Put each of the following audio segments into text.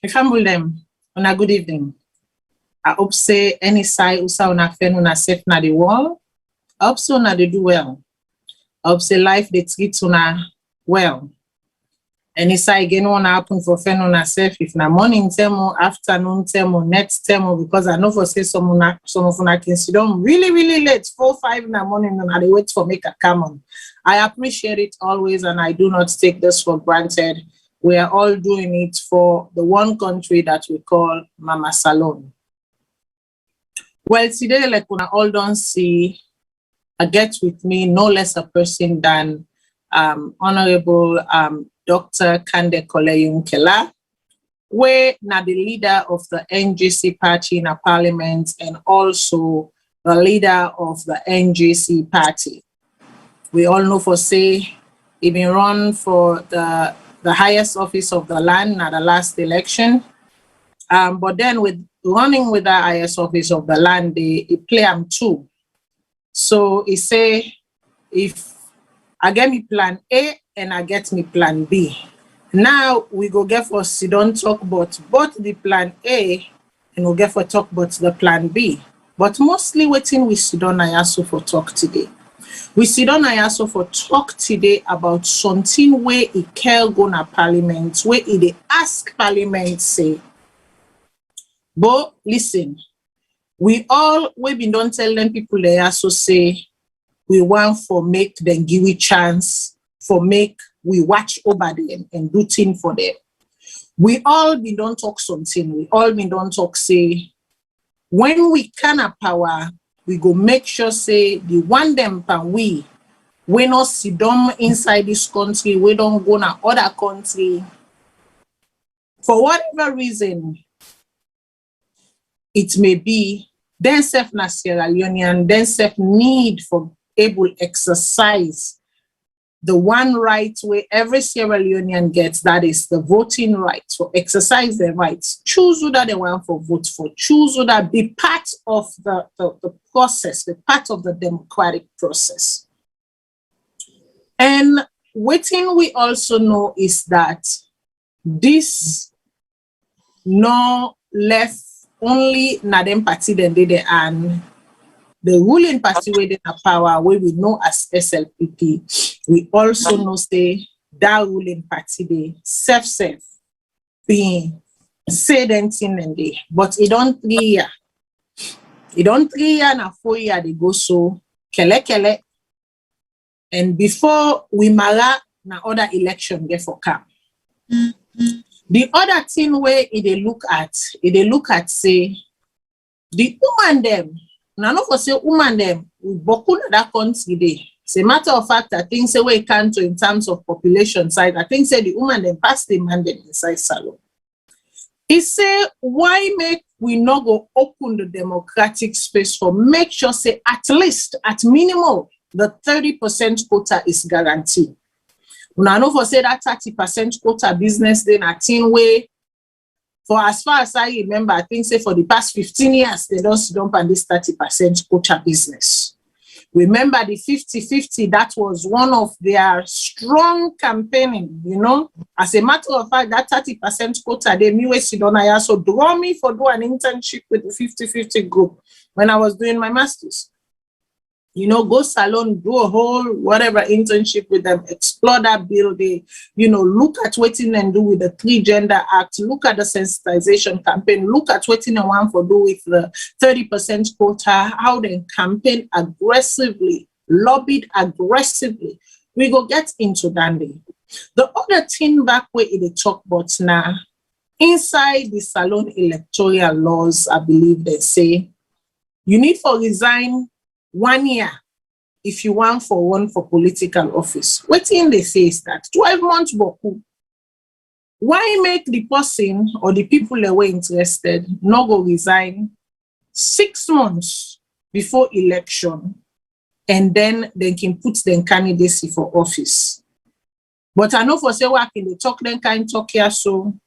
If I'm with them, on a good evening. I hope say any side usa una fen una safe na the wall. I hope so na they do well. I hope say life they treat una well. Any side again wanna happen for fen una safe if na morning term, afternoon term, next term, because I know for say some of una can sit down really late, 4-5 in the morning, and they wait for make a come on. I appreciate it always, and I do not take this for granted. We are all doing it for the one country that we call Mama Salone. Well, today, like when I all don't see, I get with me no less a person than Honorable Dr. Kandeh Kolleh Yumkella, where now the leader of the NGC party in a parliament and also the leader of the NGC party. We all know for say he been run for the highest office of the land at the last election. But then with running with the highest office of the land, he play him too. So he say, if I get me plan A and I get me plan B. Now we go get for don't talk about both the plan A and we'll get for talk about the plan B. But mostly waiting we sit down I also for talk today. We sit down I also for talk today about something where he can go na parliament, where he ask parliament say. But listen, we been don't tell them people they also say we want for make them give we chance for make we watch over them and do thing for them. We all been don't talk something. We all been don't talk say when we can have power, we go make sure say the one them and we not sit down inside this country, we don't go na other country. For whatever reason it may be, then self na Sierra Leonean, then self need for able exercise the one right way every Sierra Leonean gets, that is the voting right, for exercise their rights, choose who that they want for vote for, choose who that be part of the process, the part of the democratic process. And what thing we also know is that this no left only na them party then they and the ruling party where they have power, where we know as SLPP, we also know say that ruling party they self being said anything and they, but it don't 3 year. It don't 3 year na 4 year they go so kele. And before we mara na other election get for come. The other thing where they look at say the woman them. Now, not for say woman them we boku na that country day. It's a matter of fact, I think say we can to in terms of population side. I think say the woman them pass the mandate inside Salone. He say why make we not go open the democratic space for make sure say at least at minimum the 30% quota is guaranteed. Now, no for say that 30% quota business then a thing way. For as far as I remember, I think say for the past 15 years, they don't dump on this 30% quota business. Remember the 50-50, that was one of their strong campaigning, you know. As a matter of fact, that 30% quota, they knew Sidona also draw me for do an internship with the 50-50 group when I was doing my master's. You know, go Salone, do a whole whatever internship with them, explore that building, you know, look at what in and do with the 3 Gender Act, look at the sensitization campaign, look at what in and want for do with the 30% quota, how they campaign aggressively, lobbied aggressively. We go get into that day. The other thing back where they talk about now, inside the Salone electoral laws, I believe they say, you need for resign 1 year if you want for one for political office. What thing they say is that 12 months boku. Why make the person or the people that were interested not go resign 6 months before election and then they can put their candidacy for office? But I know for say what can they talk then kind talk here so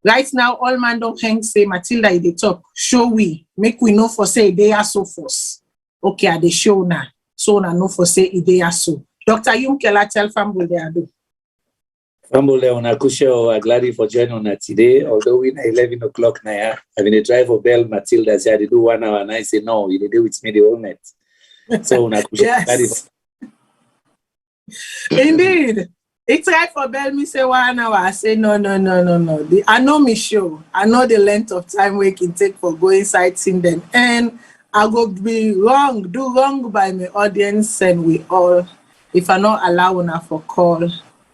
right now all man don't hang say Matilda they talk show we make we know for say they are so force. Okay, at the show now. So now no for say they are so. Dr. Yumkella tell family they are do. Leone, I'm glad for joining us today. Although we 11 o'clock now, I mean, the driver Bell Matilda said, I do 1 hour, and I say, no, you do with me the whole night. So, yes. Indeed. It's right for Bell, me say 1 hour. I say, no. I know me show. I know the length of time we can take for going sightseeing then. And I go be wrong, do wrong by my audience, and we all, if I not allow una for call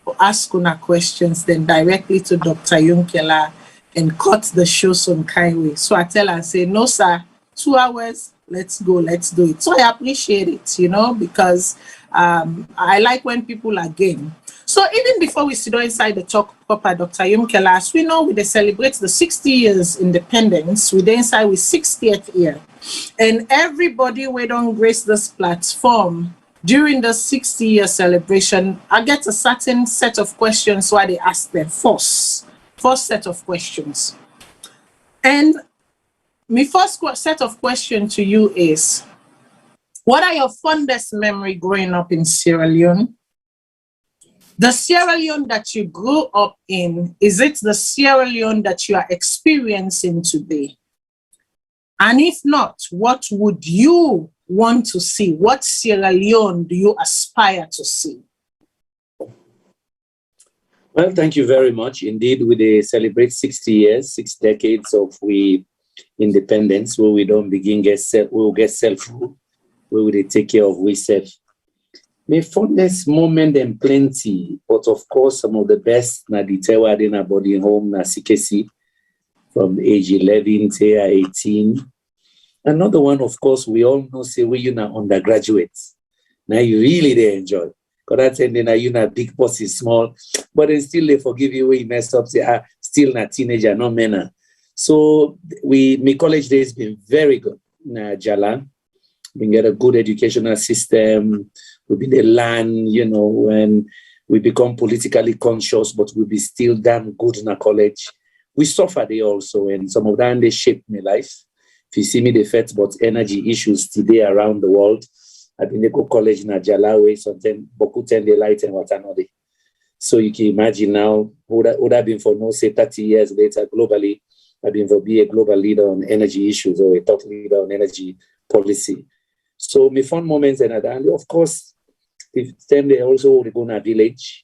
or ask una questions, then directly to Dr. Yumkella and cut the show some kind way. So I tell her, say, no, sir, 2 hours, let's go, let's do it. So I appreciate it, because I like when people are game. So even before we sit inside the talk proper, Dr. Yumkella, as we know, we celebrate the 60 years independence. We inside with 60th year. And everybody we don't grace this platform during the 60-year celebration, I get a certain set of questions why they ask them first set of questions. And my first set of questions to you is, what are your fondest memory growing up in Sierra Leone? The Sierra Leone that you grew up in, is it the Sierra Leone that you are experiencing today? And if not, what would you want to see? What Sierra Leone do you aspire to see? Well, thank you very much. Indeed, we celebrate 60 years, 6 decades of independence, where we don't begin we will get self-rule, where we take care of ourselves. My fondest moment and plenty, but of course, some of the best na the tewa in our body home na CKC from age 11 to 18. Another one, of course, we all know, say, we are undergraduates. Now you really enjoy. Because that's now you know big boss is small, but then still they forgive you when you mess up, say, still not teenager, no manner. So my college days been very good. Na Jala, we get a good educational system. We be the land, when we become politically conscious, but we be still damn good in a college. We suffer there also, and some of them they shaped my life. If you see me, the facts about energy issues today around the world, I've been to go college in Jalawe, something Boku ten the light and what another. So you can imagine now, would have been for no say 30 years later globally, I've been for be a global leader on energy issues or a top leader on energy policy. So my fun moments and of course, then they also go to a village,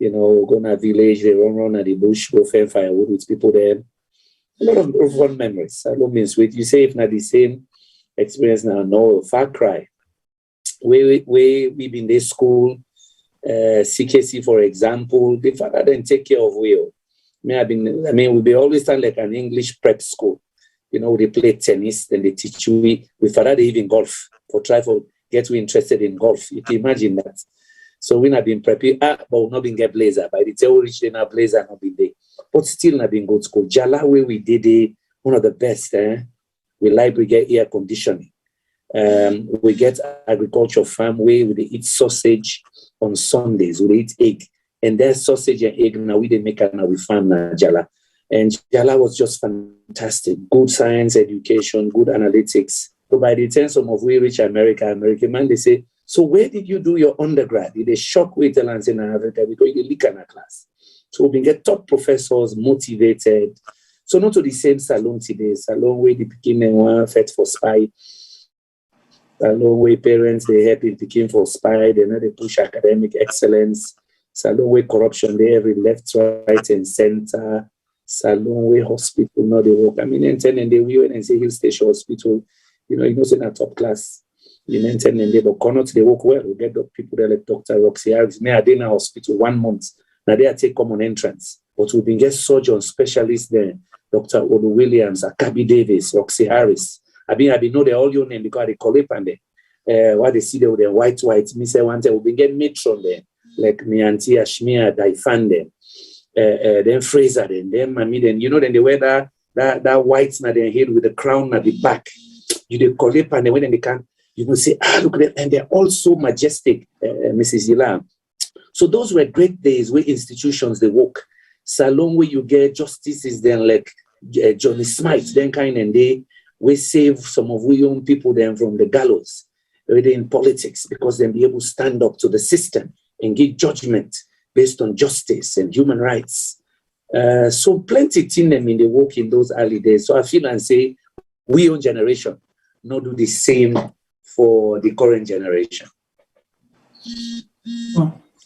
go to a village, they run at the bush, go find firewood with people there. A lot of fun memories. I don't mean sweet. You say if not the same experience now, no, far cry. We been in this school, CKC, for example, the father didn't take care of Will. We be always stand like an English prep school. They play tennis, then they teach you. We father they even golf for try for get you interested in golf. You can imagine that. So we not been prepping, but we not been get blazer. By the time we reach the blazer, not been there. But still not been good school. Jala where we did it, one of the best. We library get air conditioning. We get agriculture farm where we eat sausage on Sundays. We eat egg. And that sausage and egg now we didn't make it now we farm na Jala. And Jala was just fantastic. Good science education, good analytics. So by the time some of we reach American man, they say, so where did you do your undergrad? They shock with the lands in Africa because you leak in a class. So we get top professors motivated. So not to the same Salone today. Salone where they became one fit for spy. Salone where parents they help in became for spy. They know they push academic excellence. Salone where corruption they every left, right, and center. Salone where hospital now they work. And they will and say Hill Station Hospital. It's in a top class. And they but cannot they work well. We get the people there like Dr. Roxy Harris. May I in a hospital 1 month. Now they take common entrance. But we been get surgeon specialists there. Dr. Olu Williams, Akabi Davis, Roxy Harris. I know they all your name because they call it and what they see there with their white. Me say one time we been get matron there. Like me auntie Ashmia Daifan them. Then Fraser then Mami then then they wear that white na their head with the crown at the back. You they call it and when they can you will say look at them and they're all so majestic, Mrs. Yila. So those were great days where institutions they work. Salone where you get justices then like Johnny Smith then kind and we save some of we young people then from the gallows. They're in politics because then be able to stand up to the system and give judgment based on justice and human rights. So plenty in them in the work in those early days. So I feel and say, we own generation not do the same for the current generation.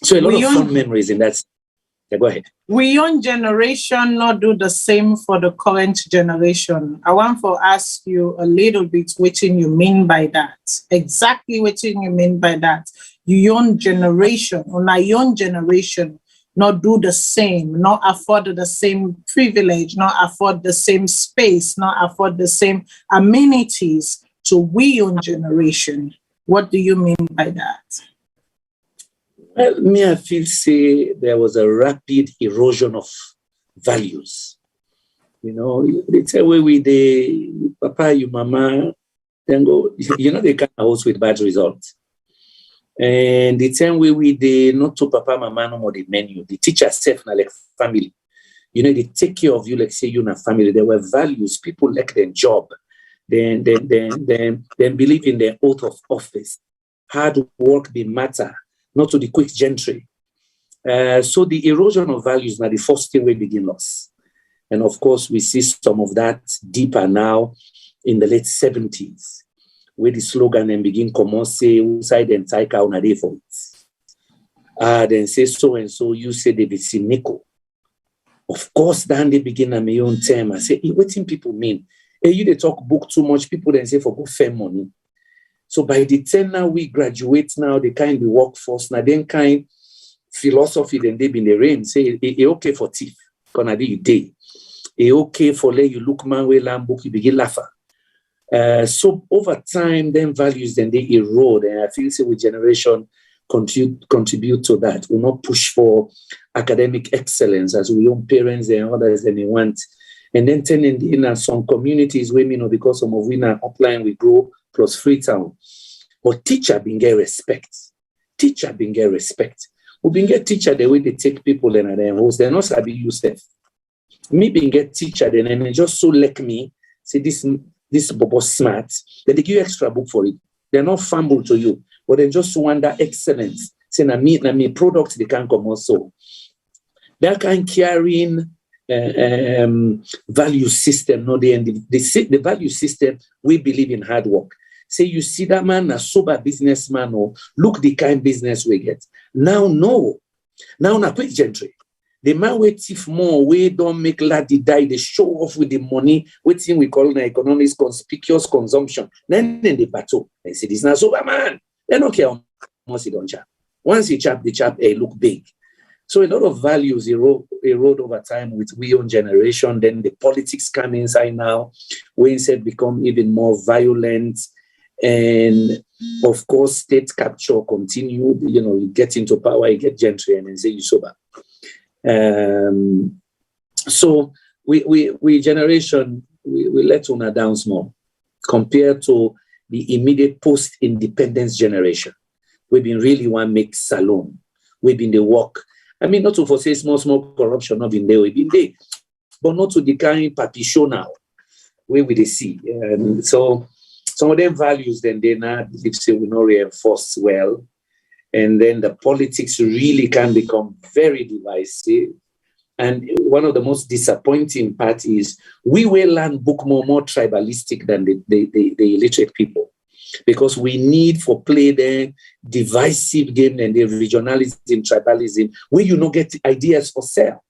So a lot of fond memories in that. Yeah, go ahead. We young generation not do the same for the current generation. I want to ask you a little bit what you mean by that. Exactly what you mean by that. You young generation, or a young generation, not do the same, not afford the same privilege, not afford the same space, not afford the same amenities to we young generation. What do you mean by that? Well, me, I feel say there was a rapid erosion of values. You know, they tell we the papa, you mama, then go, you know, they can't house with bad results. And the same way we the not to papa, mama, no more the menu. The teacher self na like family. You know, they take care of you like say you na family. There were values. People like their job. Then believe in their oath of office. Hard work be matter. Not to the quick gentry. So the erosion of values now the first thing we begin loss. And of course, we see some of that deeper now in the late 70s, where the slogan and begin come on say, inside and take out na day for it. Then say so and so, you say David Siniko. Of course, then they begin at my own term. I say, what do people mean? Hey, you they talk book too much, people then say for good fair money. So by the time now we graduate now, the kind of workforce, now then kind philosophy, then they be in the rain, say, it okay for thief, gonna be day. It okay for let you look man way lamb book, you begin laughing. So over time, then values, then they erode. And I feel say with generation contribute to that. We not push for academic excellence as we own parents and others than they want. And then turning in some communities where, you know, because some of we now upline we grow plus Freetown. But teacher being get respect. Teacher being get respect. We being get teacher the way they take people and their host. They're not sabi yourself. Me being get teacher then and just so like me, say this bobo smart, then they give you extra book for it. They're not fumble to you, but they just want that excellence. Say na me product they can come also. That kind carrying value system, no, the value system, we believe in hard work. Say you see that man, a sober businessman, or look the kind of business we get. Now, no. Now, na quick gentry. The man we thief more, we don't make laddie die, they show off with the money, waiting we call in economics conspicuous consumption. Then the battle, they say this is not sober man. They don't care how much he don't chap. Once he chap, the chap, look big. So a lot of values erode over time with we own generation. Then the politics come inside now, we instead become even more violent. And of course, state capture continue. You know, you get into power, you get gentry, and then say you sober. So we generation, we let una down small compared to the immediate post-independence generation. We've been really want to make Salone. We've been the work. I mean, not to foresee small corruption, not been there, we've been there, but not to the kind papi show now, where we they see. So some of them values, then they now believe say we not reinforce well. And then the politics really can become very divisive. And one of the most disappointing parts is we will learn book more tribalistic than the illiterate people. Because we need for play the divisive game and the regionalism, tribalism, where you not get ideas for sale.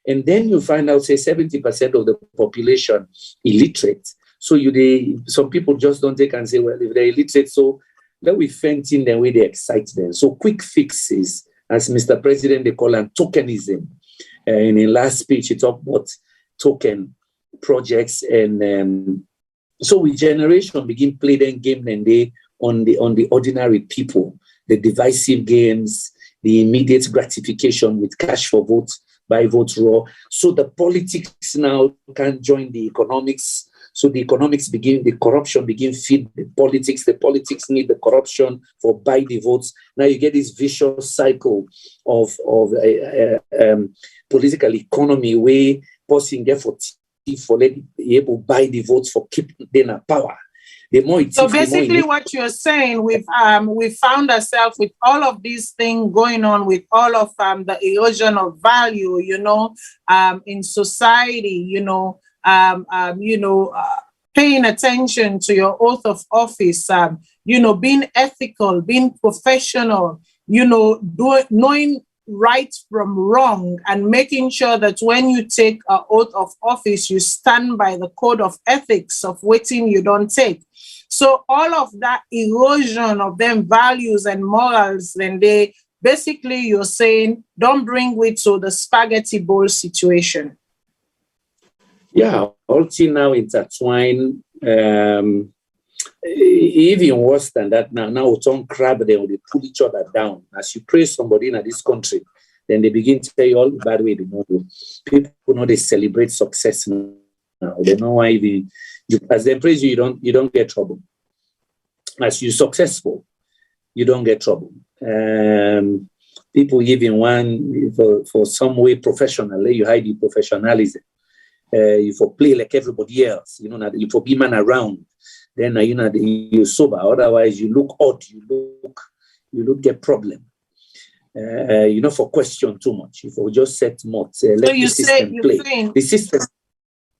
And then you find out, say, 70% of the population illiterate. So some people just don't take and say, well, if they're illiterate, so then we faint in the way they excite them. So quick fixes, as Mr. President, they call them tokenism. In the last speech, he talked about token projects and so we generation begin play them game and they on the ordinary people, the divisive games, the immediate gratification with cash for votes, buy vote raw. So the politics now can join the economics. So the economics begin, the corruption begin feed the politics need the corruption for buy the votes. Now you get this vicious cycle of political economy where person get for let be able to buy the votes for keep them in power. The more it So is, the more basically what you're saying, we've found ourselves with all of these things going on, with all of the erosion of value, in society, paying attention to your oath of office, being ethical, being professional, knowing right from wrong, and making sure that when you take an oath of office, you stand by the code of ethics of waiting you don't take. So all of that erosion of them values and morals, then they basically, you're saying, don't bring it to the spaghetti bowl situation. Yeah, all things now intertwine. Even worse than that now it's on crab, they pull each other down. As you praise somebody in this country, then they begin to say all the bad way they know. People know they celebrate success now. They know why as they praise you, you don't get trouble. As you're successful, you don't get trouble. People even want for some way professionally, you hide your professionalism. You for play like everybody else, you for be man around. Then you're sober. Otherwise, you look odd. You look get problem. For question too much. If we just set mods, let the system play. The system.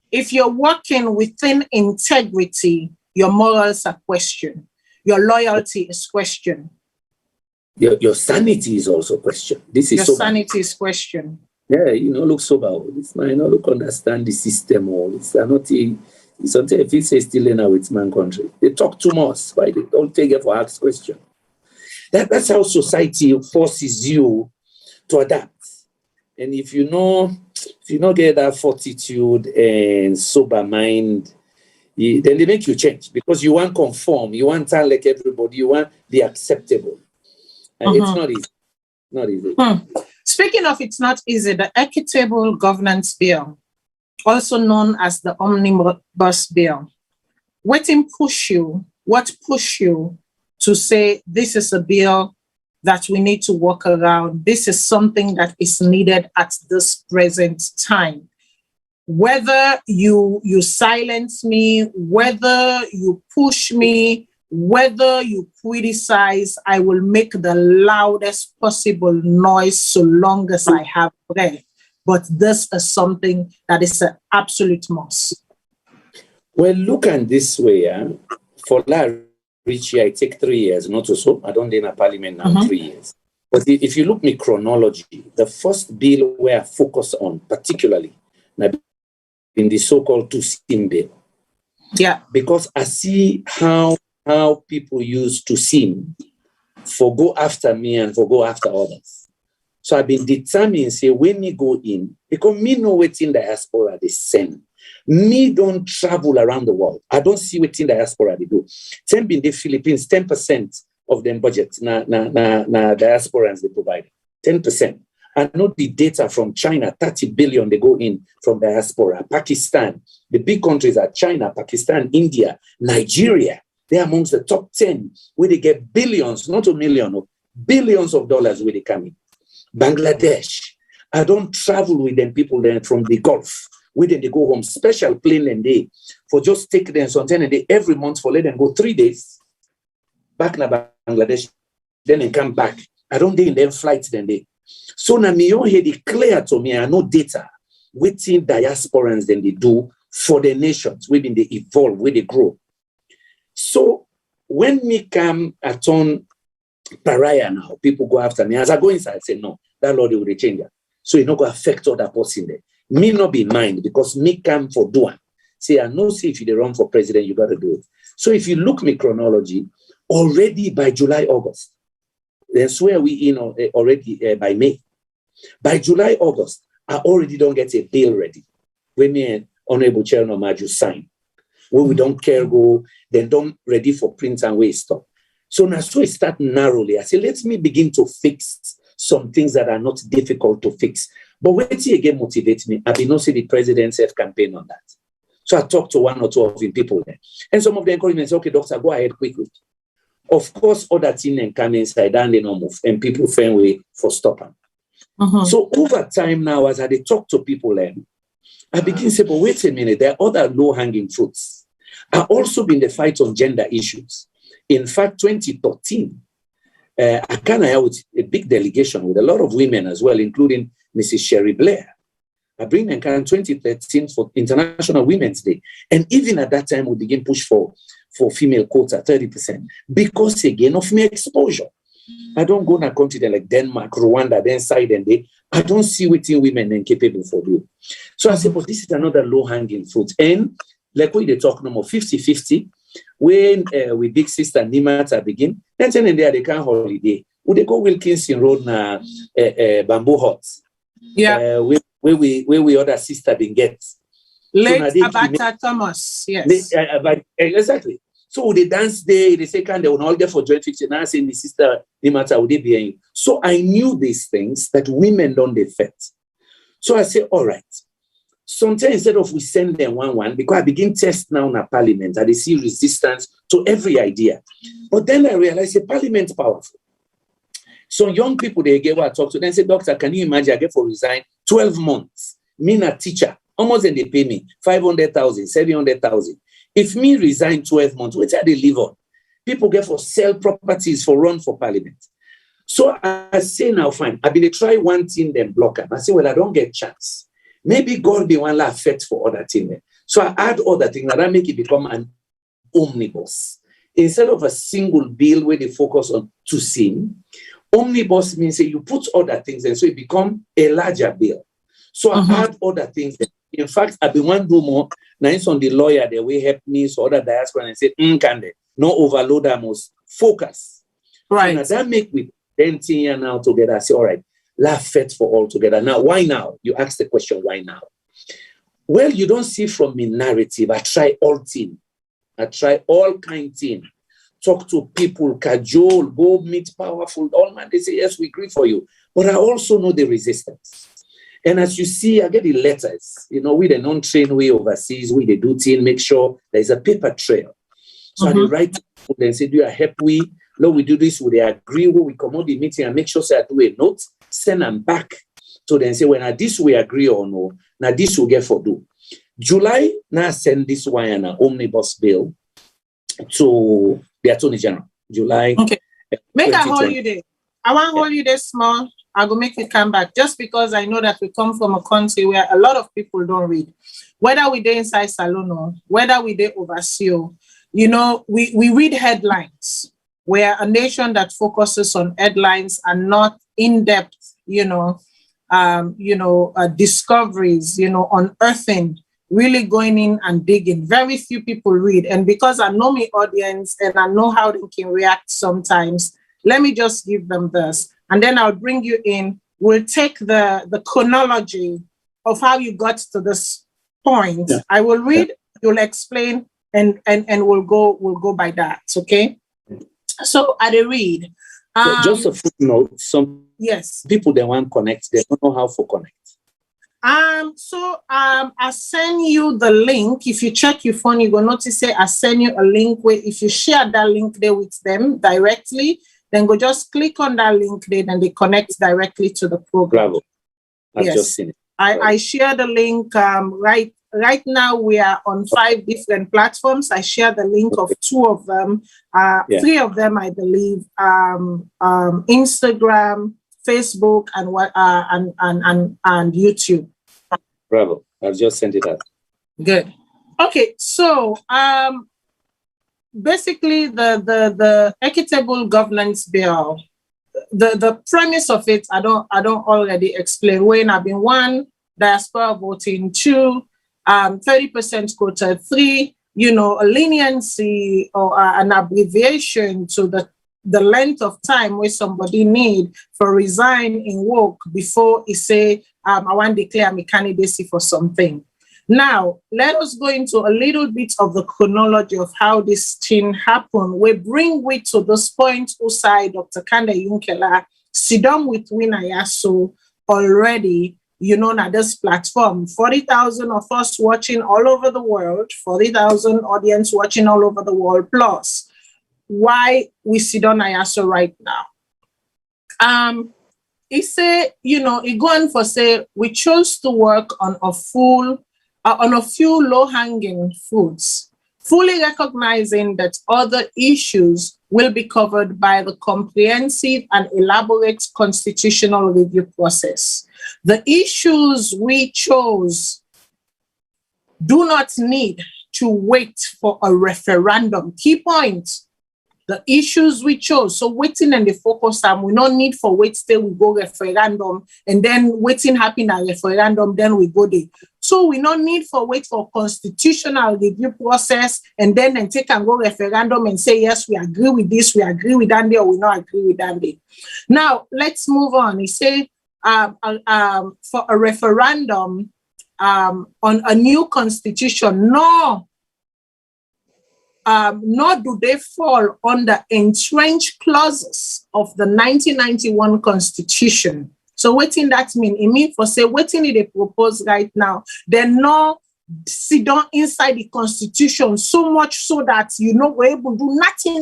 If you're working within integrity, your morals are questioned. Your loyalty is questioned. Your sanity is also questioned. This is your sober. Sanity is questioned. Yeah, look sober. This man, look understand the system. Or it's not. Sometimes if he says still now it's man country, they talk too much. Why they don't take it for ask question? That's how society forces you to adapt. And if you not get that fortitude and sober mind, then they make you change because you want conform, you want to like everybody, you want be acceptable. And it's not easy. Not easy. Speaking of it's not easy, the Equitable Governance Bill, also known as the Omnibus Bill, what pushed you to say this is a bill that we need to work around? This is something that is needed at this present time. Whether you silence me, whether you push me, whether you criticize, I will make the loudest possible noise so long as I have breath. But this is something that is an absolute must. Well, look at this way. For Richie, I take 3 years, not so. I don't in a parliament now 3 years. But if you look me chronology, the first bill where I focus on particularly in the so-called two-sim bill. Yeah. Because I see how people use two-sim for go after me and for go after others. So I've been determined, say, when me go in, because me know what's in diaspora they send. Me don't travel around the world. I don't see what in diaspora they do. 10 in the Philippines, 10% of them budget na diasporans they provide. 10%. I know the data from China, 30 billion they go in from diaspora. Pakistan, the big countries are China, Pakistan, India, Nigeria. They're amongst the top 10 where they get billions, not a million, billions of dollars where they come in. Bangladesh, I don't travel with them people then from the Gulf. Where then they go home, special plane and day for just take them something and day every month for let them go 3 days back in Bangladesh, then they come back. I don't do in them flights then day. So now me on here declare to me I know data waiting diasporans then they do for the nations where they evolve, where they grow. So when me come at on pariah now, people go after me. As I go inside, I say, no, that Lord will change that. So it not going to affect other person there. Me not be mind because me come for doing. Say, I know see if you run for president, you got to do it. So if you look me chronology, already by July, August, that's where we in already by May. By July, August, I already don't get a bill ready. When me and Honorable Chairman Maju sign. When we don't care go, then don't ready for print and waste stuff. So now, so it start narrowly. I say, let me begin to fix some things that are not difficult to fix. But when he again motivates me, I be not see the president's campaign on that. So I talked to one or two of the people there. And some of them encouraged me and say, okay, doctor, go ahead quickly. Of course, other things then come inside and they don't move. And people find way for stopping. So over time now, as I talk to people, I begin to say, but wait a minute, there are other low-hanging fruits. I've also been the fight on gender issues. In fact, 2013, I kind of held a big delegation with a lot of women as well, including Mrs. Sherry Blair. I bring in 2013 for International Women's Day. And even at that time, we begin push for female quota, 30%, because again of my exposure. I don't go to a country like Denmark, Rwanda, then side and day. I don't see what women are capable for do. So I said, but this is another low-hanging fruit. And like we they talk no more 50-50. When with big sister Nimata begin, then they can holiday. Would they go Wilkinson Road na Bamboo Huts? Yeah. Where we other sister been get. Late so Abata Thomas, yes. Exactly. So they dance there, they say, they will all get for joint fiction. Now saying the sister, no matter would they be. So I knew these things that women don't affect. So I say, all right. Sometimes instead of we send them one, because I begin test now in a parliament, and they see resistance to every idea. But then I realized the parliament powerful. So young people, they get what I talk to them, say, doctor, can you imagine I get for resign 12 months? Me a teacher, almost then they pay me 500,000, 700,000. If me resign 12 months, which are they live on? People get for sell properties for run for parliament. So I say now, fine, I be try one thing, then block them. I say, well, I don't get chance. Maybe God be one laugh fit for other things. So I add other things that make it become an omnibus. Instead of a single bill where they focus on to sin, omnibus means that you put other things and so it become a larger bill. So I add other things. In fact, I've been one do more. Now it's on the lawyer, they will help me, so other diaspora and say, Kandeh, no overload, I must focus. Right. So now that make we 10 years now together. I say, all right, laugh fit for all together. Now, why now? You ask the question, why now? Well, you don't see from me narrative. I try all thing. I try all kind thing. Talk to people, cajole, go meet powerful. All man, they say, yes, we agree for you. But I also know the resistance. And as you see, I get the letters, we the non-trained way overseas, we they do thing, make sure there's a paper trail. So I write to people and say, do you help we? Lord, we do this, would they agree? When we come on the meeting and make sure say I do a note, send them back. So then say, well, now this we agree or no, now this will get for do. July, now send this one an omnibus bill to the Attorney General. July. Okay. Make a holiday. I want holiday small. I go make it come back just because I know that we come from a country where a lot of people don't read. Whether we dey inside Salone, whether we dey overseas, we read headlines. We're a nation that focuses on headlines and not in-depth, discoveries, unearthing, really going in and digging. Very few people read. And because I know my audience and I know how they can react sometimes, let me just give them this. And then I'll bring you in. We'll take the chronology of how you got to this point. Yeah. I will read, you'll explain, and we'll go by that. Okay. So I read. Just a footnote. Some people they want to connect, they don't know how to connect. I send you the link. If you check your phone, you're gonna notice say I send you a link where if you share that link there with them directly, then go just click on that link there and they connect directly to the program. Bravo. I've just seen it. I share the link. Right now we are on 5 different platforms. I share the link of 2 of them. 3 of them, I believe. Instagram, Facebook, and YouTube. Bravo. I've just sent it out. Good. Okay, so basically the equitable governance bill, the premise of it, I don't already explain. When I've been 1, diaspora voting, 2, 30% quota, 3, a leniency or an abbreviation to the length of time where somebody need for resign in work before he say, I want to declare my candidacy for something. Now, let us go into a little bit of the chronology of how this thing happened. We bring we to this point, Usai, Dr. Kandeh Yumkella, sit down with Winayaso already, na this platform. 40,000 of us watching all over the world, 40,000 audience watching all over the world, plus why we sit on Ayaso right now. He said, he going for say, we chose to work on a few low-hanging fruits fully recognizing that other issues will be covered by the comprehensive and elaborate constitutional review process. The issues we chose do not need to wait for a referendum. Key point, the issues we chose. So waiting and the focus time, we don't need for wait till we go referendum, and then waiting happen at referendum, then we go there. So we don't need for wait for constitutional review process, and then take and go referendum and say, yes, we agree with this, we agree with that, or we not agree with that. Now, let's move on. He say for a referendum on a new constitution, nor do they fall under entrenched clauses of the 1991 Constitution. So what in that mean? It means for say what in they propose right now, they're not sit down inside the Constitution so much so that we're able to do nothing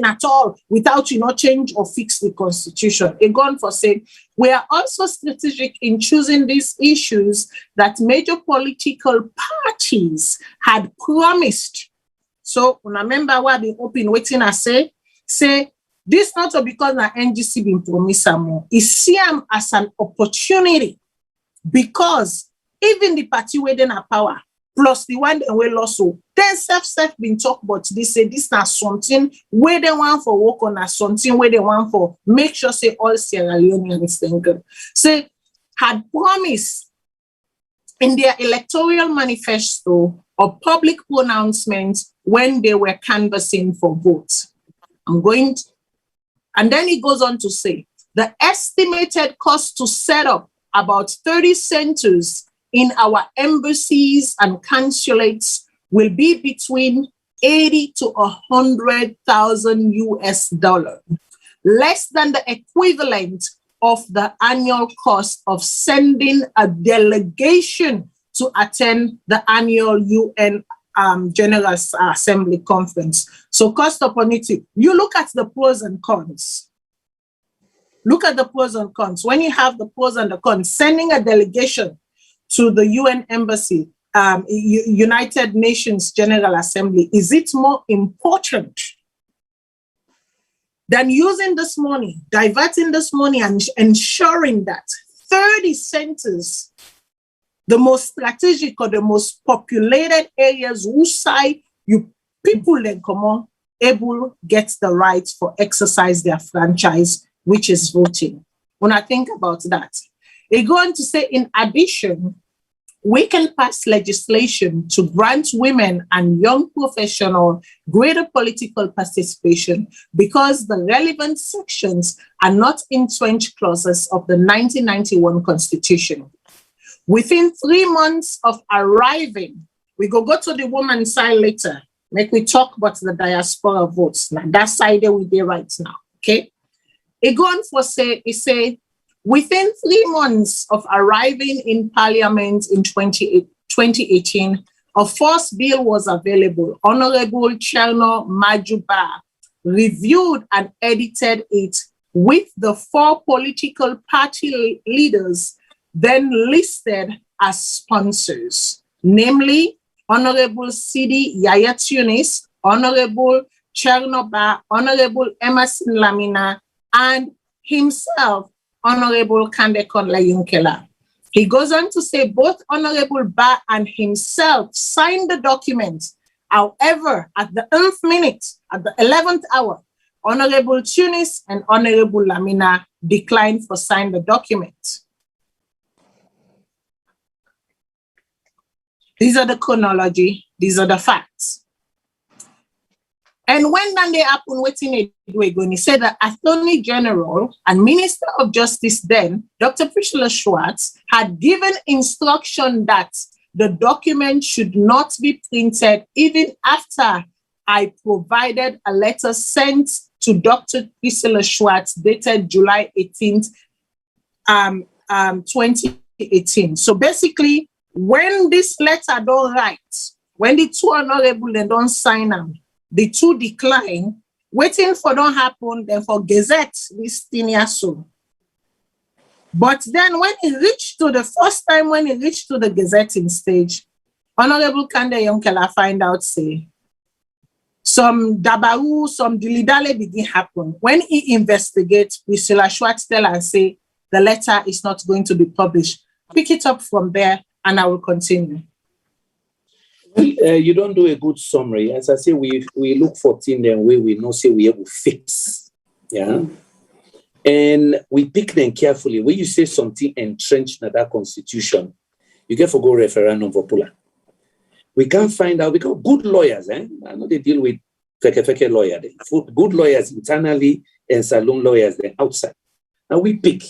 at all without change or fix the Constitution. Again, for say we are also strategic in choosing these issues that major political parties had promised. So remember what the open waiting I say this not because the NGC been promised more. It's see them as an opportunity because even the party within a power plus the one that we lost, so then self been talk about this. Say this not something where they want for work on, a something where they want for make sure say all Sierra Leoneans good. Say had promised in their electoral manifesto or public pronouncements when they were canvassing for votes. And then he goes on to say, the estimated cost to set up about 30 centers in our embassies and consulates will be between 80 to 100,000 US dollars, less than the equivalent of the annual cost of sending a delegation to attend the annual UN General Assembly Conference. So cost upon it, you look at the pros and cons. Look at the pros and cons. When you have the pros and the cons, sending a delegation to the UN Embassy, United Nations General Assembly, is it more important than using this money, diverting this money and ensuring that 30 centers, the most strategic or the most populated areas whose side you people then come on able get the right for exercise their franchise, which is voting. When I think about that, they go on to say, in addition, we can pass legislation to grant women and young professionals greater political participation because the relevant sections are not entrenched clauses of the 1991 Constitution. Within 3 months of arriving, we go to the woman side later. Make we talk about the diaspora votes. Now that side there we be right now. Okay. It go on for say, within 3 months of arriving in Parliament in 2018, a first bill was available. Honorable Cherno Majuba reviewed and edited it with the 4 political party leaders then listed as sponsors, namely Honorable Sidi Yaya Tunis, Honorable Chernoba, Honorable Emerson Lamina, and himself, Honorable Kandeh Kolleh Yumkella. He goes on to say both Honorable Ba and himself signed the document. However, at the 11th minute, at the 11th hour, Honorable Tunis and Honorable Lamina declined for sign the document. These are the chronology. These are the facts. And when then they happen, waiting when he said that Attorney General and Minister of Justice then, Dr. Priscilla Schwartz, had given instruction that the document should not be printed even after I provided a letter sent to Dr. Priscilla Schwartz dated July 18th, 2018. So basically, when this letter don't write, when the 2 honorable they don't sign them, the 2 decline, waiting for don't happen, then for Gazette this thing here so. But then when it reached to the first time when it reached to the gazetting stage, Honorable Kandeh Yumkella find out, say, some dabaru, some dilidale begin happen. When he investigates, Priscilla Schwartz tell and say, the letter is not going to be published. Pick it up from there, and I will continue. Well, you don't do a good summary. As I say, we look for things and we know say we able fix. Yeah. And we pick them carefully. When you say something entrenched in that constitution, you get for go referendum for Pula. We can't find out because good lawyers, I know they deal with feke lawyers. Good lawyers internally and Salone lawyers then outside. And we pick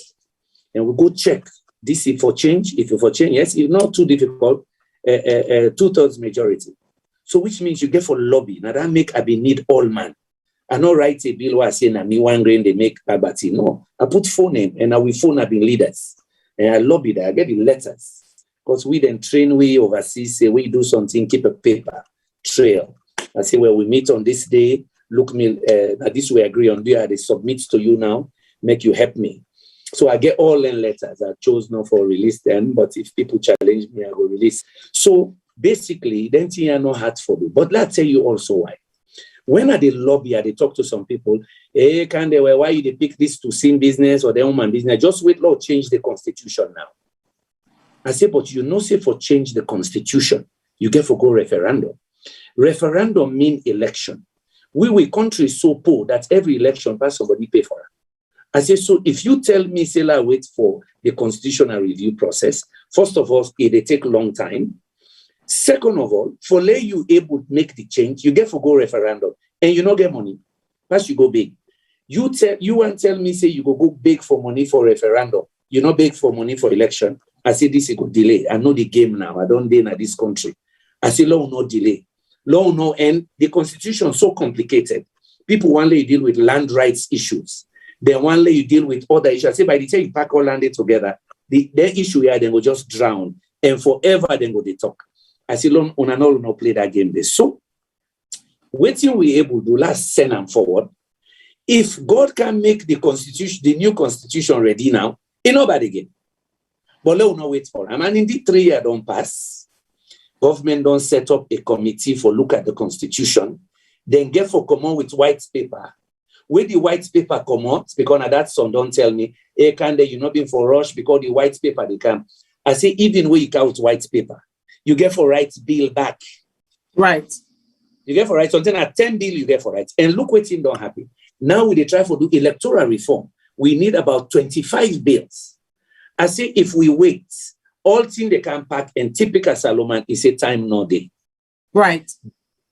and we go check. This is for change. If you for change, yes, it's not too difficult. 2/3 majority. So which means you get for lobby. Now that make I be need all man. I not write a bill where I say na me 1 grain they make abati. No, I put phone name and I will phone have been leaders. And I lobby that I get the letters. Because we then train we overseas, say we do something, keep a paper trail. I say, well, we meet on this day, look me, this we agree on, they submit to you now, make you help me. So I get all them letters. I chose not for release them, but if people challenge me, I will release. So basically, then thing are not hard for me. But let's tell you also why. When I did lobby, I did talk to some people, hey, Kandeh, why you they pick this to sin business or their own business? Just wait, Lord, change the constitution now. I say, but you know, say for change the constitution, you get for go referendum. Referendum mean election. We country is so poor that every election pass somebody pay for it. I say, so if you tell me, say, I wait for the constitutional review process, first of all, it take a long time. Second of all, for let you able to make the change, you get for go referendum and you not get money. First you go big. You want tell me, say you go big for money for referendum. You not big for money for election. I say this is a good delay. I know the game now. I don't deal in this country. I say law no delay. Law no end. The constitution so complicated. People want to deal with land rights issues. Then one lay you deal with other issues. I say by the time you pack all land together, their issue here then will just drown. And forever then go they talk. I say long on and all no play that game there. So waiting we able to do last send them forward. If God can make the constitution, the new constitution ready now, nobody again. But let us not wait for him. And indeed 3 years don't pass. Government don't set up a committee for look at the constitution. Then get for come on with white paper. Where the white paper come out, because now that son don't tell me, hey, Kandeh, you not been for rush because the white paper they come. I say, even when you count white paper, you get for right bill back. Right. You get for right. Something at 10 bill, you get for right. And look what thing don't happen. Now we try to do electoral reform. We need about 25 bills. I say, if we wait, all things they can pack and typical Salome is a time no day. Right.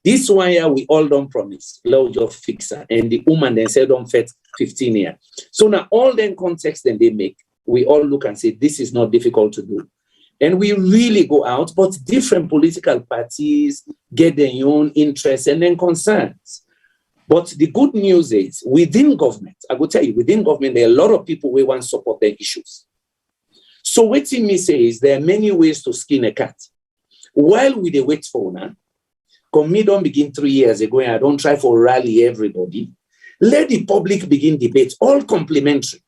This one year we all don't promise. Lord just fix her. And the woman then said don't fet 15 years. So now all them context then they make, we all look and say this is not difficult to do. And we really go out, but different political parties get their own interests and then concerns. But the good news is within government, I will tell you, within government, there are a lot of people who want to support their issues. So what me say is there are many ways to skin a cat. While we wait for now, come me don't begin 3 years ago and I don't try for rally everybody. Let the public begin debate, all complementary.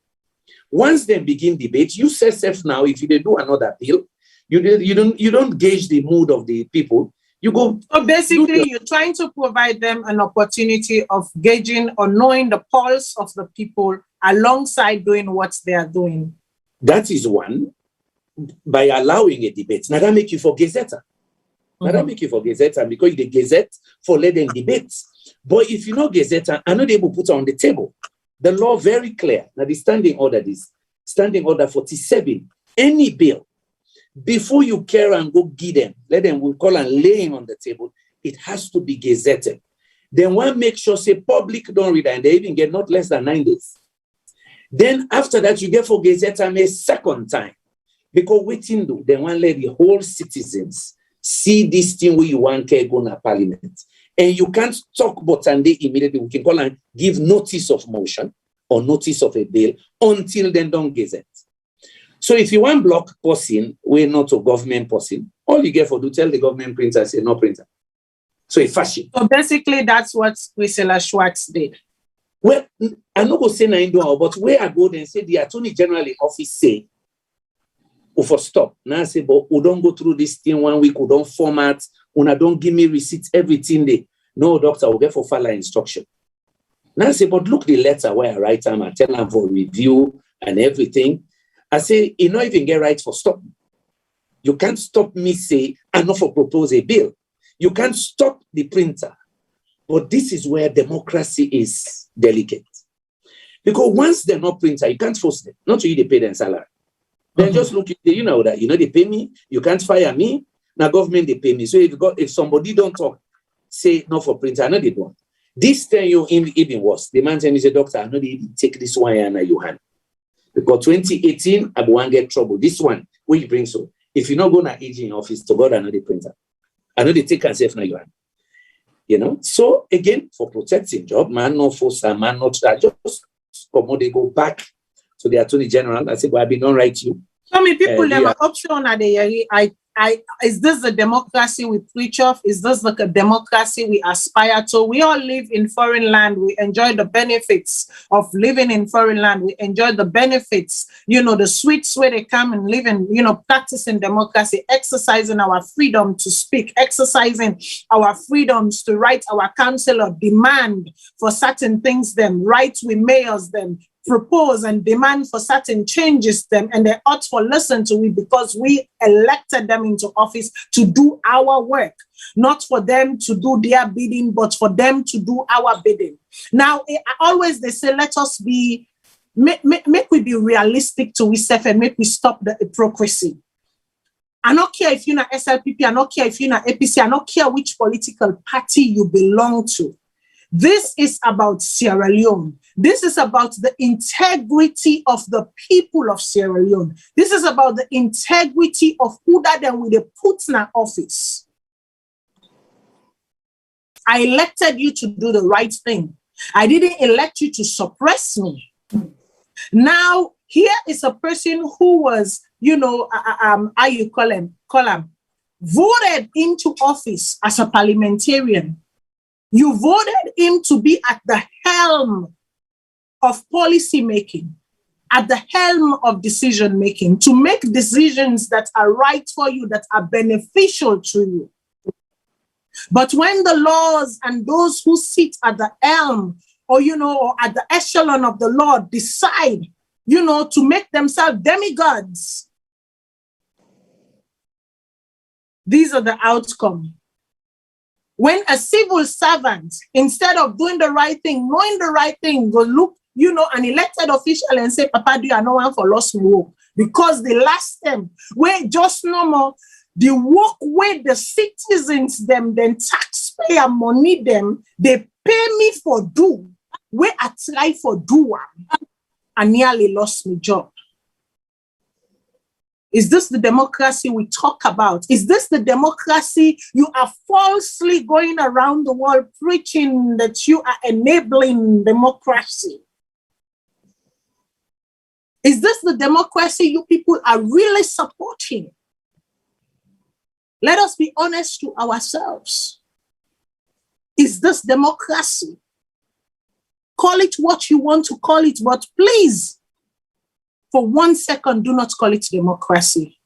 Once they begin debate, you say self now, if you do another bill, you don't gauge the mood of the people. You go. So basically, you're trying to provide them an opportunity of gauging or knowing the pulse of the people alongside doing what they are doing. That is one, by allowing a debate. Now that make you for Gazetta. Now that make you for Gazetta because the Gazette for let them debate. But if you know Gazetta, I'm not able to put it on the table. The law very clear. Now the standing order is standing order 47. Any bill, before you care and go give them, let them we call and laying on the table, it has to be gazetted. Then one make sure say public don't read it, and they even get not less than 9 days. Then after that, you get for Gazetta a second time. Because waiting do, then one let the whole citizens see this thing where you want to go to parliament. And you can't talk but and they immediately we can call and give notice of motion or notice of a bill until then don't gazette. So if you want block person, we're not a government person, all you get for do tell the government printer, say no printer. So it's fashion. So basically that's what Priscilla Schwartz did. Well, I'm not going to say 9 dollars, but where I go then say the Attorney General office say for stop. Now I say, but we don't go through this thing 1 week, we don't format, una don't give me receipts, everything there. No, doctor, we'll get for further instruction. Now I say, but look the letter where I write them, I tell them for review and everything. I say, you not even get right for stop. You can't stop me say, I'm not for propose a bill. You can't stop the printer. But this is where democracy is delicate. Because once they're not printer, you can't force them. Not to you, they pay them salary. Then just look at you know that, they pay me, you can't fire me. Now government, they pay me. So if somebody don't talk, say not for printer, I know they don't. This thing you even worse. The man said, doctor, I know they take this one and you hand. Because 2018, I won't get trouble. This one, where you bring so. If you're not going to agent office, to God, I know the printer. I know they take herself now you hand. So again, for protecting job, man, no force, man, not that. Just come they go back to the Attorney General. I say, well, I've been on right you. So many people have an option at the is this the democracy we preach of? Is this like a democracy we aspire to? We all live in foreign land. We enjoy the benefits of living in foreign land. We enjoy the benefits, the sweets where they come and live in, practicing democracy, exercising our freedom to speak, exercising our freedoms to write our council or demand for certain things, them write with mayors, them propose and demand for certain changes them, and they ought to listen to it because we elected them into office to do our work, not for them to do their bidding, but for them to do our bidding. Now, they say, let us be, make we be realistic to ourselves and make we stop the hypocrisy. I don't care if you're not SLPP, I don't care if you're not APC, I don't care which political party you belong to. This is about Sierra Leone. This is about the integrity of the people of Sierra Leone. This is about the integrity of who that them with the put in office. I elected you to do the right thing. I didn't elect you to suppress me. Now, here is a person who was, how you call him, voted into office as a parliamentarian. You voted him to be at the helm of policy making, at the helm of decision making, to make decisions that are right for you, that are beneficial to you. But when the laws and those who sit at the helm or at the echelon of the law decide, to make themselves demigods, these are the outcomes. When a civil servant, instead of doing the right thing, knowing the right thing, go look, an elected official and say, Papa, do you know one for lost me work? Because the last time, where just no more, the work where the citizens them, then taxpayer money them, they pay me for do, where I try for do one, I nearly lost my job. Is this the democracy we talk about? Is this the democracy you are falsely going around the world preaching that you are enabling democracy? Is this the democracy you people are really supporting? Let us be honest to ourselves. Is this democracy? Call it what you want to call it, but please, for 1 second, do not call it democracy.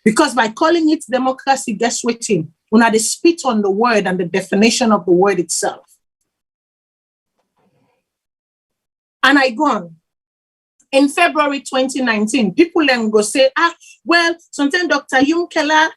Because by calling it democracy, guess what? When they spit on the word and the definition of the word itself. And I go on. In February 2019, people then go say, sometimes Dr. Yumkella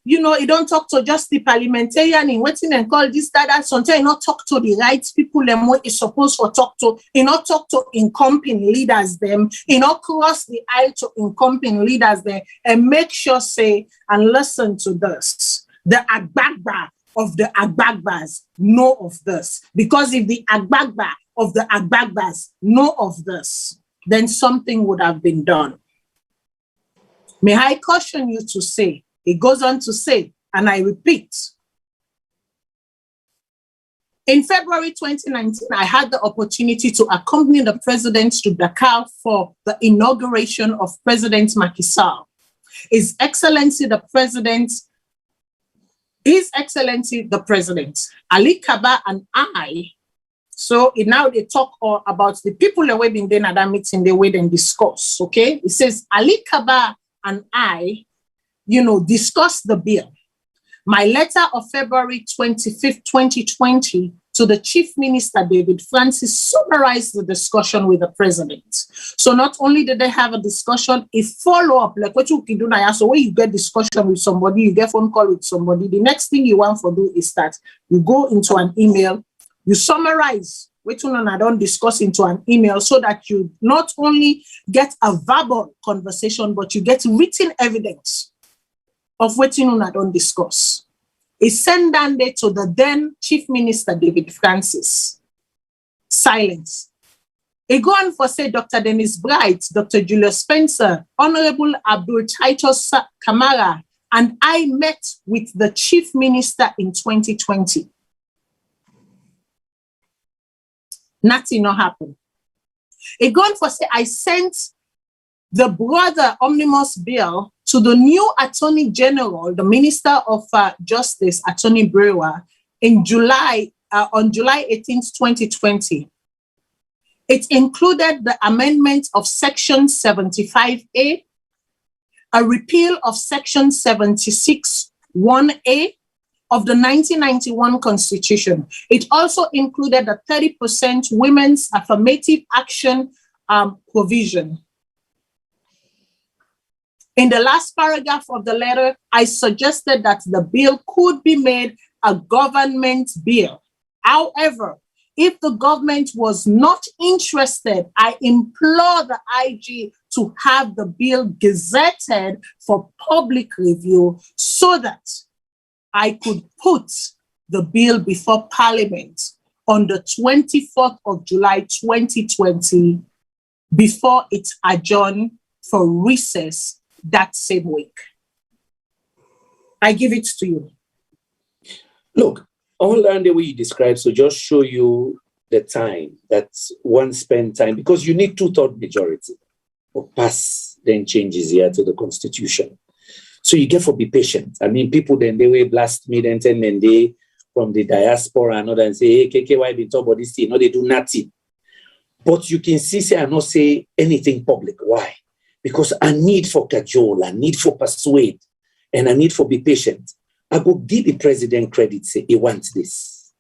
he don't talk to just the parliamentarian in waiting and call this, that. Sometimes he not talk to the right people them what is supposed to talk to. He not talk to incumbent leaders them. He not cross the aisle to incumbent leaders them and make sure say and listen to this. The Agbagba of the Agbagbas know of this. Because if the Agbagba of the Agbagbas know of this, then something would have been done. May I caution you to say, it goes on to say, and I repeat, in February 2019, I had the opportunity to accompany the president to Dakar for the inauguration of President Macky Sall. His Excellency the President, Ali Kaba and I. So now they talk about the people that were been there at that meeting, the way they discuss, okay? It says Ali Kaba and I, discussed the bill. My letter of February 25th, 2020 to the Chief Minister, David Francis, summarized the discussion with the president. So not only did they have a discussion, a follow-up, like what you can do now. So when you get discussion with somebody, you get phone call with somebody, the next thing you want to do is that you go into an email, you summarize what you don't discuss into an email so that you not only get a verbal conversation, but you get written evidence of what you don't discuss. It sent down there to the then Chief Minister, David Francis. Silence. It go on for say Dr. Dennis Bright, Dr. Julius Spencer, Honorable Abdul Titus Kamara, and I met with the Chief Minister in 2020. Nothing not happened. It go on for say I sent the brother Omnibus bill to the new Attorney General, the Minister of Justice, Attorney Brewer, in July, on July 18th, 2020. It included the amendment of Section 75A, a repeal of Section 76(1)A of the 1991 Constitution. It also included a 30% women's affirmative action provision. In the last paragraph of the letter, I suggested that the bill could be made a government bill. However, if the government was not interested, I implore the IG to have the bill gazetted for public review so that I could put the bill before Parliament on the 24th of July, 2020, before it's adjourned for recess that same week. I give it to you. Look, all the way you describe, so just show you the time that one spent time, because you need 2/3 majority or pass then changes here to the Constitution. So you get to be patient. I mean, people then they will blast me then they from the diaspora and other and say, hey, KKY been talking about this thing. No, they do nothing. But you can see, say, I not say anything public. Why? Because I need for cajole, I need for persuade, and I need for be patient. I go give the president credit, say he wants this.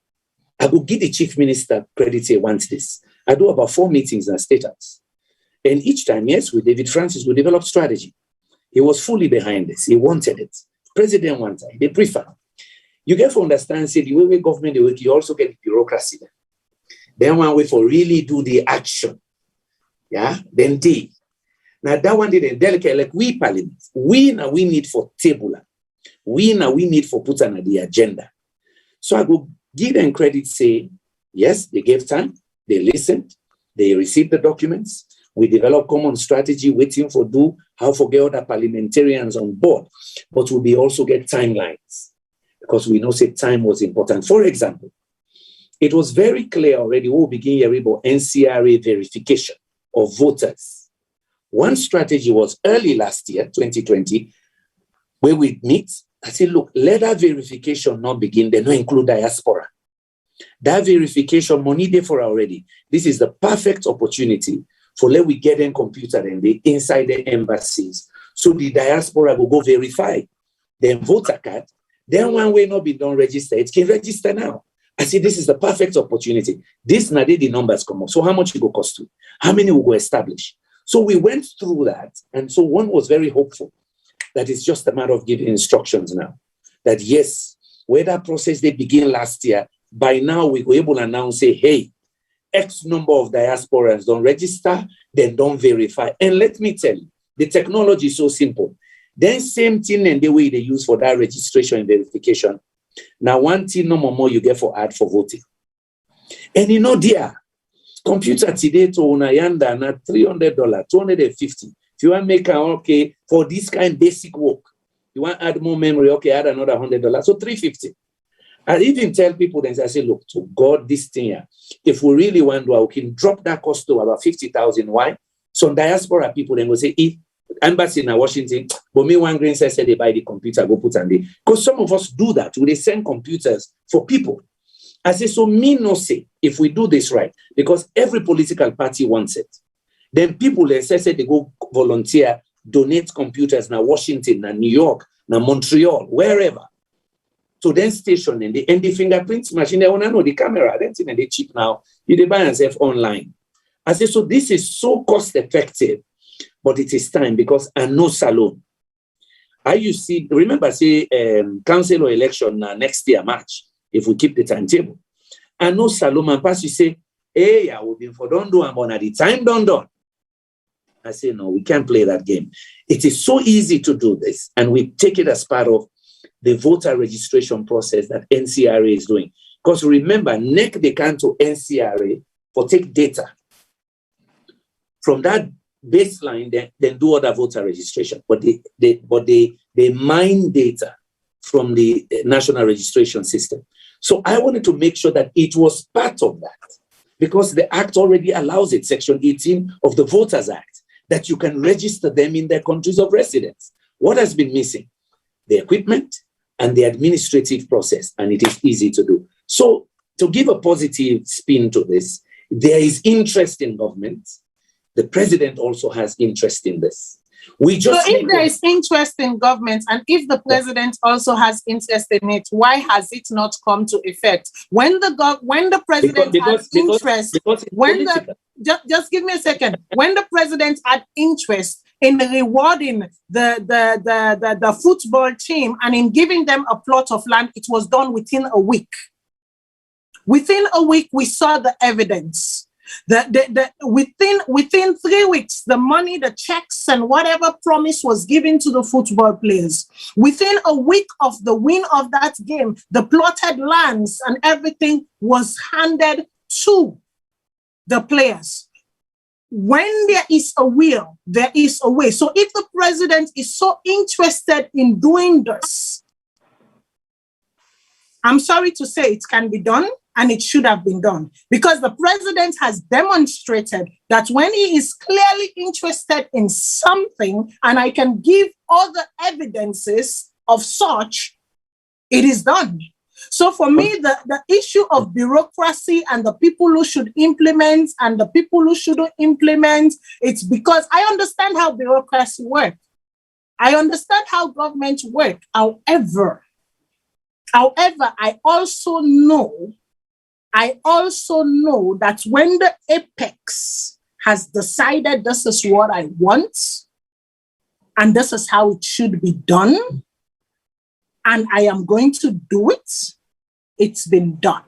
I go give the chief minister credit, say he wants this. I do about 4 meetings in State House. And each time, yes, with David Francis, we develop strategy. He was fully behind this. He wanted it. President wanted it. They prefer. You get to understand, say, the way government they work, you also get the bureaucracy there. Then one way for really do the action. Yeah, then they. Now that one did delicate, like we parliament. We need for table. We need for put on the agenda. So I go give them credit, say, yes, they gave time, they listened, they received the documents, we developed common strategy, waiting for how for get other parliamentarians on board, but we also get timelines, because we know say time was important. For example, it was very clear already, we'll begin here about NCRA verification of voters. One strategy was early last year, 2020, where we meet. I said, look, let that verification not begin. They not include diaspora. That verification, money there for already. This is the perfect opportunity for let we get in computer and they inside the embassies. So the diaspora will go verify. Then voter card. Then one way not be done register. It can register now. I said, this is the perfect opportunity. This now the numbers come up. So how much it will cost to? How many will go establish? So we went through that. And so one was very hopeful that it's just a matter of giving instructions now. That yes, where that process they began last year, by now we were able to announce, say, hey, X number of diasporans don't register, then don't verify. And let me tell you, the technology is so simple. Then same thing and the way they use for that registration and verification. Now one thing no more you get for ad for voting. And you know, dear, computer today to Unayanda na $300, $250. If you want to make okay for this kind of basic work, you want to add more memory, okay, add another $100. So $350. I even tell people, then I say, look, to God, this thing here, if we really want to, we can drop that cost to about 50,000. Why? Some diaspora people then will say, if embassy in Washington, but me one green says they buy the computer, go put on the, because some of us do that. They send computers for people. I say, so me no say, if we do this right, because every political party wants it, then people, they say they go volunteer, donate computers na Washington, na New York, na Montreal, wherever. So then station and the fingerprint machine, they want to know the camera, then they cheap now. You buy yourself online. I say, so this is so cost effective, but it is time because I know Salone. You see, remember, say, council or election next year, March, if we keep the timetable. I know Salome and pass, you say, hey, I will be for don't do, I'm on at the time, done. I say, no, we can't play that game. It is so easy to do this, and we take it as part of the voter registration process that NCRA is doing. Because remember, NEC, they can to NCRA for take data. From that baseline, then do other voter registration. But they mine data from the national registration system. So I wanted to make sure that it was part of that, because the Act already allows it, Section 18 of the Voters Act, that you can register them in their countries of residence. What has been missing? The equipment and the administrative process, and it is easy to do. So to give a positive spin to this, there is interest in government. The president also has interest in this. So if there is interest in government, and if the president also has interest in it, why has it not come to effect? When the president has interest, just give me a second. When the president had interest in rewarding the football team and in giving them a plot of land, it was done within a week. Within a week, we saw the evidence. Within 3 weeks, the money, the checks, and whatever promise was given to the football players. Within a week of the win of that game, the plotted lands and everything was handed to the players. When there is a will, there is a way. So if the president is so interested in doing this, I'm sorry to say it can be done, and it should have been done, because the president has demonstrated that when he is clearly interested in something, and I can give all the evidences of such, it is done. So for me, the issue of bureaucracy and the people who should implement and the people who shouldn't implement, it's because I understand how bureaucracy works. I understand how government works. However, I also know that when the apex has decided this is what I want, and this is how it should be done, and I am going to do it, it's been done.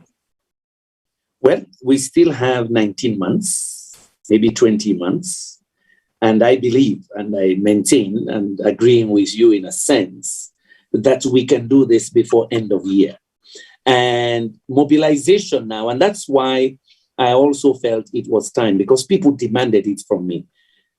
Well, we still have 19 months, maybe 20 months. And I believe, and I maintain, and agreeing with you in a sense, that we can do this before end of year. And mobilization now, and that's why I also felt it was time, because people demanded it from me.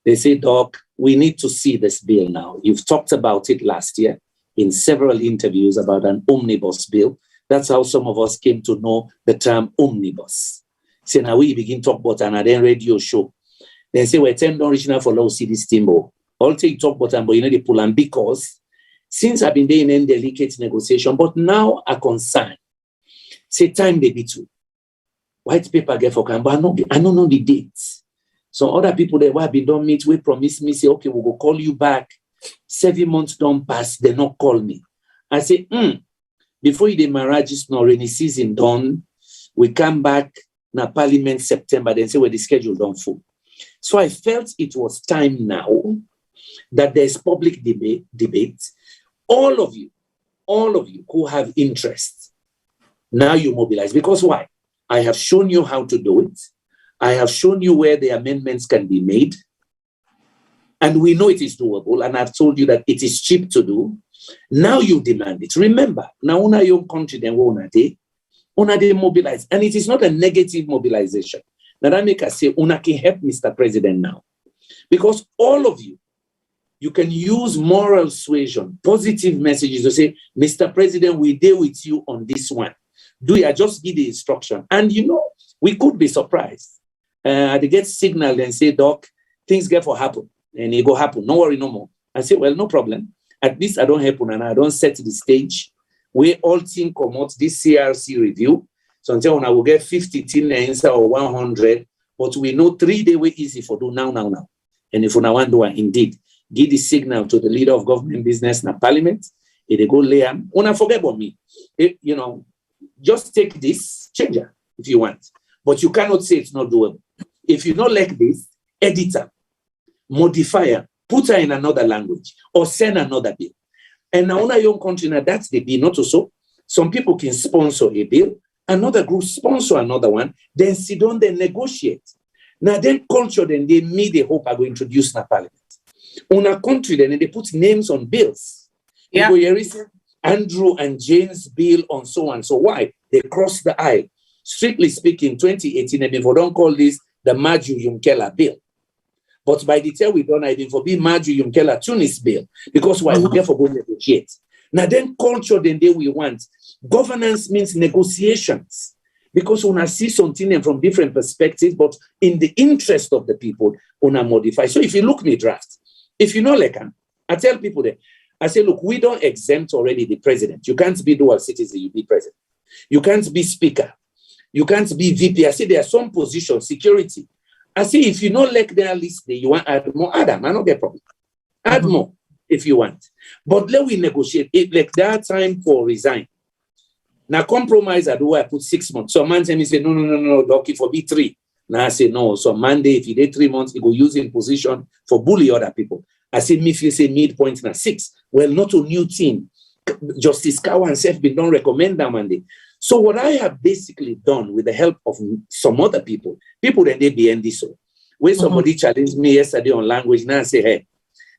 They say, Doc, we need to see this bill now. You've talked about it last year in several interviews about an omnibus bill. That's how some of us came to know the term omnibus. So now we begin to talk about another radio show. They say, we're $10 original for low CD Steamboat. I'll take talk about them, but you know, they pull them because since I've been there in delicate negotiation, but now a concern. Say time they be too. White paper get for can, but I don't know the dates. So other people that have been don't meet, we promise me, say, okay, we'll go call you back. 7 months don't pass, they not call me. I say, before the marriage is not rainy season done, we come back na Parliament September, then say where the schedule don't full. So I felt it was time now that there's public debate. All of you who have interest, now you mobilize. Because why? I have shown you how to do it. I have shown you where the amendments can be made. And we know it is doable. And I've told you that it is cheap to do. Now you demand it. Remember, now una your country, then una they mobilize. And it is not a negative mobilization. Now that make us say, una can help Mr. President now. Because all of you can use moral suasion, positive messages to say, Mr. President, we deal with you on this one. Do you just give the instruction? And you know, we could be surprised. They get signal and say, Doc, things get for happen. And it go happen. No worry no more. I say, well, no problem. At least I don't happen and I don't set the stage. We all think about this CRC review. So until I will get 50 answer or 100, but we know 3 days way easy for do now. And if we want to do it, indeed, give the signal to the leader of government business na parliament, if they go lay am, una forget about me. You know, just take this, change it if you want. But you cannot say it's not doable. If you don't like this, edit her, modify her, put her in another language, or send another bill. And now in your country, now that's the bill, not also. Some people can sponsor a bill, another group sponsor another one, then sit down, then negotiate. Now then culture, then they meet the hope I will introduce na parliament. On a country, then they put names on bills. Yeah. Andrew and James bill on so and so. Why? They crossed the aisle. Strictly speaking, 2018, and if we don't call this the Kandeh Yumkella bill. But by the time we don't, I didn't forbid Kandeh Yumkella Tunis bill. Because why? We therefore go negotiate. Now then culture, then they we want. Governance means negotiations. Because when I see something from different perspectives, but in the interest of the people, when I modify. So if you look me draft, if you know like I tell people that, I say, look, we don't exempt already the president. You can't be dual citizen, you be president. You can't be speaker. You can't be VP. I say there are some positions, security. I say if you don't like their list, you want to add more, Adam, I don't get problem. Add more if you want. But let we negotiate. It like that time for resign. Now compromise, I do I put 6 months. So man tell me say, no, lucky for be 3. Now I say no. So Monday, if you did 3 months, you go use in position for bully other people. I say me if you say midpoint now 6. Well, not a new team. Justice Kawa and Seth don't recommend that Monday. So what I have basically done with the help of some other people that they be in this. So when somebody challenged me yesterday on language, now I say, hey,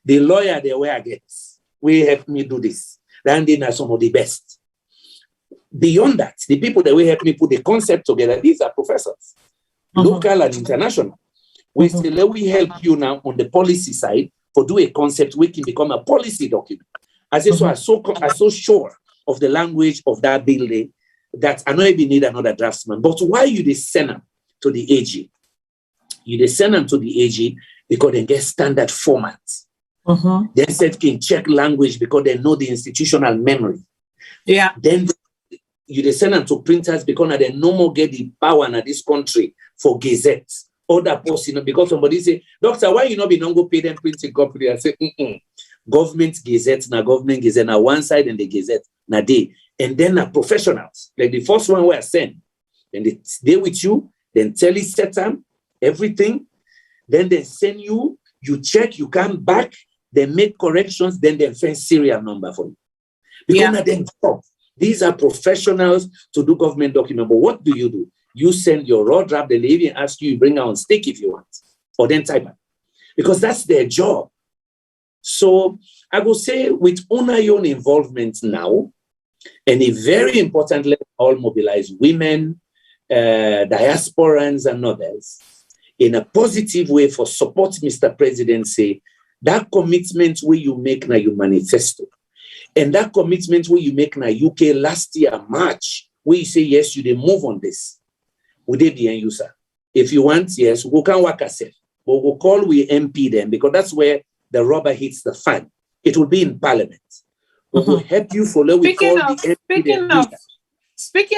the lawyer they were against, will help me do this. Then they are some of the best. Beyond that, the people that will help me put the concept together, these are professors, local and international. We say, let we help you now on the policy side for do a concept which can become a policy document. As so I'm so sure of the language of that building that I don't even need another draftsman. But why you they send them to the AG? You they send them to the AG because they get standard formats. They said can check language because they know the institutional memory. Yeah. Then you they send them to printers because they no more get the power in this country for gazettes. Other person because somebody say, doctor, why you not be non go pay them printing company? I say, government gazette na one side and the gazette na day. And then professionals, like the first one we are sent, and they stay with you, then tell you set them, everything, then they send you, you check, you come back, they make corrections, then they send serial number for you. Because then these are professionals to do government document. But what do? You send your raw draft, they even ask you bring out on stick if you want, or then type it. Because that's their job. So I will say with own involvement now, and a very important level, all mobilize women, diasporans and others in a positive way for support Mr. Presidency, that commitment where you make now your manifesto. And that commitment where you make now UK last year, March, where you say, yes, you did move on this. We did the end user. If you want, yes, we can work ourselves. But we'll call we MP them because that's where the rubber hits the fan. It will be in Parliament. We will help you follow. Speaking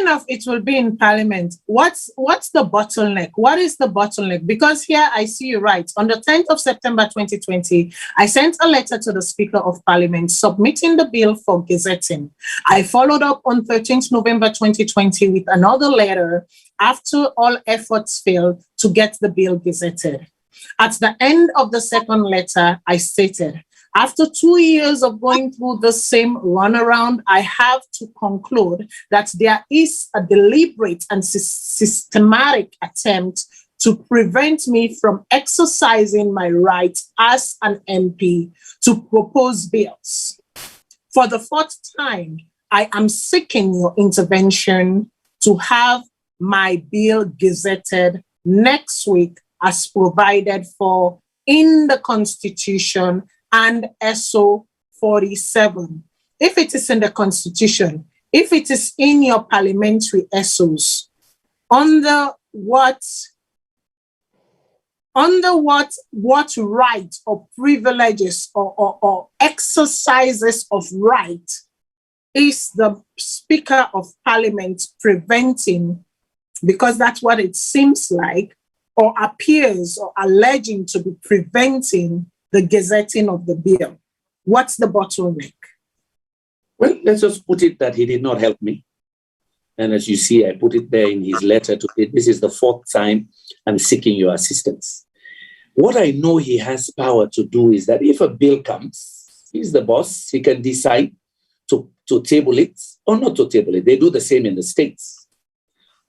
of, it will be in Parliament. What's the bottleneck? What is the bottleneck? Because here I see you right. On the 10th of September 2020, I sent a letter to the Speaker of Parliament submitting the bill for gazetting. I followed up on 13th November 2020 with another letter after all efforts failed to get the bill gazetted. At the end of the second letter, I stated, after 2 years of going through the same runaround, I have to conclude that there is a deliberate and systematic attempt to prevent me from exercising my right as an MP to propose bills. For the fourth time, I am seeking your intervention to have my bill gazetted next week as provided for in the Constitution and SO 47. If it is in the Constitution, if it is in your parliamentary SOs, under what right or privileges or exercises of right is the Speaker of Parliament preventing, because that's what it seems like, or appears or alleging to be preventing the gazetting of the bill? What's the bottleneck? Well, let's just put it that he did not help me. And as you see, I put it there in his letter to it. This is the 4th time I'm seeking your assistance. What I know he has power to do is that if a bill comes, he's the boss, he can decide to table it or not to table it. They do the same in the States.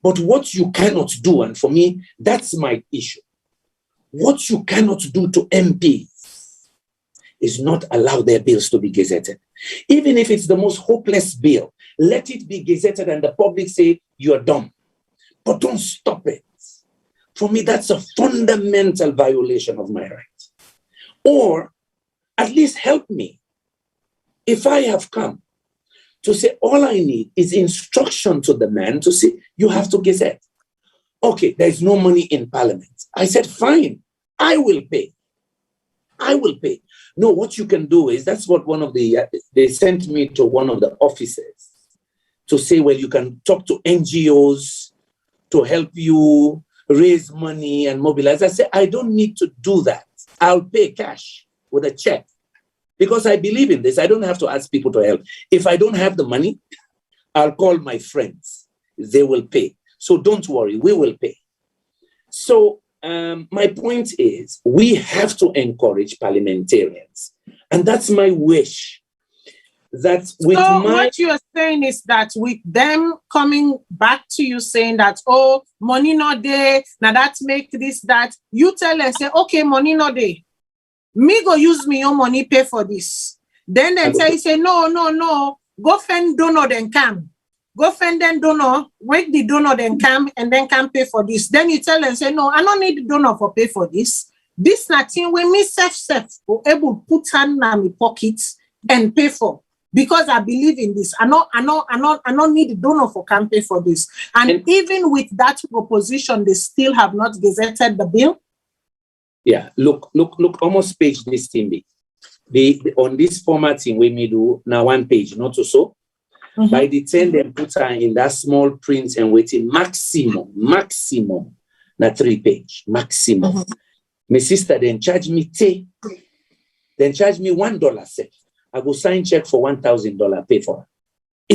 But what you cannot do, and for me, that's my issue. What you cannot do to MPs is not allow their bills to be gazetted. Even if it's the most hopeless bill, let it be gazetted and the public say you're dumb. But don't stop it. For me, that's a fundamental violation of my right. Or at least help me. If I have come to say all I need is instruction to the man to say, you have to gazette. Okay, there's no money in Parliament. I said, fine, I will pay. I will pay. No, what you can do is, that's what they sent me to one of the offices to say, well, you can talk to NGOs to help you raise money and mobilize. I said, I don't need to do that. I'll pay cash with a check because I believe in this. I don't have to ask people to help. If I don't have the money, I'll call my friends. They will pay. So don't worry, we will pay. So my point is, we have to encourage parliamentarians. And that's my wish. That with what you're saying is that with them coming back to you saying that, oh, money not there, now that make this, that, you tell them, say, okay, money not there. Me go use me your money, pay for this. Then they tell you, say, no, go find donor, then come. Go find them donor, wake the donor, then come, and then can pay for this. Then you tell them, say, no, I don't need the donor for pay for this. This nothing when me self will able to put hand in my pockets and pay for. Because I believe in this. I don't need a donor for campaign for this. And even with that proposition, they still have not gazetted the bill. Yeah, look, almost page this thing. On this formatting, we may do now 1 page, not so. Mm-hmm. By the 10, they put her in that small print and waiting maximum, na 3 page, maximum. Mm-hmm. My sister then charge me $1 safe. I go sign check for $1,000, pay for it.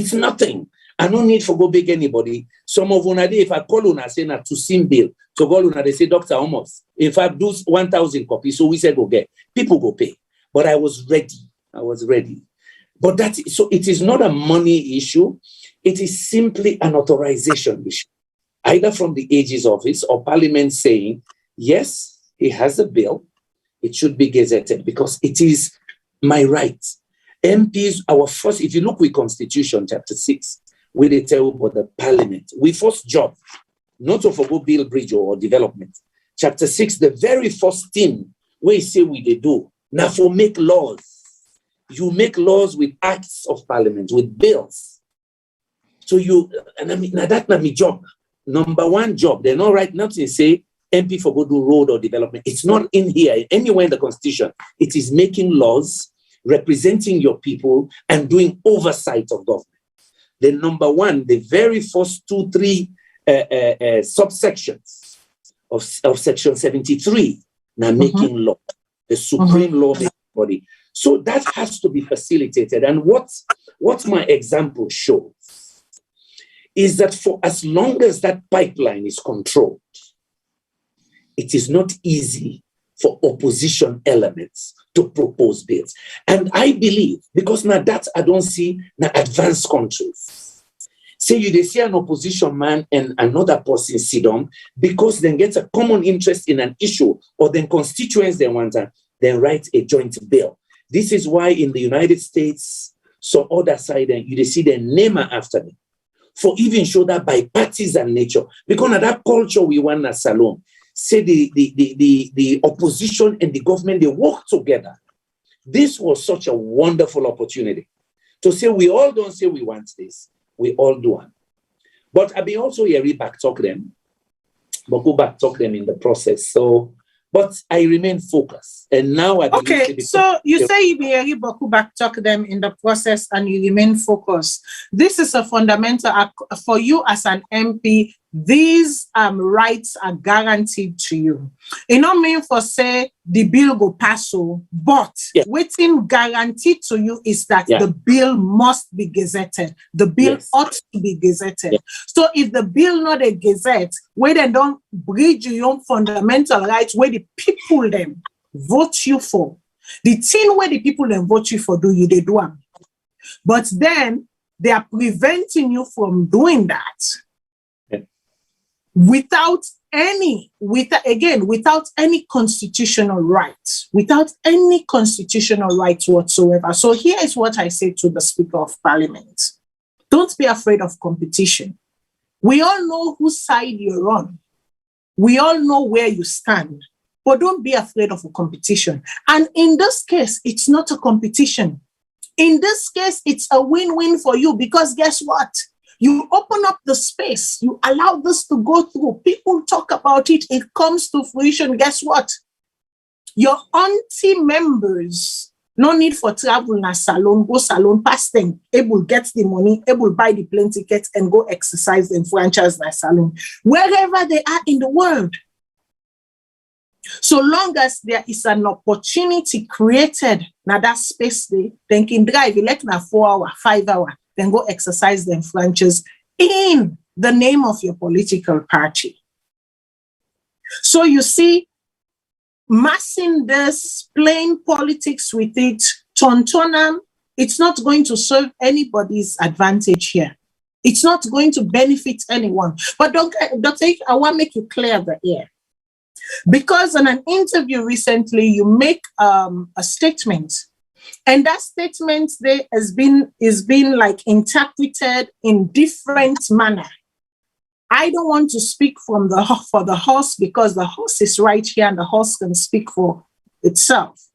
It's nothing. I don't need for go beg anybody. Some of una day, if I call una say na to sim bill, to call una, they say, Dr. Almost. If I do 1,000 copies, so we said go get. People go pay. But I was ready. But so it is not a money issue. It is simply an authorization issue. Either from the AG's office or Parliament saying, yes, he has a bill. It should be gazetted because it is my right. MPs, our first, if you look with Constitution, chapter 6, where they tell about the Parliament, we first job, not to forgo build bridge or development. Chapter 6, the very first thing we say they do, now for make laws. You make laws with acts of Parliament, with bills. So now that's not my job. Number 1 job, they're not right nothing say MP for go do road or development. It's not in here, anywhere in the Constitution. It is making laws, representing your people, and doing oversight of government. Then number 1, the very first 2-3 subsections of section 73, now making law, the supreme law making body. So that has to be facilitated. And what my example shows is that for as long as that pipeline is controlled, it is not easy for opposition elements to propose bills. And I believe, because now that I don't see now advanced countries, say they see an opposition man and another person sit down because they get a common interest in an issue or then constituents they want to then write a joint bill. This is why in the United States, so other side, you see the name after them. For even show that bipartisan nature, because of that culture we want at Salone, say the opposition and the government, they work together. This was such a wonderful opportunity to say we all don't say we want this, we all do it. But I be also here back talk them, but go back talk them in the process. So, but I remain focused, and now I okay. So you say you be here back talk them in the process, and you remain focused. This is a fundamental for you as an MP these rights are guaranteed to you. It not mean for say the bill go pass, but waiting guaranteed to you is that the bill must be gazetted. The bill ought to be gazetted. So if the bill not a gazette, where they don't bridge your own fundamental rights, where the people them vote you for, the thing where the people then vote you for, they do them. But then they are preventing you from doing that. Without any constitutional rights, whatsoever. So here is what I say to the Speaker of Parliament. Don't be afraid of competition. We all know whose side you're on. We all know where you stand, but don't be afraid of a competition. And in this case, it's not a competition. In this case, it's a win-win for you, because guess what? You open up the space, you allow this to go through, people talk about it, it comes to fruition. Guess what? Your auntie members, no need for travel na Salone, go Salone, pass them, able get the money, able buy the plane tickets and go exercise and franchise na Salone, wherever they are in the world. So long as there is an opportunity created na that space, they can drive, elect na 4 hour, 5 hour, then go exercise them franchise in the name of your political party. So you see, massing this, playing politics with it, tontonam, it's not going to serve anybody's advantage here. It's not going to benefit anyone. But I want to make you clear that here. Because in an interview recently, you make a statement, and that statement there is being like interpreted in different manner. I don't want to speak for the horse, because the horse is right here and the horse can speak for itself.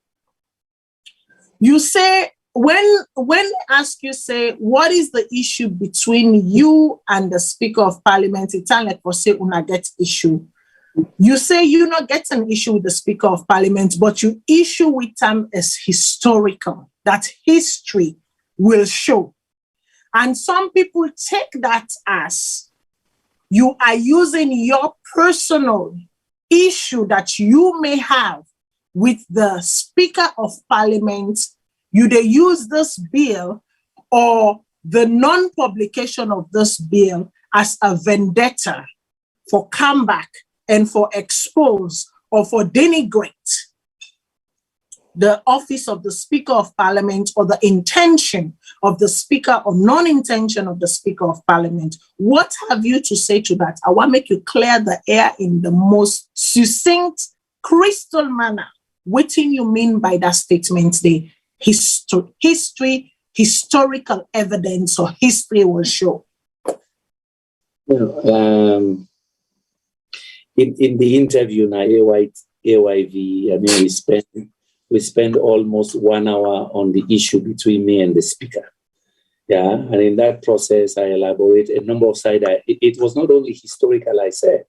You say, when they ask you, say, what is the issue between you and the Speaker of Parliament? It's like for say una get issue. You say you not get an issue with the Speaker of Parliament, but you issue with them as historical, that history will show. And some people take that as you are using your personal issue that you may have with the Speaker of Parliament. You they use this bill or the non-publication of this bill as a vendetta for comeback and for expose or for denigrate the office of the Speaker of Parliament, or the intention of the Speaker or non-intention of the Speaker of Parliament. What have you to say to that? I want to make you clear the air in the most succinct, crystal manner. What do you mean by that statement? The historical evidence or history will show. In the interview now, AYV, I mean, we spend almost 1 hour on the issue between me and the Speaker. Yeah, and in that process, I elaborate a number of sides. It was not only historical, I said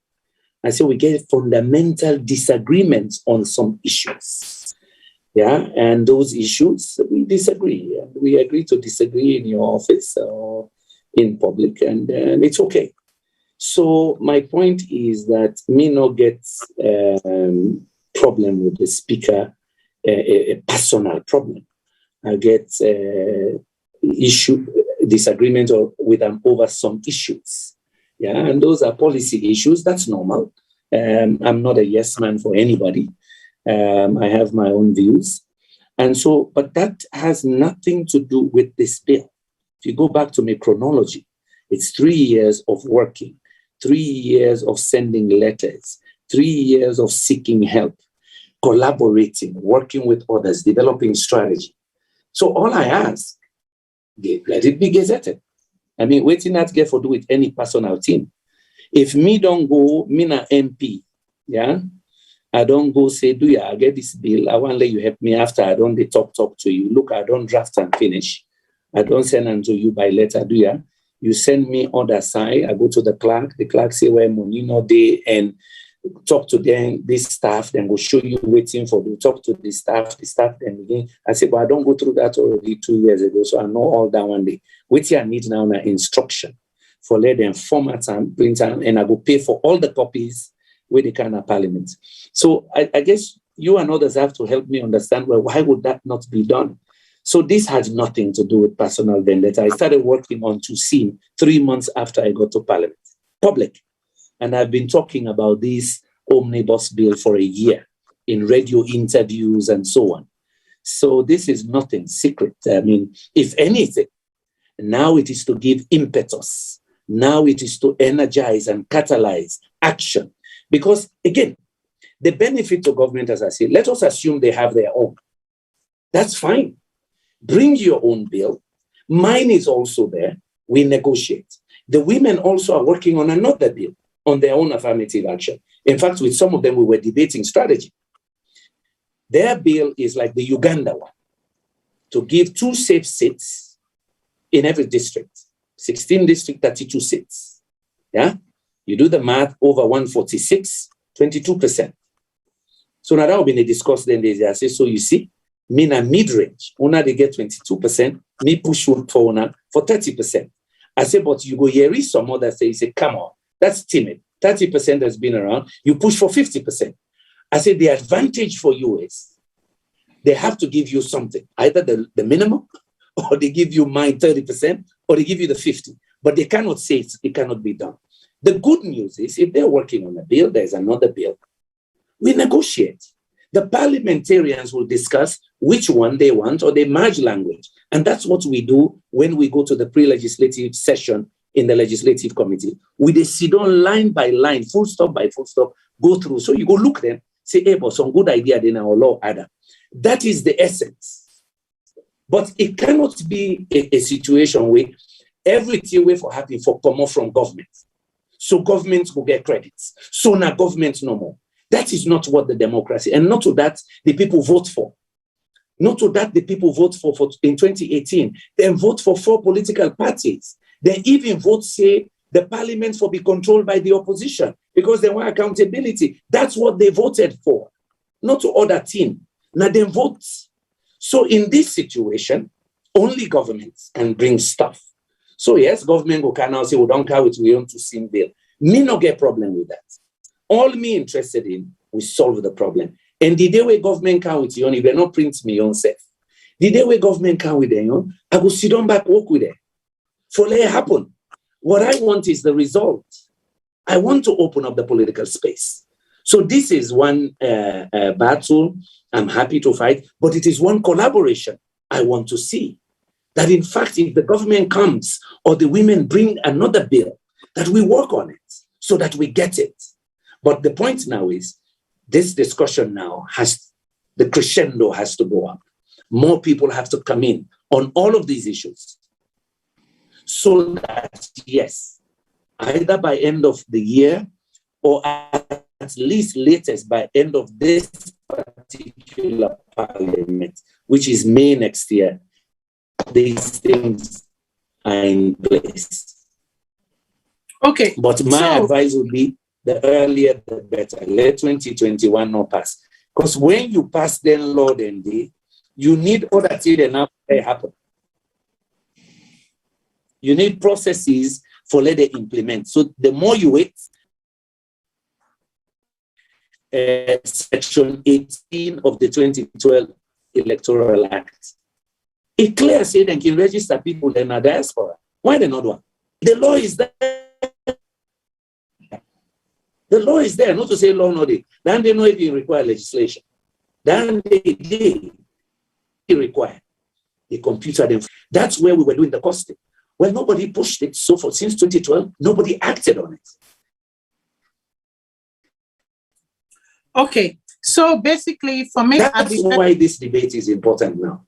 we get fundamental disagreements on some issues. Yeah, and those issues, we disagree. And we agree to disagree in your office or in public, and it's okay. So my point is that me not get problem with the Speaker, a personal problem. I get disagreement with them over some issues. Yeah, and those are policy issues. That's normal. I'm not a yes man for anybody. I have my own views. And so, but that has nothing to do with this bill. If you go back to my chronology, it's 3 years of working, 3 years of sending letters, 3 years of seeking help, collaborating, working with others, developing strategy. So all I ask, let it be gazetted. I mean, waiting not get for do with any personal team. If me don't go, me na MP, yeah, I don't go say, do ya, I get this bill, I want to let you help me after I don't talk to you. Look, I don't draft and finish. I don't send them to you by letter, do ya? You send me on the side, I go to the clerk say where money no day, and talk to them, this staff, then will show you waiting for you. Talk to the staff then again. I say, but I don't go through that already 2 years ago, so I know all that one day. What I need now is instruction. for let them format and print and I go pay for all the copies with the kind of parliament. So I guess you and others have to help me understand, well, why would that not be done? So this has nothing to do with personal vendetta. I started working on Tusim 3 months after I got to parliament, public. And I've been talking about this omnibus bill for a year in radio interviews and so on. So this is nothing secret. I mean, if anything, now it is to give impetus. Now it is to energize and catalyze action. Because again, the benefit to government, as I say, let us assume they have their own. That's fine. Bring your own bill. Mine is also there. We negotiate. The women also are working on another bill on their own affirmative action. In fact, with some of them, we were debating strategy. Their bill is like the Uganda one, to give 2 safe seats in every district. 16 district, 32 seats. Yeah? You do the math, over 146, 22%. So now that will be discussed then. I say, so you see, me na mid-range. Una they get 22%, me push for una for 30%. I say, but you go here is some other say, come on, that's timid. 30% has been around, you push for 50%. I say the advantage for you is they have to give you something, either the minimum, or they give you my 30%, or they give you the 50. But they cannot say it cannot be done. The good news is if they're working on a bill, there's another bill. We negotiate. The parliamentarians will discuss which one they want, or they merge language. And that's what we do when we go to the pre-legislative session in the legislative committee. We they sit on line by line, full stop by full stop, go through. So you go look them, say, hey, but some good idea then our law other. That is the essence. But it cannot be a situation where everything way for happen for come off from government. So government will get credits. So now government no more. That is not what the democracy, and not to that the people vote for. Not to that the people vote for in 2018. Then vote for 4 political parties. They even vote, say, the parliament for be controlled by the opposition because they want accountability. That's what they voted for, not to other team. Now they vote. So in this situation, only governments can bring stuff. So yes, government will can now say, we don't care what we want to see bill. Me no get problem with that. All me interested in, we solve the problem. And the day where government can with you, if they not print me own self, the day where government can with them, I go sit down back, work with them. For let it happen. What I want is the result. I want to open up the political space. So this is one battle I'm happy to fight, but it is one collaboration I want to see. That in fact, if the government comes or the women bring another bill, that we work on it so that we get it. But the point now is, this discussion now the crescendo has to go up. More people have to come in on all of these issues. So that, yes, either by end of the year or at least latest by end of this particular parliament, which is May next year, these things are in place. Okay. But my advice would be the earlier the better. Let 2021 not pass. Because when you pass then law then day, you need other things that now happen. You need processes for let them implement. So the more you wait, Section 18 of the 2012 Electoral Act, it clearly says they can register people in a diaspora. Why they not one? The law is there. The law is there, not to say law not there. Then they don't even require legislation. Then they require the computer. That's where we were doing the costing. Well, nobody pushed it. So for since 2012, nobody acted on it. Okay. So basically, for me, that's why this debate is important now.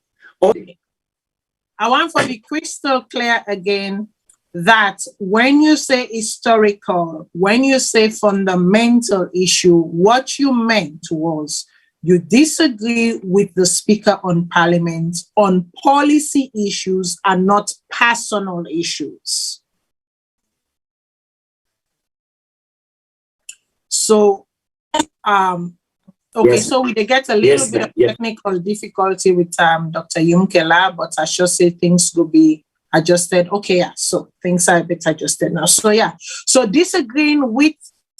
I want for the crystal clear again that when you say historical, when you say fundamental issue, what you meant was you disagree with the Speaker on Parliament on policy issues and not personal issues. So, okay, yes, so we get a little bit of technical difficulty with Dr. Yumkella, but I should say things will be adjusted. Okay, yeah, so things are a bit adjusted now. So yeah, so disagreeing with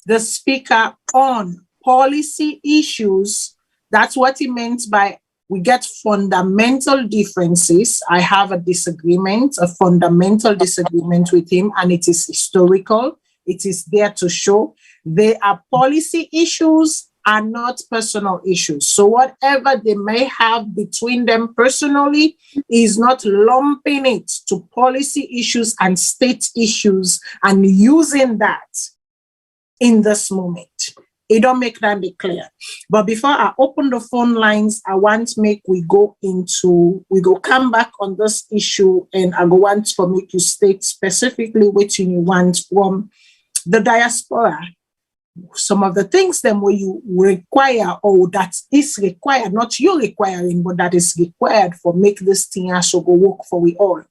the speaker on policy issues, that's what he meant by we get fundamental differences. I have a fundamental disagreement with him, and it is historical. It is there to show they are policy issues and not personal issues. So whatever they may have between them personally is not lumping it to policy issues and state issues and using that in this moment. It don't make that be clear. But before I open the phone lines, I want to make we go come back on this issue, and I want to make you state specifically what you want from the diaspora. Some of the things then where you require, or that is required, not you requiring, but that is required for make this thing also go work for we all.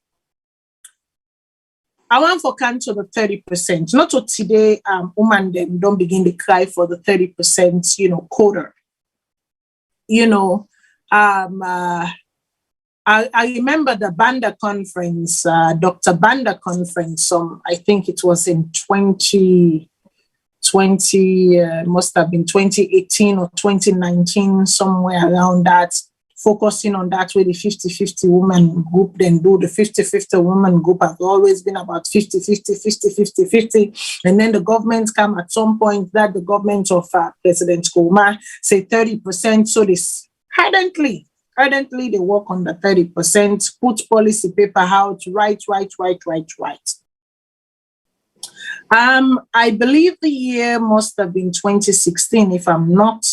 I want for cancel the 30%. Not to today, woman them don't begin to cry for the 30%, quota. I remember the Banda conference, Dr. Banda conference. I think it was in 2020, must have been 2018 or 2019, somewhere around that. Focusing on that way, the 50-50 woman group, then do the 50-50 woman group have always been about 50-50. And then the government come at some point that the government of President Kouma say 30%. So this ardently they work on the 30%, put policy paper out, write. I believe the year must have been 2016, if I'm not,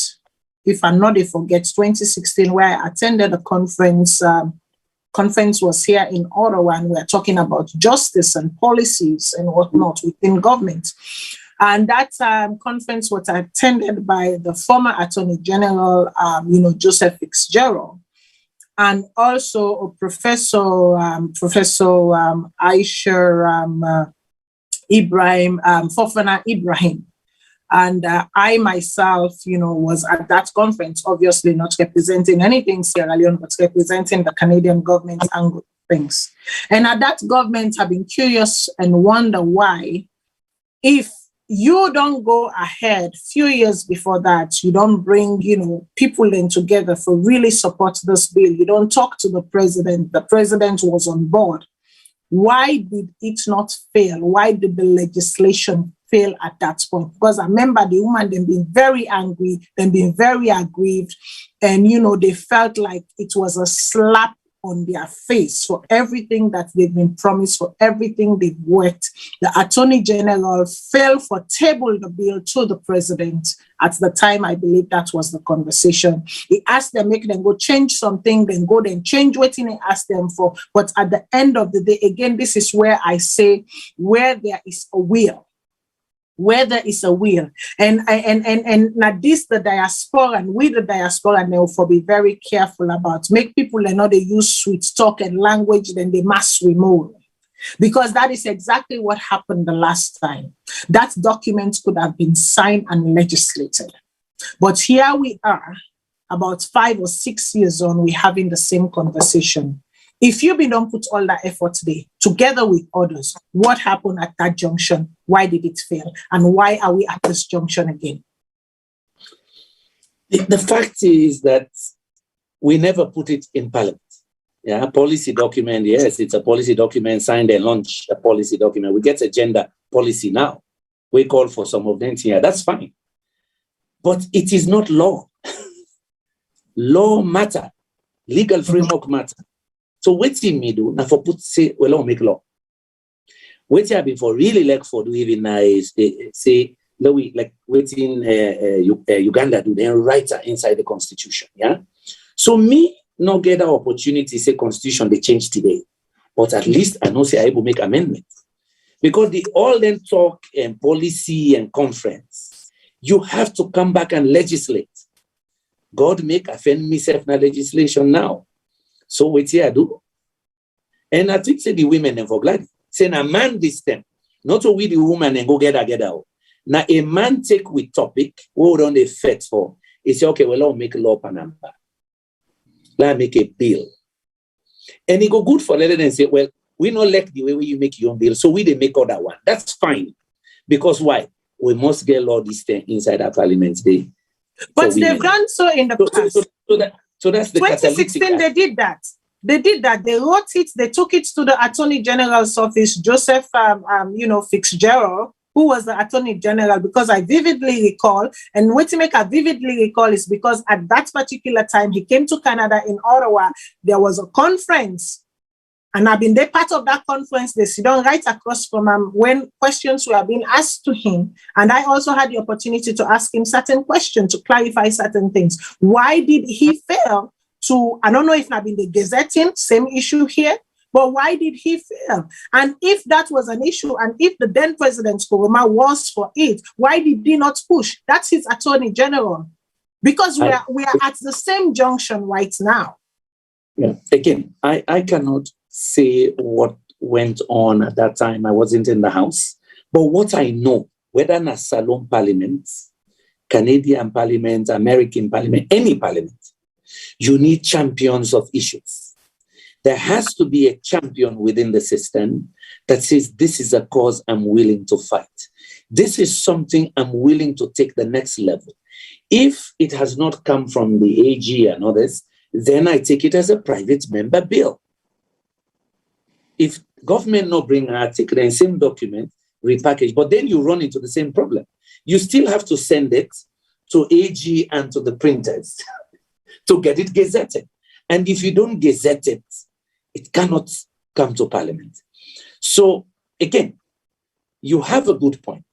I forget 2016, where I attended a conference. Conference was here in Ottawa, and we're talking about justice and policies and whatnot within government. And that conference was attended by the former Attorney General, Joseph Fitzgerald, and also Professor Aisha Ibrahim, Fofana Ibrahim. And I myself, was at that conference, obviously not representing anything Sierra Leone, but representing the Canadian government and things. And at that government, I've been curious and wonder why, if you don't go ahead few years before that, you don't bring, people in together for really support this bill. You don't talk to the president. The president was on board. Why did it not fail? Why did the legislation fail at that point? Because I remember the woman then being very angry, then being very aggrieved, and they felt like it was a slap on their face for everything that they've been promised, for everything they've worked. The Attorney General failed for table the bill to the president. At the time, I believe that was the conversation. He asked them, make them go change something, then go then change what he asked them for. But at the end of the day, again, this is where I say, where there is a will, and now this the diaspora, and we the diaspora now for be very careful about, make people they use sweet talk and language, then they must remove, because that is exactly what happened the last time. That document could have been signed and legislated, but here we are about 5 or 6 years on, we're having the same conversation. If you don't put all that effort there together with others, what happened at that junction? Why did it fail? And why are we at this junction again? The fact is that we never put it in Parliament. Yeah, policy document, yes, it's a policy document, signed and launched a policy document. We get a gender policy now. We call for some of them here. That's fine. But it is not law. Law matter. Legal framework matter. So waiting me do now for put say well I'll make law. Waiting before really like for do even is say like waiting Uganda do then write inside the constitution. Yeah. So me not get the opportunity say constitution they change today, but at least I know say I will make amendments, because the all then talk and policy and conference. You have to come back and legislate. God make offend myself na legislation now. So wait here I do. And I think say the women and for glad. Say a man this time, not to we the woman and go get out. Now a man take with topic, what on the fit for. He say, okay, well, I'll make a law panamba. Let make a bill. And it go good for let them say, well, We not like the way you make your own bill, so we didn't make other one. That's fine. Because why? We must get all these things inside our parliament day. But they've done so in the past. So that's the 2016, they did that. They did that. They wrote it. They took it to the Attorney General's office, Joseph, Fitzgerald, who was the Attorney General, because I vividly recall, and what to make I vividly recall is because at that particular time, he came to Canada in Ottawa. There was a conference, and I've been there part of that conference. They sit down right across from him when questions were being asked to him. And I also had the opportunity to ask him certain questions to clarify certain things. Why did he fail to, I don't know if I've been the gazetting, same issue here, but why did he fail? And if that was an issue, and if the then President Koroma was for it, why did he not push? That's his Attorney General. Because we are at the same junction right now. Yeah. Again, I cannot say what went on at that time. I wasn't in the House. But what I know, whether in a Salone Parliament, Canadian Parliament, American Parliament, any Parliament, you need champions of issues. There has to be a champion within the system that says, this is a cause I'm willing to fight. This is something I'm willing to take the next level. If it has not come from the AG and others, then I take it as a private member bill. If government not bring an article, then same document, repackage, but then you run into the same problem. You still have to send it to AG and to the printers to get it gazetted. And if you don't gazette it, it cannot come to Parliament. So again, you have a good point.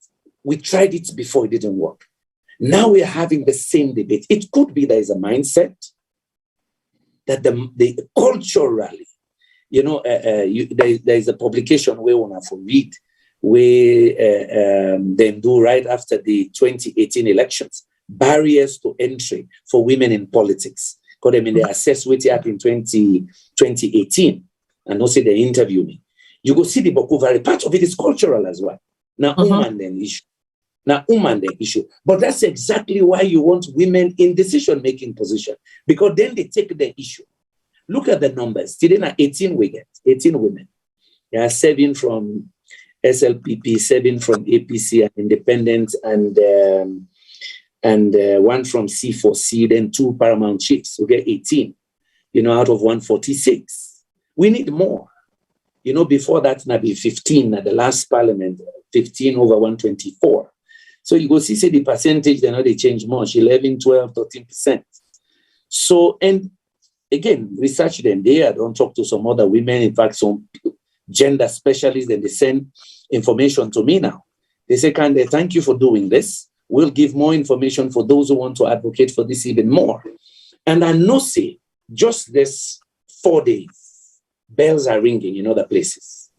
We tried it before, it didn't work. Now we are having the same debate. It could be there is a mindset that the culturally, there is a publication where one have to read, where then do right after the 2018 elections, barriers to entry for women in politics. Because they assess what happened in 2018, and also they interview me. You go see the Bokuvari, part of it is cultural as well. Now, issue. But that's exactly why you want women in decision-making position, because then they take the issue. Look at the numbers. Today, now 18 women. There are 7 from SLPP, 7 from APC and Independent, and 1 from C4C, then 2 Paramount Chiefs. We get 18, out of 146. We need more. Before that, maybe 15 at the last parliament, 15 over 124. So you go see, say the percentage, they change much, 11, 12, 13%. So, and again, research them there. I don't talk to some other women. In fact, some gender specialists, and they send information to me now. They say, Kandeh, thank you for doing this. We'll give more information for those who want to advocate for this even more. And I know, say, just this 4 days, bells are ringing in other places.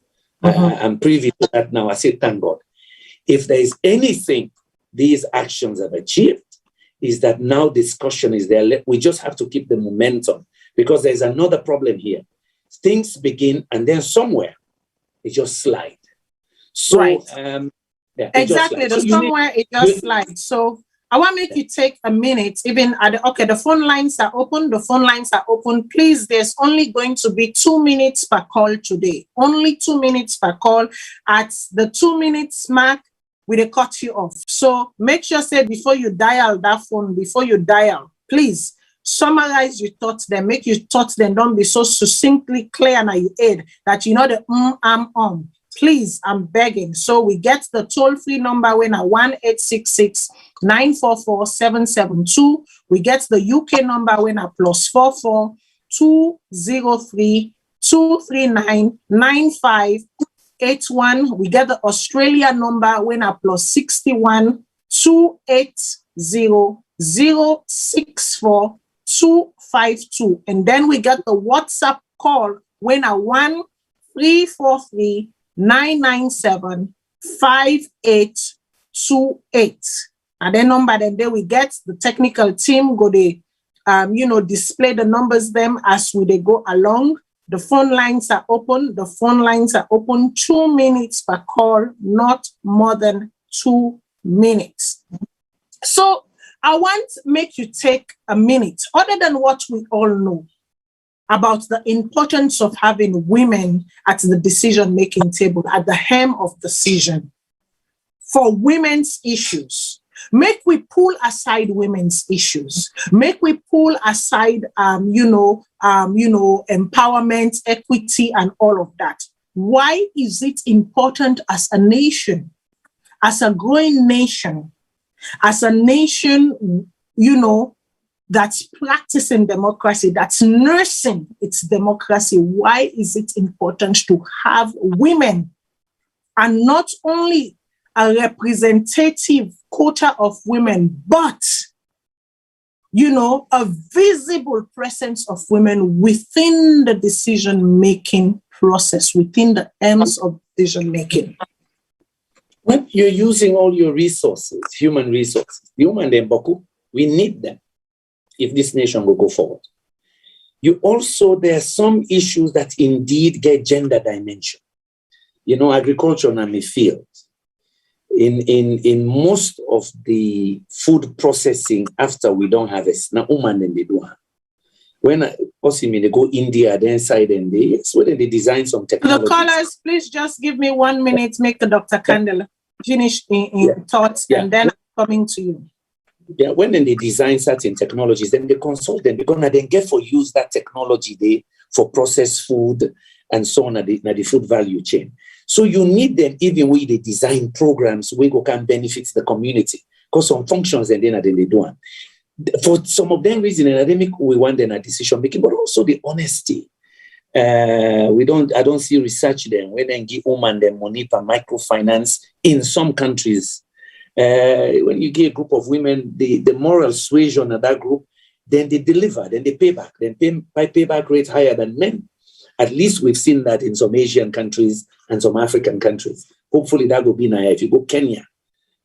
I'm privy to that now. I say, thank God. If there is anything these actions have achieved, is that now discussion is there. We just have to keep the momentum, because there's another problem here. Things begin and then somewhere it just slides. So, right. Exactly. It just slides. So I want to make you take a minute, even at the phone lines are open. The phone lines are open. Please, there's only going to be 2 minutes per call today. Only 2 minutes per call. At the 2 minutes mark, we will cut you off. So make sure, say, before you dial that phone, please summarize your thoughts, then make your thoughts, then don't be so succinctly clear and you aid that the Please, I'm begging. So we get the toll-free number when at 1-866-944-772. We get the UK number when at +44 203 239 9581. We get the Australia number when at +61 280 064 252. And then we get the WhatsApp call when at 1-343 997-5828. And then number, then there we get the technical team go they display the numbers them as they go along. The phone lines are open. 2 minutes per call, not more than 2 minutes. So I want to make you take a minute, other than what we all know. about the importance of having women at the decision-making table, at the helm of decision for women's issues. Make we pull aside women's issues. Make we pull aside, empowerment, equity, and all of that. Why is it important as a nation, as a growing nation, as a nation, that's practicing democracy, that's nursing its democracy? Why is it important to have women, and not only a representative quota of women, but, a visible presence of women within the decision-making process, within the aims of decision-making? When you're using all your resources, human resources, the women in Boku, we need them if this nation will go forward. There are some issues that indeed get gender dimension. Agriculture and a field. In most of the food processing after we don't harvest, now women then they do have. When they go India, then side and they design some technology. The callers, please just give me 1 minute, make Dr. Kandeh finish in thoughts, and then I'm coming to you. Yeah, when then they design certain technologies, then they consult them because now they get for use that technology there for processed food and so on at the food value chain. So you need them even when they design programs where you can benefit the community because some functions and then they do one. For some of them reason, we want them a decision making, but also the honesty. I don't see research then when they give women their money for microfinance in some countries. When you give a group of women the moral suasion of that group, then they deliver, then they pay back, then payback rate higher than men. At least we've seen that in some Asian countries and some African countries. Hopefully that will be now. If you go Kenya,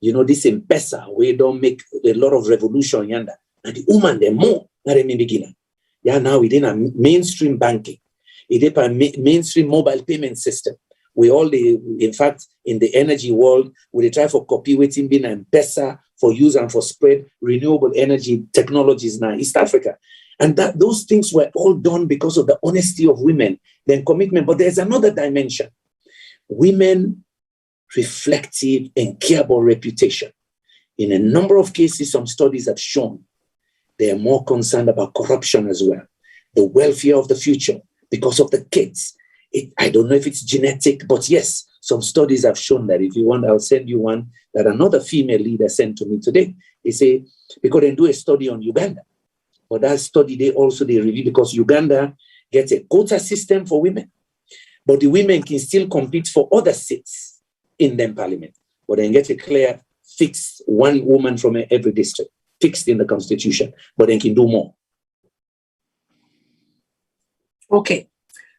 this M-Pesa, we don't make a lot of revolution yonder. And the woman, they're more, not a beginner. Yeah, now within a mainstream banking, it's a mainstream mobile payment system. In fact, in the energy world, we try for copy waiting being M-Pesa for use and for spread renewable energy technologies now, East Africa. And those things were all done because of the honesty of women, then commitment. But there's another dimension. Women reflective and care about reputation. In a number of cases, some studies have shown they are more concerned about corruption as well, the welfare of the future because of the kids. I don't know if it's genetic, but yes, some studies have shown that. If you want, I'll send you one that another female leader sent to me today. They say, because they do a study on Uganda. But that study, they review because Uganda gets a quota system for women. But the women can still compete for other seats in the parliament. But then get a clear, fixed one woman from every district, fixed in the constitution. But then can do more. Okay.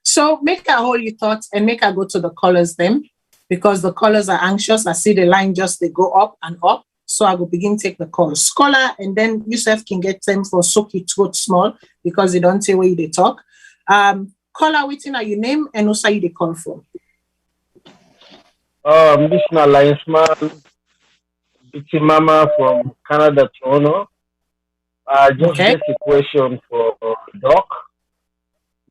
So make I hold your thoughts and make I go to the callers then, because the callers are anxious. I see the line they go up and up. So I will begin take the call. Scholar, and then Yusuf can get them for soak your throat small because they don't say where they talk. Caller, waiting at your name and also you they call from. Listener Linesman, Biti Mama from Canada, Toronto. Just get a question for Doc.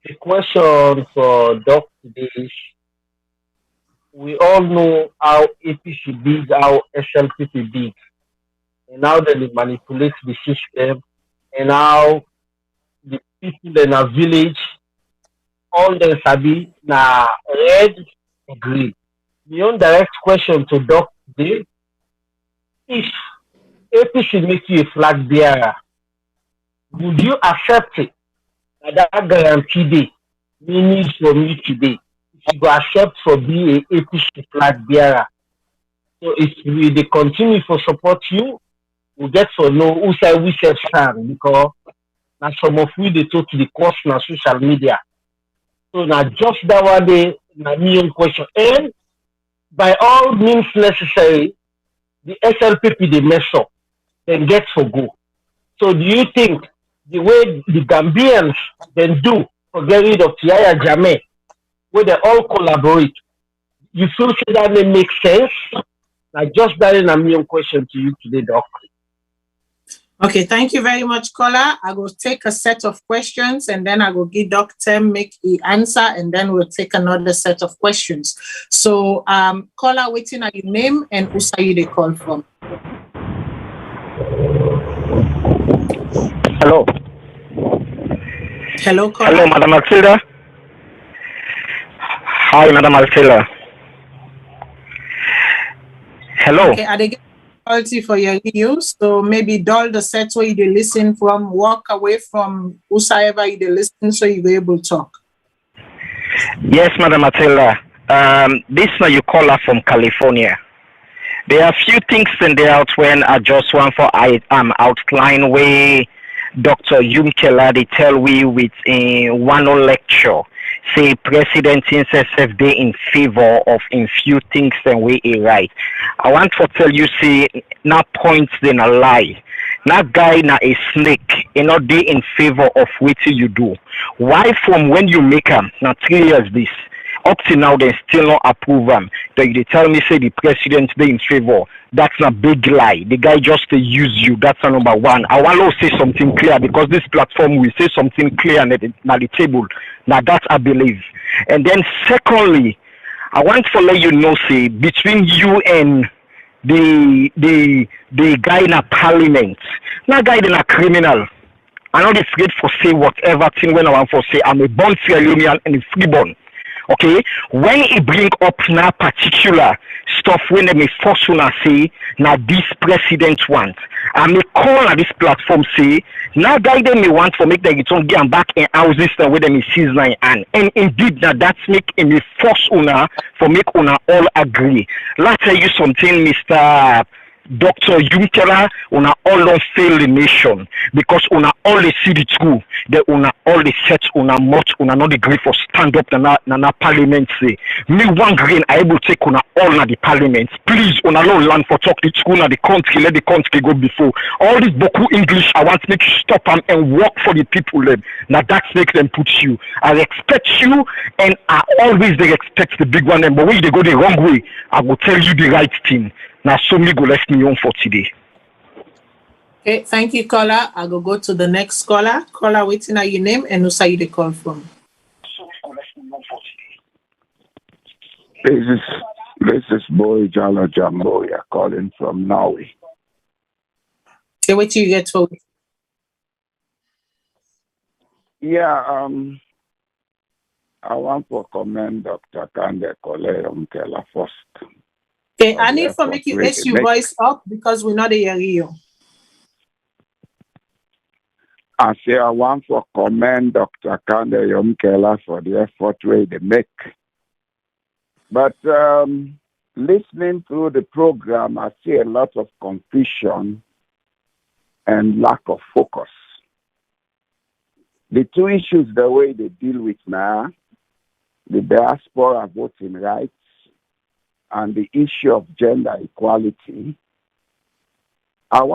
The question for Doc today is, we all know how APC big, how SLPP big, and how they manipulate the system, and how the people in a village, all them sabi na red, green. The own direct question to Doc today, if APC make you a flag bearer, would you accept it? That guarantee day, we need from you today. You go accept for be a APC flag bearer. So if they continue for support you, we get to know who say we self stand, because now some of we they talk to the course na social media. So now just that one day, na me own question. And by all means necessary, the SLPP they mess up, then get for go. So do you think the way the Gambians then do for get rid of Yaya Jammeh, where they all collaborate, you feel that may make sense? Now just that is a million question to you today, Doc. Okay, thank you very much, Kola. I will take a set of questions and then I will give Dr. make the answer and then we'll take another set of questions. So, Kola, waiting at your name and who are you they call from? Hello. Hello, Kola. Hello, Madam Matilda. Hi, Madam Matilda. Hello. Okay, are they getting quality for your news? So maybe dull the set where you listen from, walk away from whosoever you listen so you be able to talk. Yes, Madam Matilda. This now you call her from California. There are a few things in there out when I just want for outline where Dr. Yumkella they tell we with one lecture say president himself they in favor of in few things and we right. I want to tell you say not points then a lie. That guy na a snake, not they in favor of what you do. Why from when you make them now 3 years this? Up to now, they still not approve them. They tell me say the president they in favor. That's a big lie. The guy just to use you. That's a number one. I want to say something clear because this platform will say something clear at the table. Now that I believe. And then secondly, I want to let you know say between you and the guy in a parliament, that guy in a criminal. I'm not afraid for say whatever thing when I want for say I'm a born Sierra Leonean and a freeborn. Okay, when he bring up now particular stuff when they may force on say now this president wants, I may call on this platform say now guy they may want for make the return get back in houses where they may seize nine and indeed now that's make a may force una for make una all agree. Let's tell you something, Mr. Dr. Yumkella, una all don't fail the nation because una all they see the truth. They una all they set una much una not agree for stand up na parliament say. Me one green I able take una all na the parliament. Please una no land for talk the truth na the country, let the country go before. All this boku English I want to make you stop them and work for the people then. Now that's make them put you. I respect you and I always they expect the big one, but when they go the wrong way, I will tell you the right thing. Now, so me go left me on for today. Okay, thank you, caller. I go to the next caller. Caller, waiting at your name and who say you the call from. This is Boy Jala Jamboya calling from Norway. Say what you get for. Yeah, I want to commend Dr. Kandeh Kolleh Yumkella first. Okay, I need for make you raise your voice up because we're not hearing you. I say I want to commend Dr. Kandeh Yumkella for the effort they make. But listening to the program, I see a lot of confusion and lack of focus. The two issues, the way they deal with now, the diaspora voting rights and the issue of gender equality, I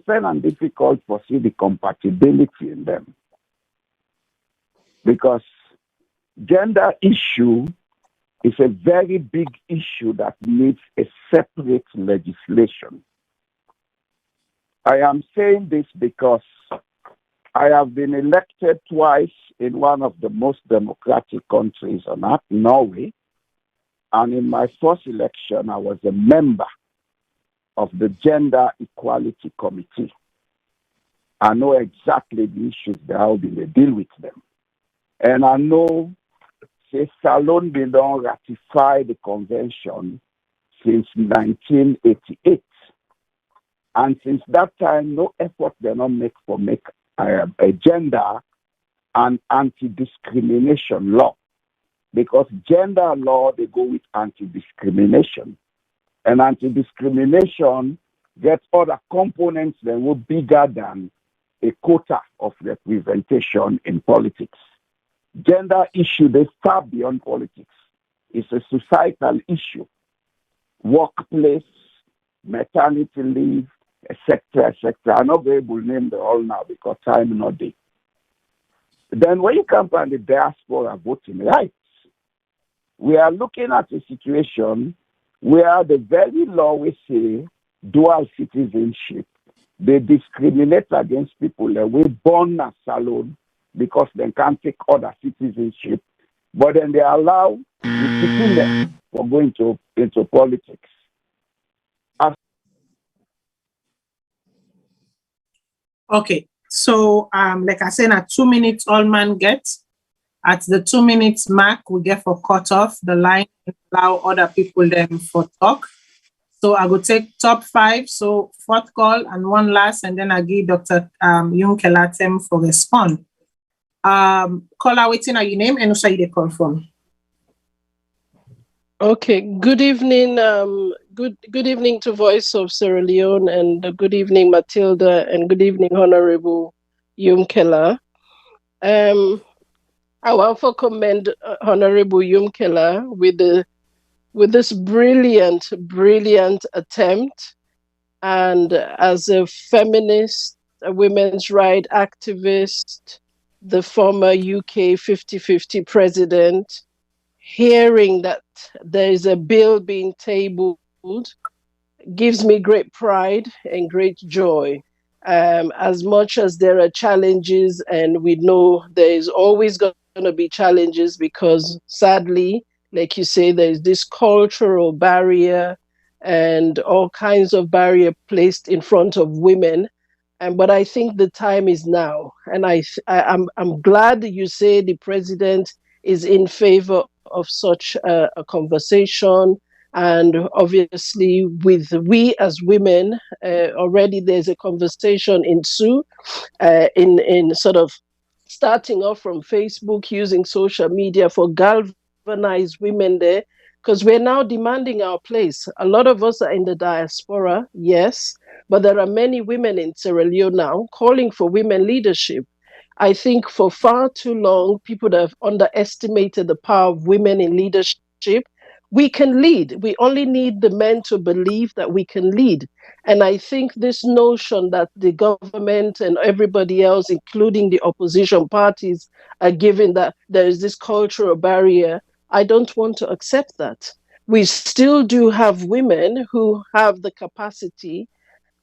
find it difficult to see the compatibility in them. Because gender issue is a very big issue that needs a separate legislation. I am saying this because I have been elected twice in one of the most democratic countries on earth, Norway. And in my first election, I was a member of the Gender Equality Committee. I know exactly the issues that how they deal with them. And I know, say, Salone they don't ratify the convention since 1988. And since that time, no effort they not make a gender and anti-discrimination law. Because gender law, they go with anti-discrimination. And anti-discrimination gets other components that were bigger than a quota of representation in politics. Gender issue, they far beyond politics. It's a societal issue. Workplace, maternity leave, etc., etc. I'm not going to name them all now because time not there. Then when you come to the diaspora voting rights, we are looking at a situation where the very law we say dual citizenship they discriminate against people that we born as Salone because they can't take other citizenship, but then they allow the people there for going into politics. Okay, so like I said, at 2 minutes, all man gets. At the 2 minutes mark, we get for cut off the line and allow other people then for talk. So I will take top 5. So 4th call and one last, and then I give Dr. Yumkella time for respond. Caller, waiting on your name and also you call from. Okay. Good evening. Good evening to Voice of Sierra Leone, and good evening, Matilda, and good evening, Honorable Yumkella. I want to commend Honorable Yumkella with this brilliant attempt, and as a feminist, a women's rights activist, the former UK 50-50 president, hearing that there is a bill being tabled gives me great pride and great joy. As much as there are challenges, and we know there is always going to be challenges, because sadly, like you say, there's this cultural barrier and all kinds of barrier placed in front of women. But I think the time is now, and I'm glad you say the president is in favor of such a conversation. And obviously, with we as women, already there's a conversation in Sue, in sort of starting off from Facebook, using social media for galvanized women there, because we're now demanding our place. A lot of us are in the diaspora, yes, but there are many women in Sierra Leone now calling for women leadership. I think for far too long, people have underestimated the power of women in leadership. We can lead. We only need the men to believe that we can lead. And I think this notion that the government and everybody else, including the opposition parties, are given that there is this cultural barrier, I don't want to accept that. We still do have women who have the capacity,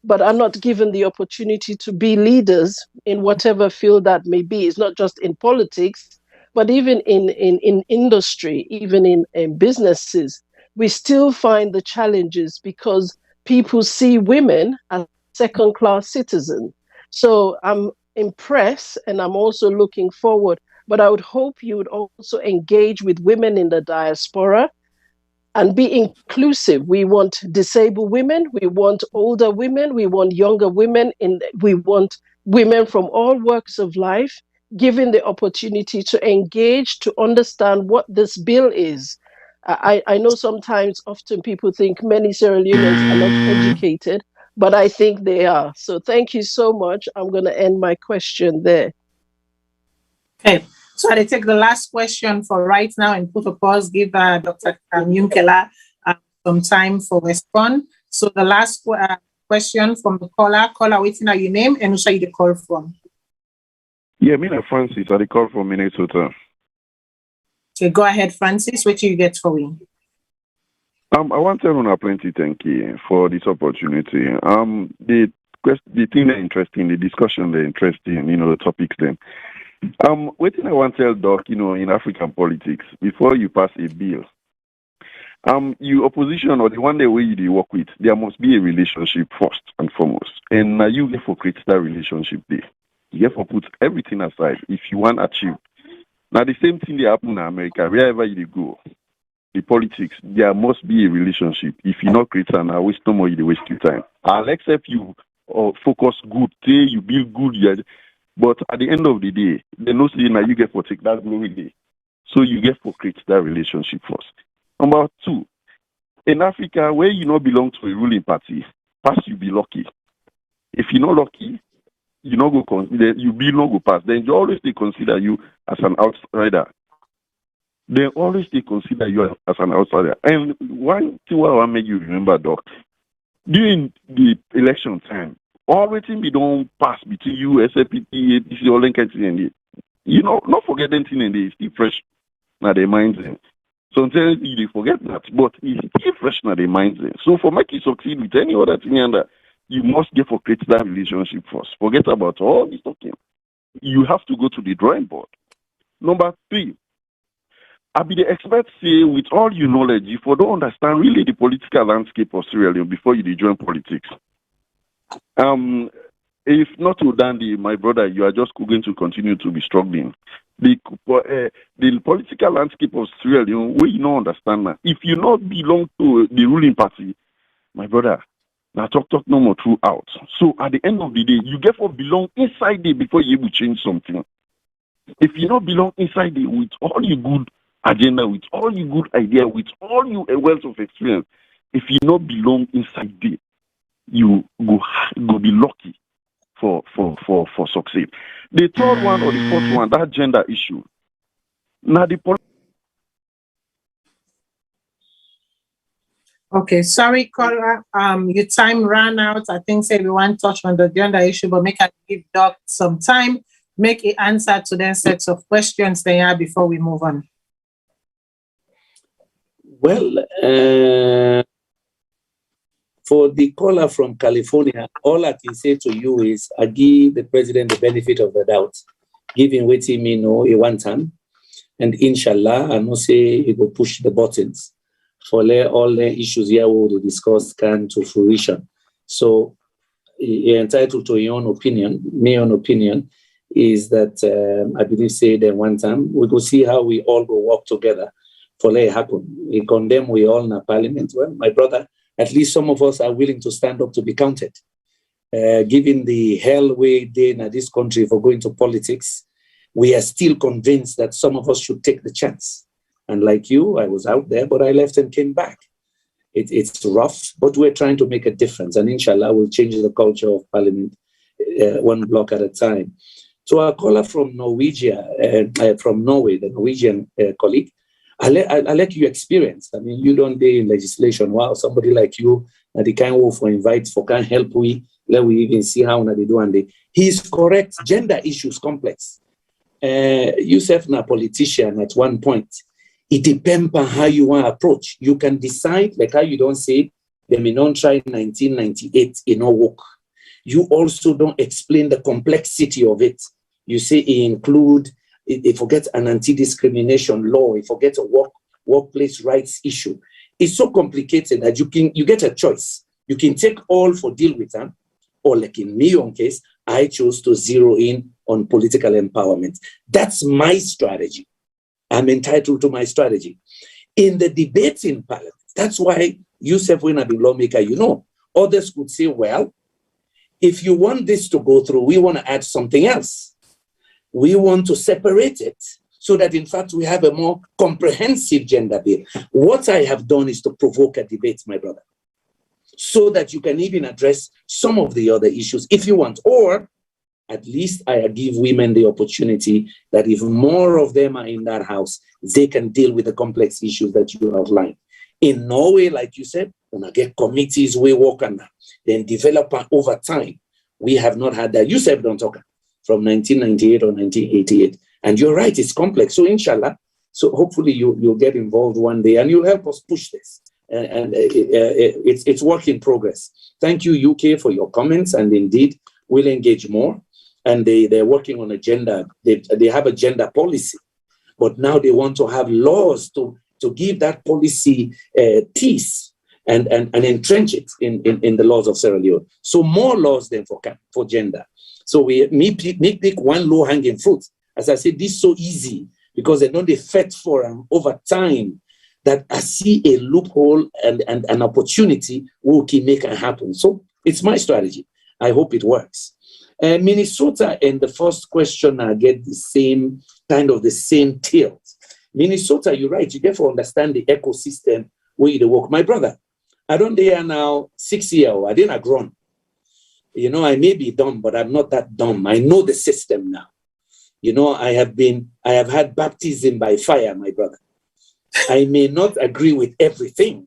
but are not given the opportunity to be leaders in whatever field that may be. It's not just in politics, but even in industry, even in businesses. We still find the challenges because people see women as second-class citizens. So I'm impressed, and I'm also looking forward, but I would hope you would also engage with women in the diaspora and be inclusive. We want disabled women, we want older women, we want younger women, and we want women from all walks of life given the opportunity to engage, to understand what this bill is. I know sometimes, often people think many Sierra Leoneans are not educated, but I think they are. So thank you so much. I'm going to end my question there. Okay. So I take the last question for right now and put a pause, give Dr. Yumkella some time for response. So the last question from the caller waiting on your name and also you call from. Yeah, me and Francis, I call from Minnesota. Okay, go ahead, Francis. What do you get for me? I want to tell plenty thank you for this opportunity. The thing that interesting, the discussion that interesting, the topics then. What I want to tell Doc, in African politics, before you pass a bill, your opposition or the one that way you work with, there must be a relationship first and foremost. And you get for create that relationship there. You get for put everything aside if you want to achieve. Now the same thing that happen in America, wherever you go, the politics, there must be a relationship. If you not create an, I waste no more, you waste your time. I'll accept you or focus good, say you build good, but at the end of the day, they no say now you get for take that glory day. So you get for create that relationship first. Number 2, in Africa, where you not belong to a ruling party, pass you be lucky. If you're not lucky, you not go consider you be not go pass. Then you always they consider you as an outsider. They always they consider you as an outsider. And one thing I want to make you remember, Doc, during the election time, always we don't pass between you, SLPT, APC, all that kind of thing. Not forget anything in the still fresh now their minds. Sometimes you forget that, but it's still fresh now their minds. So for make you succeed with any other thing and that, you must get for create that relationship first. Forget about all this talking. You have to go to the drawing board. Number 3, I be the expert say with all your knowledge, if you don't understand really the political landscape of Sierra Leone before you join politics. If not to Dandy, my brother, you are just going to continue to be struggling. The political landscape of Sierra Leone, where you don't understand that. If you not belong to the ruling party, my brother, now talk no more throughout. So at the end of the day, you get to belong inside there before you able to change something. If you not belong inside there with all your good agenda, with all your good idea, with all your wealth of experience, if you not belong inside there, you go be lucky for succeed. The third one or the fourth one, that gender issue. Now the Okay, sorry, Kola. Your time ran out. I think everyone touched on the gender issue, but make I give Doc some time, make an answer to their sets of questions they have before we move on. Well, for the caller from California, all I can say to you is I give the president the benefit of the doubt, giving what he may know a one time, and inshallah, I must say he will push the buttons for all the issues here we will discuss come to fruition. So, you're entitled to your own opinion. My own opinion is that I believe say that one time we go see how we all go work together for let it happen. We condemn we all in the parliament. Well, my brother, at least some of us are willing to stand up to be counted. Given the hell we did in this country for going to politics, we are still convinced that some of us should take the chance. And like you, I was out there, but I left and came back. It's rough, but we're trying to make a difference. And inshallah, we'll change the culture of parliament one block at a time. So our caller from Norwegia, from Norway, the Norwegian colleague, I let you experience. I mean, you don't be in legislation. Wow, somebody like you, the kind of for invite for can help we, let we even see how they do. And he's correct. Gender issues complex. Yourself a politician at one point. It depends on how you want to approach. You can decide, like how you don't say, they may not try 1998 in no work. You also don't explain the complexity of it. You say it include, it forgets an anti-discrimination law, it forgets a workplace rights issue. It's so complicated that you get a choice. You can take all for deal with them, or like in my own case, I chose to zero in on political empowerment. That's my strategy. I'm entitled to my strategy. In the debates in parliament, that's why Yusuf, when I be lawmaker, you know, others could say, well, if you want this to go through, we want to add something else. We want to separate it so that, in fact, we have a more comprehensive gender bill. What I have done is to provoke a debate, my brother, so that you can even address some of the other issues if you want, or at least I give women the opportunity that if more of them are in that house, they can deal with the complex issues that you outlined. In Norway, like you said, when I get committees, we work on that, then develop over time. We have not had that. You said don't talk from 1998 or 1988. And you're right, it's complex. So inshallah, so hopefully you'll get involved one day and you'll help us push this. And it's work in progress. Thank you, UK, for your comments. And indeed, we'll engage more. And they're working on a gender, they have a gender policy, but now they want to have laws to give that policy teeth and entrench it in the laws of Sierra Leone. So more laws than for gender. So we pick one low-hanging fruit. As I said, this is so easy because they know they fed for them over time that I see a loophole and an opportunity we can make it happen. So it's my strategy. I hope it works. Minnesota, and the first question, I get the same tilt. Minnesota, you're right, you get to understand the ecosystem where you work. My brother, I don't there now 6 years, I didn't have grown. You know, I may be dumb, but I'm not that dumb. I know the system now. You know, I have had baptism by fire, my brother. I may not agree with everything.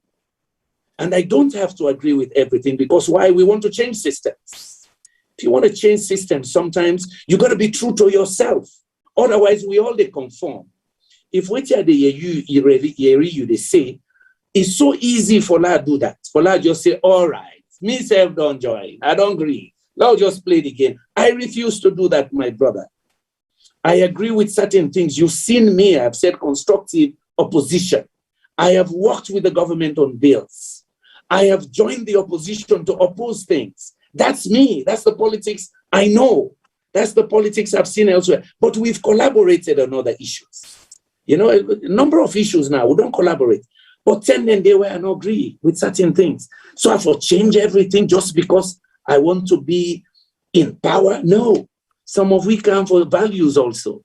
And I don't have to agree with everything because why? We want to change systems. If you want to change systems, sometimes you got to be true to yourself. Otherwise, we all they conform. If what you they say, it's so easy for La do that. For La just say, all right, Me self don't join. I don't agree. Let's just play the game. I refuse to do that, my brother. I agree with certain things. You've seen me. I've said constructive opposition. I have worked with the government on bills. I have joined the opposition to oppose things. That's me. That's the politics I know. That's the politics I've seen elsewhere. But we've collaborated on other issues. You know, a number of issues now, we don't collaborate. But then they were not agree with certain things. So I have to change everything just because I want to be in power? No. Some of we come for values also.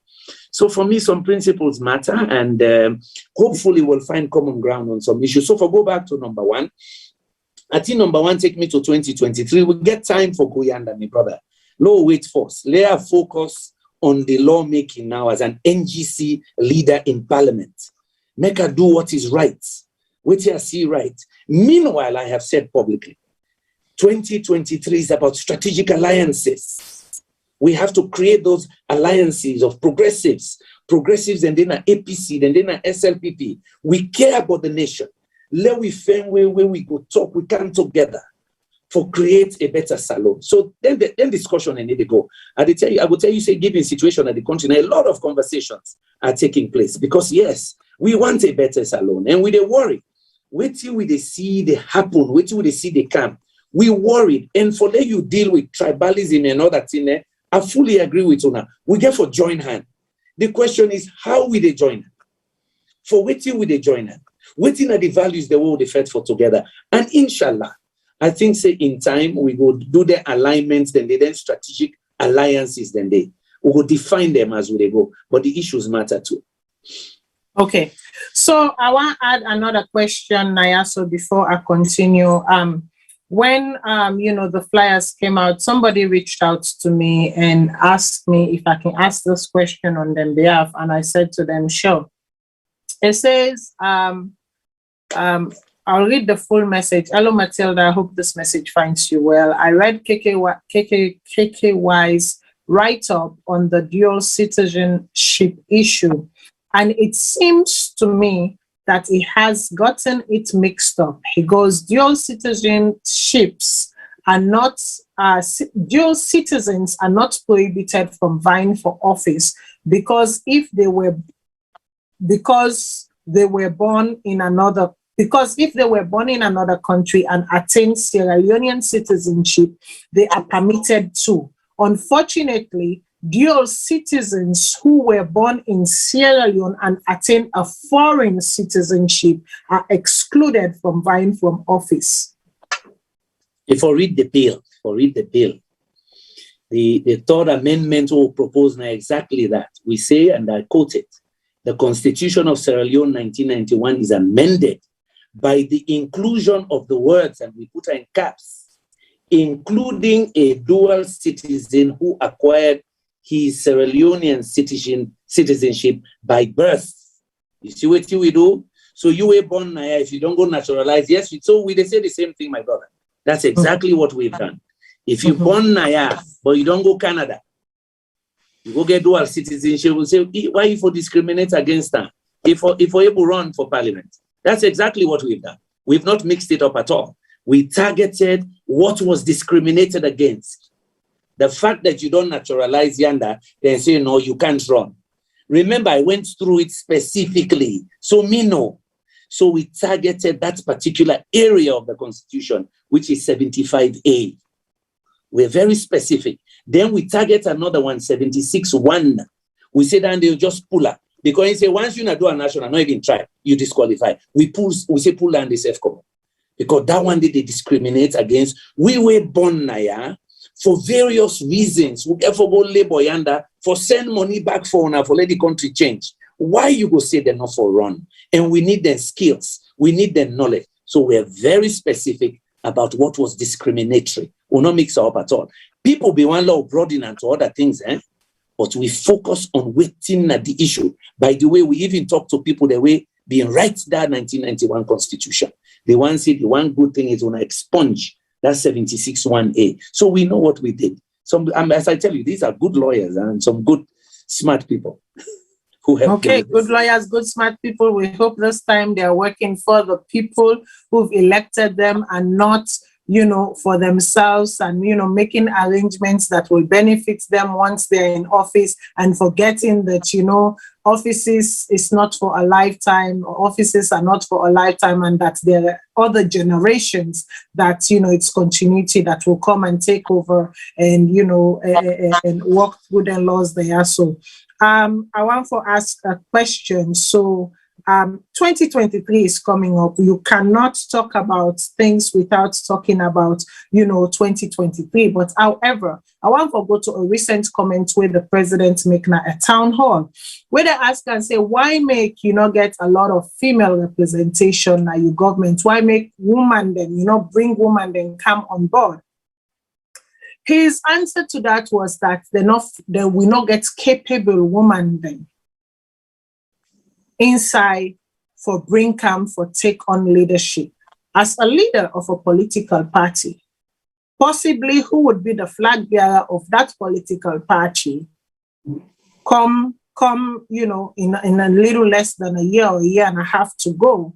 So for me, some principles matter, and hopefully we'll find common ground on some issues. So if I go back to number one, I think number one take me to 2023. We get time for Kuyanda, my brother. No wait first. Let her focus on the lawmaking now as an NGC leader in parliament. Make her do what is right. Wait here, see right. Meanwhile, I have said publicly, 2023 is about strategic alliances. We have to create those alliances of progressives and then an APC, and then an SLPP. We care about the nation. Let we find where we go talk, we come together for create a better Salone. So then discussion I need to go. I will tell you, say, given situation at the continent, a lot of conversations are taking place because yes, we want a better Salone, and we they worry. Wait till we they see they happen, wait till they see they come. We worried, and for let you deal with tribalism and all that thing there, I fully agree with you now. We get for join hand. The question is, how will they join? For waiting will they join hand? Waiting at the values they will fight for together. And inshallah, I think say in time we will do the alignments, then strategic alliances, we will define them as we go. But the issues matter too. Okay. So I want to add another question, Naya, so before I continue. When the flyers came out, somebody reached out to me and asked me if I can ask this question on their behalf, and I said to them, sure. It says, I'll read the full message. Hello, Matilda. I hope this message finds you well. I read KKY's write-up on the dual citizenship issue, and it seems to me that he has gotten it mixed up. He goes, dual citizenships are not, dual citizens are not prohibited from vying for office because if they were born in another country and attain Sierra Leonean citizenship, they are permitted to. Unfortunately, dual citizens who were born in Sierra Leone and attain a foreign citizenship are excluded from vying for office. If I read the bill, the third amendment will propose now exactly that. We say, and I quote it, the Constitution of Sierra Leone 1991 is amended by the inclusion of the words, and we put in caps, including a dual citizen who acquired his Sierra Leonean citizenship by birth. You see what we do? So you were born Naya, if you don't go naturalized, yes, so we they say the same thing, my brother. That's exactly what we've done. If you born Naya, but you don't go Canada, you go get dual citizenship, we'll say, why you for discriminate against them? If we're able to run for parliament. That's exactly what we've done. We've not mixed it up at all. We targeted what was discriminated against. The fact that you don't naturalize Yanda, then say, no, you can't run. Remember, I went through it specifically. So me know. So we targeted that particular area of the Constitution, which is 75A. We're very specific. Then we target another one, 76(1). We say that they'll just pull up. Because you say, once you not do a national, not even try, you disqualify. We say pull down the self-cover. Because that one they discriminate against. We were born Naya for various reasons. We ever go labor yanda for send money back for now for let the country change. Why you go say they're not for run? And we need their skills. We need their knowledge. So we're very specific about what was discriminatory. We'll not mix it up at all. People be one law broadening and to other things, but we focus on waiting at the issue. By the way, we even talk to people the way being right that 1991 Constitution. The one said the one good thing is when I expunge that 76(1)A. So we know what we did. As I tell you, these are good lawyers and some good, smart people who help. Okay, good lawyers, good, smart people. We hope this time they are working for the people who've elected them and not, for themselves and, making arrangements that will benefit them once they're in office, and forgetting that, offices is not for a lifetime, or offices are not for a lifetime, and that there are other generations that, it's continuity that will come and take over and, and work good and laws there. So I want to ask a question. So 2023 is coming up. You cannot talk about things without talking about, 2023. But however, I want to go to a recent comment where the president made at a town hall, where they ask and say, why make you not get a lot of female representation at your government? Why make women then, bring women then come on board? His answer to that was that they will not get capable women then inside for bring come for take on leadership as a leader of a political party. Possibly who would be the flag bearer of that political party come in a little less than a year or a year and a half to go.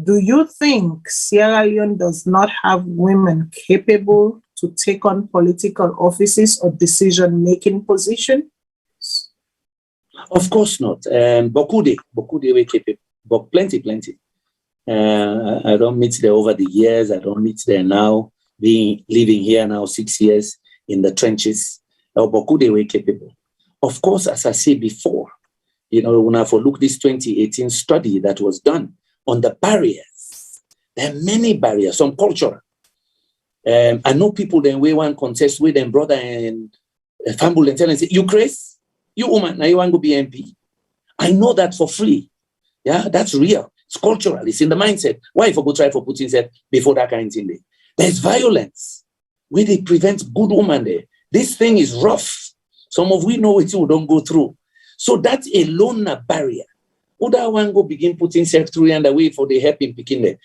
Do you think Sierra Leone does not have women capable to take on political offices or decision-making position? Of course not. Beaucoup were capable, but plenty. I don't meet there over the years. I don't meet there now, living here now 6 years in the trenches. Beaucoup they were capable. Of course, as I said before, when I look this 2018 study that was done on the barriers, there are many barriers, some cultural. I know people then we want contest with them brother and family and tell and say, you crazy? You woman, now you want to be MP. I know that for free. Yeah, that's real. It's cultural. It's in the mindset. Why if I go try for Putin said before that kind of thing there? There's violence where they prevent good woman there. This thing is rough. Some of we know it we don't go through. So that's alone a barrier. Oda one go begin putting self through and away for the help in picking there.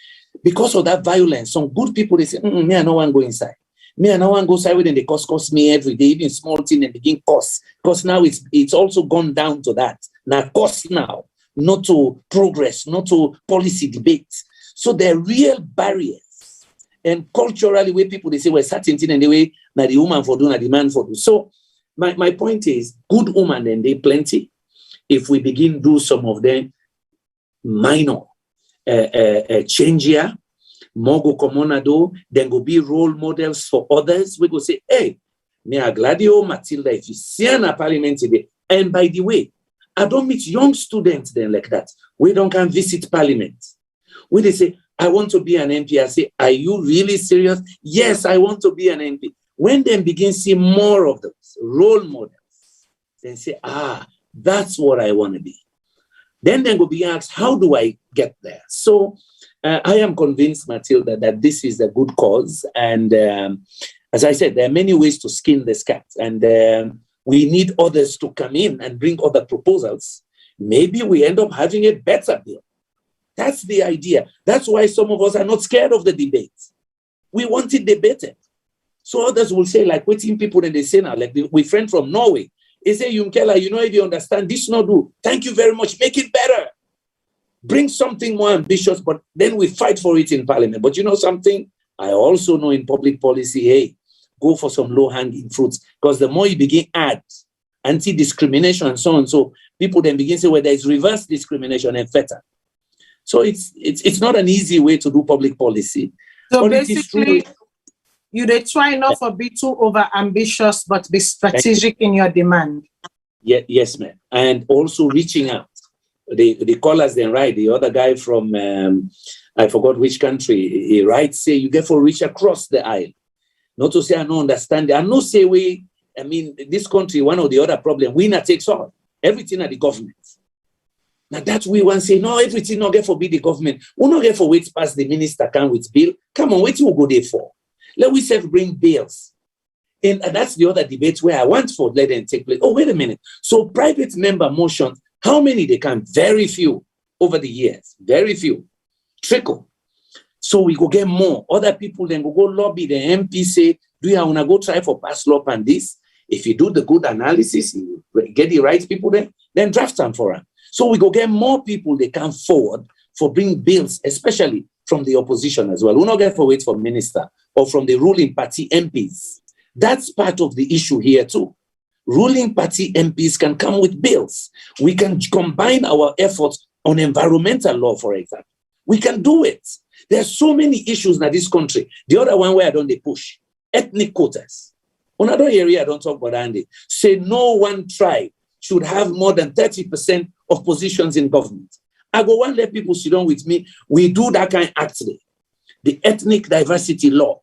Because of that violence, some good people they say, me I no one go inside. Me I no one go inside with them, they cost me every day, even small thing and begin cost. Because now it's also gone down to that. Now cost now, not to progress, not to policy debate. So there are real barriers. And culturally, where people they say, well, certain thing and the way now the woman for do, now the man for do. So my point is, good woman and they plenty. If we begin do some of them minor change here, more go commonado, then go be role models for others. We go say, hey, me a Gladio Matilda, if you see in a parliament today. And by the way, I don't meet young students then like that. We don't can visit parliament. When they say, I want to be an MP, I say, are you really serious? Yes, I want to be an MP. When they begin see more of those role models, then say, that's what I want to be. Then they go be asked, how do I get there? So I am convinced, Matilda, that this is a good cause. And as I said, there are many ways to skin this cat. And we need others to come in and bring other proposals. Maybe we end up having a better bill. That's the idea. That's why some of us are not scared of the debate. We want it debated. So others will say, like, waiting people and they say now, like we friend from Norway, they say, Yumkella, if you understand, this not do. Thank you very much. Make it better. Bring something more ambitious, but then we fight for it in parliament. But you know something? I also know in public policy, hey, go for some low-hanging fruits. Because the more you begin add anti-discrimination and so on, so people then begin to say, well, there is reverse discrimination and feta. So it's not an easy way to do public policy. So basically, they try not to be too over-ambitious, but be strategic in your demand. Yeah, yes, ma'am. And also reaching out. The callers then write, the other guy from, I forgot which country, he writes, say, you get for reach across the aisle. Not to say I don't understand. I no say this country, one or the other problem, winner takes all. Everything at the government. Now that we want to say, no, everything not get for be the government. We not get for wait past the minister can with bill. Come on, wait till we go there for. Let we self bring bills. And that's the other debate where I want for let them take place. Oh, wait a minute. So private member motions, how many they can? Very few over the years. Very few. Trickle. So we go get more. Other people then go lobby the MP say, do you want to go try for pass law and this? If you do the good analysis, you get the right people then draft them for them. So we go get more people they come forward for bring bills, especially from the opposition as well. We not get for wait for minister or from the ruling party MPs. That's part of the issue here too. Ruling party MPs can come with bills. We can combine our efforts on environmental law, for example. We can do it. There are so many issues in this country. The other one where I don't push, ethnic quotas. On another area, I don't talk about Andy. Say no one tribe should have more than 30% of positions in government. I go and let people sit down with me. We do that kind of act today. The ethnic diversity law.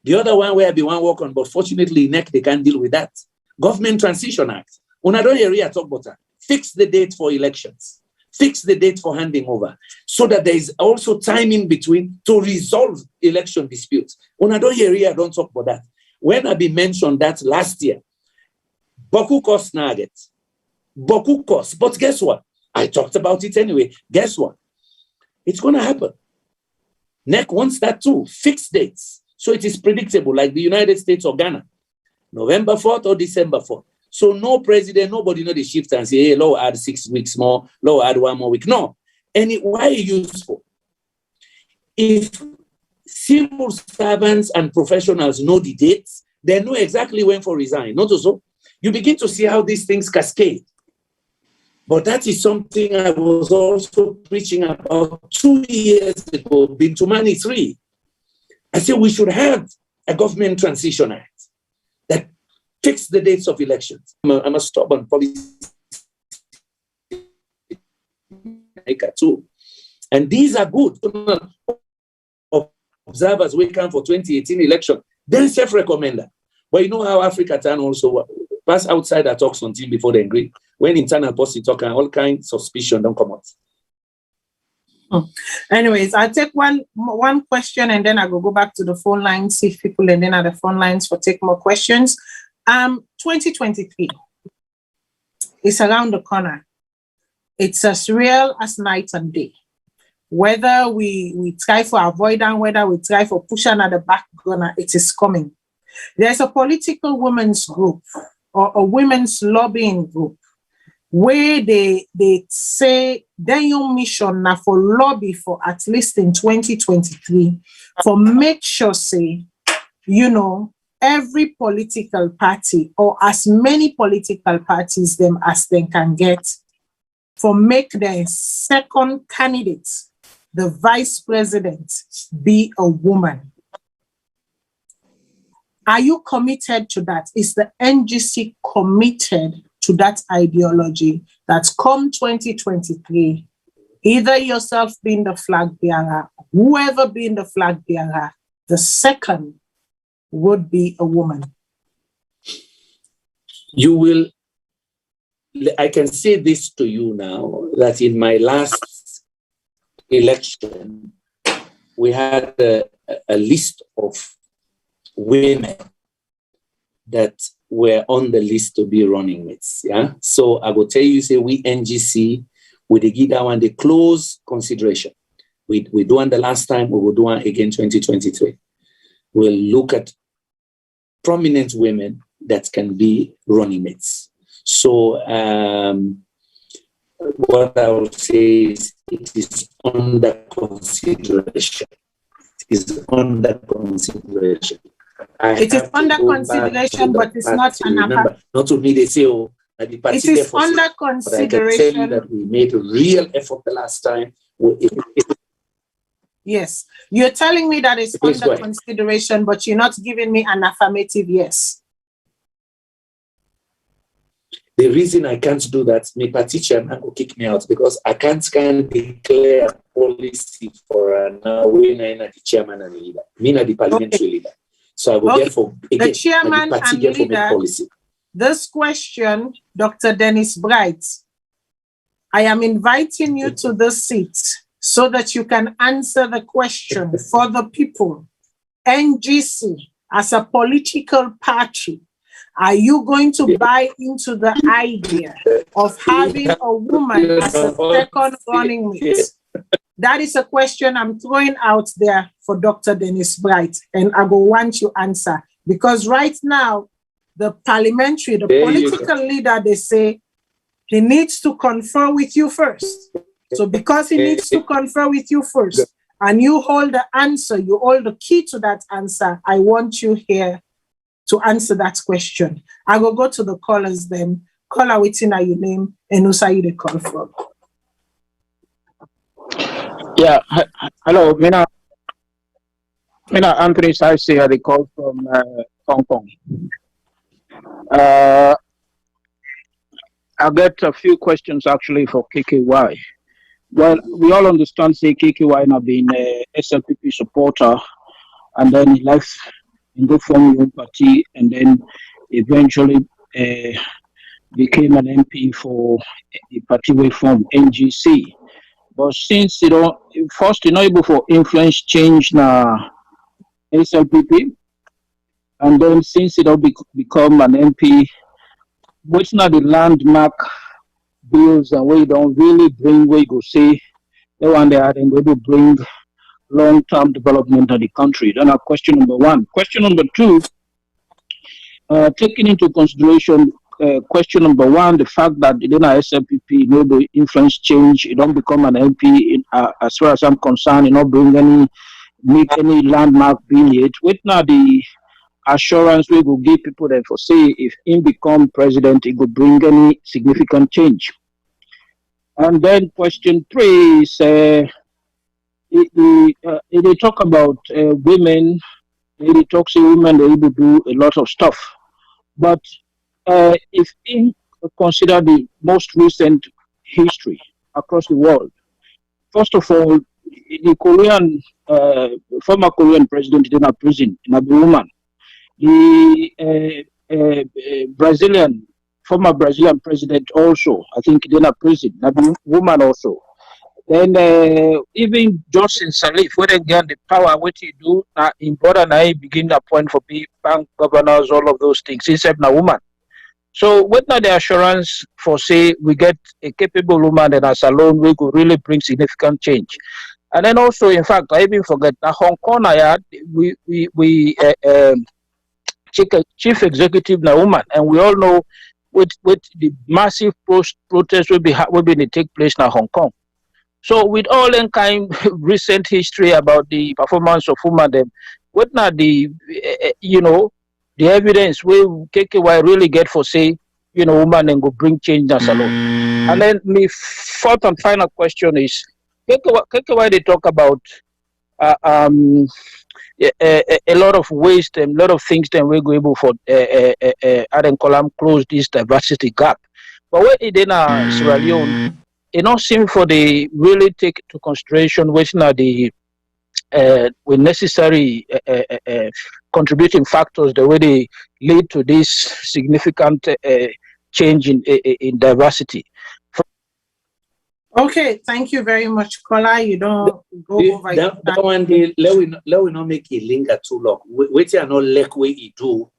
The other one where I be one work on, but fortunately, NEC, they can't deal with that. Government Transition Act. On another area, I talk about that. Fix the date for elections. Fix the date for handing over so that there is also time in between to resolve election disputes. On another area, I don't talk about that. When I mentioned that last year, Boku cost nugget. Boku cost. But guess what? I talked about it anyway. Guess what? It's going to happen. NEC wants that too. Fixed dates. So it is predictable, like the United States or Ghana. November 4th or December 4th. So no president, nobody know the shift and say, hey, Lord, add 6 weeks more, Lord, add 1 more week. No. And why useful? If civil servants and professionals know the dates, they know exactly when for resign. Not so. You begin to see how these things cascade. But that is something I was also preaching about 2 years ago, Bintumani 3. I said we should have a government transition act that fix the dates of elections. I'm a stubborn policy maker too. And these are good. Observers will come for 2018 election, then self-recommender. But you know how Africa turn also pass outside that talks on team before they agree. When internal policy talk and all kinds of suspicion don't come out. Anyways, I'll take one question and then I will go back to the phone lines, see if people and then at the phone lines for take more questions. 2023 is around the corner. It's as real as night and day. Whether we try for avoidance, whether we try for pushing at the back burner, it is coming. There's a political women's group or a women's lobbying group where they say their mission now for lobby for at least in 2023 for make sure say, you know, every political party or as many political parties them as they can get for make their second candidate, the vice president, be a woman. Are you committed to that? Is the NGC committed to that ideology that come 2023, either yourself being the flag bearer, whoever being the flag bearer, the second would be a woman? You will, I can say this to you now, that in my last election, we had a list of women that were on the list to be running mates. Yeah. So I will tell you, say we NGC, we give that one the close consideration. We do one the last time, we will do one again 2023. We'll look at prominent women that can be running mates. So what I would say is it is under consideration. It is under consideration. It is under consideration, but it's not an remember, not to me they say, oh, the party it is under consideration. But I can tell you that we made a real effort the last time. Yes, you're telling me that it's under consideration, but you're not giving me an affirmative yes. The reason I can't do that, my party chairman will kick me out because I can't declare a policy for now when I'm the chairman and leader. Me not the parliamentary leader. So I will therefore again, the chairman and leader. Policy. This question, Dr. Dennis Bright, I am inviting you to the seat so that you can answer the question for the people. NGC, as a political party, are you going to buy into the idea of having a woman as a second running mate? That is a question I'm throwing out there for Dr. Dennis Bright, and I will want you to answer. Because right now, the political leader, they say he needs to confer with you first. So because he needs to confer with you first, and you hold the answer, you hold the key to that answer, I want you here to answer that question. I will go to the callers then. Caller, waiting at your name and who's you the call from. Yeah, hello, Mina Anthony Saisi, I call from Hong Kong. I get a few questions actually for KKY. Well, we all understand, say, KKY have been a SLPP supporter, and then he left and go form his own party, and then eventually became an MP for the party we formed, NGC. But since first not able for influence change na SLPP, and then since it become an MP, which now the landmark bills and we don't really bring where you go say they want they are going to bring long-term development of the country. Then question number one. Question number two, taking into consideration question number one, the fact that in SLPP, the influence change, it don't become an MP as far as I'm concerned, not bring make any landmark bill yet. With now the assurance we will give people that for say if he become president, it could bring any significant change. And then question three is they talk about women. They talk to women, they able to do a lot of stuff. But if you consider the most recent history across the world, first of all, the former Korean president is in a prison, in a woman. The former Brazilian president also, I think, in a prison, a woman also. Then even Johnson Sirleaf, when they get the power, what he do, in border now he begin to appoint for bank governors, all of those things, except a woman. So with now the assurance for say we get a capable woman and a Salone, we could really bring significant change. And then also, in fact, I even forget that Hong Kong, chief executive na woman, and we all know with the massive protests will be take place in Hong Kong. So with all that kind of recent history about the performance of women, them, what now the the evidence we KKY really get for say woman and go bring change in Salone. And then my fourth and final question is KKY they talk about a lot of ways, a lot of things that we're going able for Adam Column close this diversity gap. But what it in Sierra Leone, it not seem for the really take into consideration which now the with necessary contributing factors the way they lead to this significant change in diversity. Okay, thank you very much, Kola. You don't go over that one. Let we not make it linger too long. Wait till not like what you do.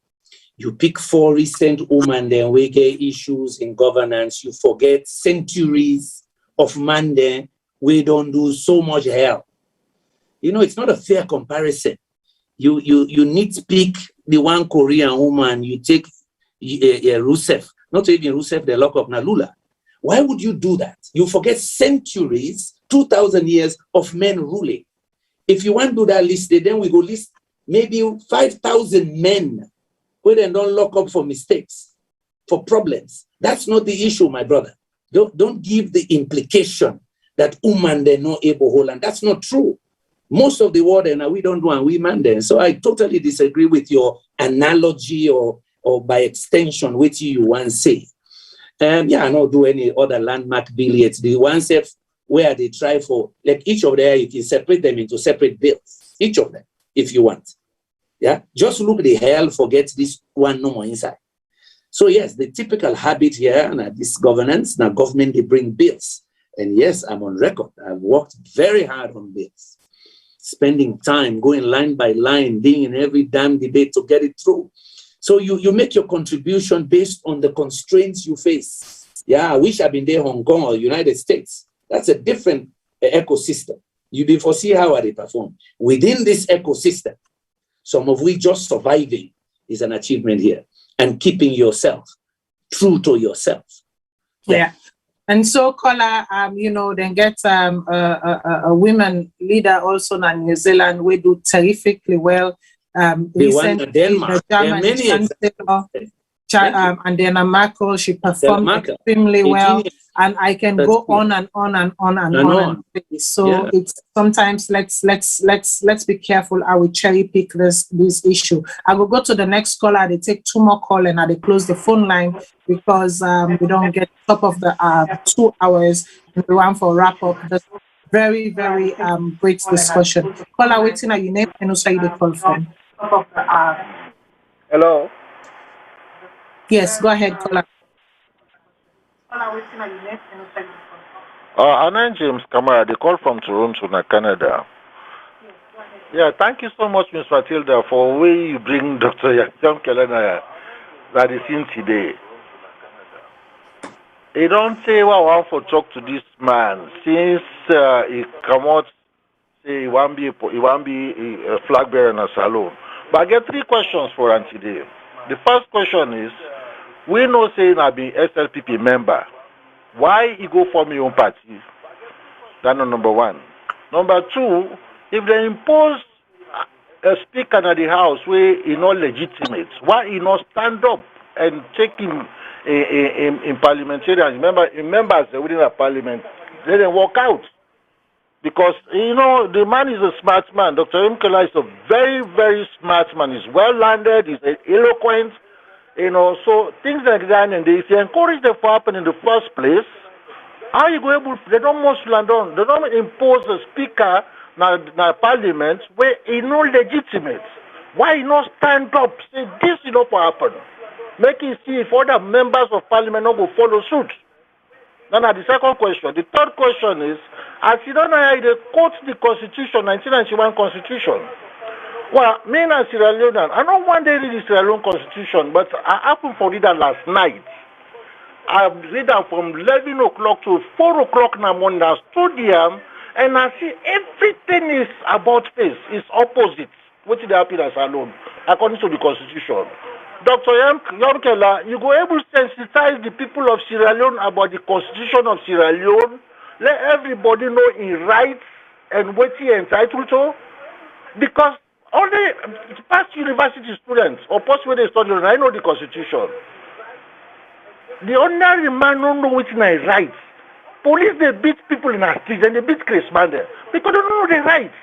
You pick 4 recent women, then we get issues in governance. You forget centuries of man there. We don't do so much hell. It's not a fair comparison. You nitpick the one Korean woman. You take Rousseff, not even Rousseff, the lock of Nalula. Why would you do that? You forget centuries, 2,000 years of men ruling. If you want to do that list, then we go list maybe 5,000 men who then don't lock up for mistakes, for problems. That's not the issue, my brother. Don't give the implication that woman they're not able to hold, and that's not true. Most of the world, and we don't do and we man then. So I totally disagree with your analogy or by extension, which you once say. I don't do any other landmark bill yet. The ones where they try for, like each of them, you can separate them into separate bills. Each of them, if you want. Yeah, just look the hell, forget this one no more inside. So yes, the typical habit here, and this governance, now government, they bring bills. And yes, I'm on record. I've worked very hard on bills. Spending time, going line by line, being in every damn debate to get it through. So you make your contribution based on the constraints you face. Yeah, I wish I'd been there, Hong Kong or United States. That's a different ecosystem. You before see how they perform. Within this ecosystem, some of which just surviving is an achievement here. And keeping yourself true to yourself. Yeah. And so, Kolleh, then get a women leader also in New Zealand. We do terrifically well. Recently, the German chancellor, and then Merkel, she performed extremely well. And I can go on and on and on and on. So it's sometimes let's be careful how we cherry pick this issue. I will go to the next caller. They take 2 more calls and they close the phone line because we don't get top of the 2 hours. And we want for wrap up. That's very great discussion. Caller, waiting at your name and also you the call from. Hello. Yes, go ahead, caller. I'm James Kamara. They call from Toronto, Canada. Yeah, thank you so much, Ms. Matilda, for where you bring Dr. Yumkella that is in today. He don't say what I want to talk to this man since he come out say he won't be a flag bearer in a Salone. But I get 3 questions for him today. The first question is, we know saying I be SLPP member. Why he go form your own party? That's number 1. Number 2, if they impose a speaker in the house where he not legitimate, why he not stand up and take him in parliamentarians? Members within the parliament, let them walk out. Because, the man is a smart man. Dr. Yumkella is a very, very smart man. He's well-landed, he's eloquent, so things like that, and if you encourage them to happen in the first place, how you go able, they don't most land on, they don't impose a speaker na parliament where he not legitimate. Why he not stand up, say this is not going to happen? Make it see if other members of parliament not go follow suit. Now the second question. The third question is, as you don't know, they quote the Constitution, 1991 Constitution. Well, me and Sierra Leone, I don't want to read the Sierra Leone Constitution, but I happened to read that last night. I read that from 11 o'clock to 4 o'clock in the morning. I stood here and I see everything is about face. It's opposite. What did happen in Salone, according to the Constitution? Dr. Yumkella, you go able to sensitize the people of Sierra Leone about the Constitution of Sierra Leone. Let everybody know his rights and what he is entitled to. Because only past university students or post-graduate students, I know the Constitution. The ordinary man don't know which is his rights. Police, they beat people in our streets and they beat Chris man there because they don't know their rights.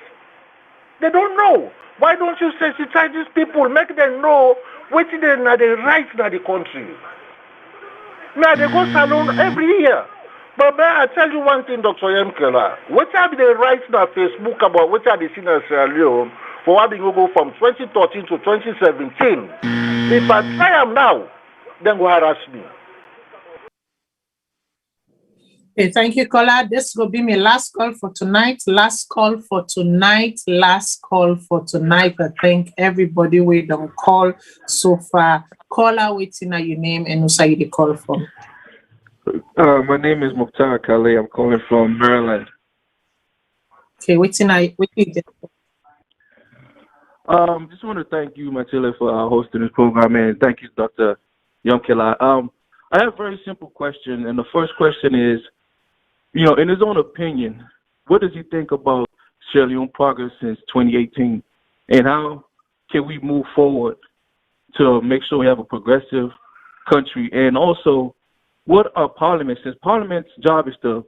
They don't know. Why don't you sensitize these people, make them know what is the rights in the country? Now they go Salone every year. But may I tell you one thing, Dr. Yumkella, what are the rights on Facebook about what are the seen in Sierra Leone for having to go from 2013 to 2017? If I try them now, then go harass me. Okay, thank you, caller. This will be my last call for tonight. Last call for tonight. I thank everybody we don't call so far. Caller, waiting at your name and also you the call from. My name is Mukhtar Khaleh. I'm calling from Maryland. Okay, waiting at just want to thank you, Matilda, for hosting this program, and thank you, Dr. Yumkella. I have a very simple question, and the first question is, in his own opinion, what does he think about Sierra Leone progress since 2018, and how can we move forward to make sure we have a progressive country? And also, what are parliaments? Since parliament's job is to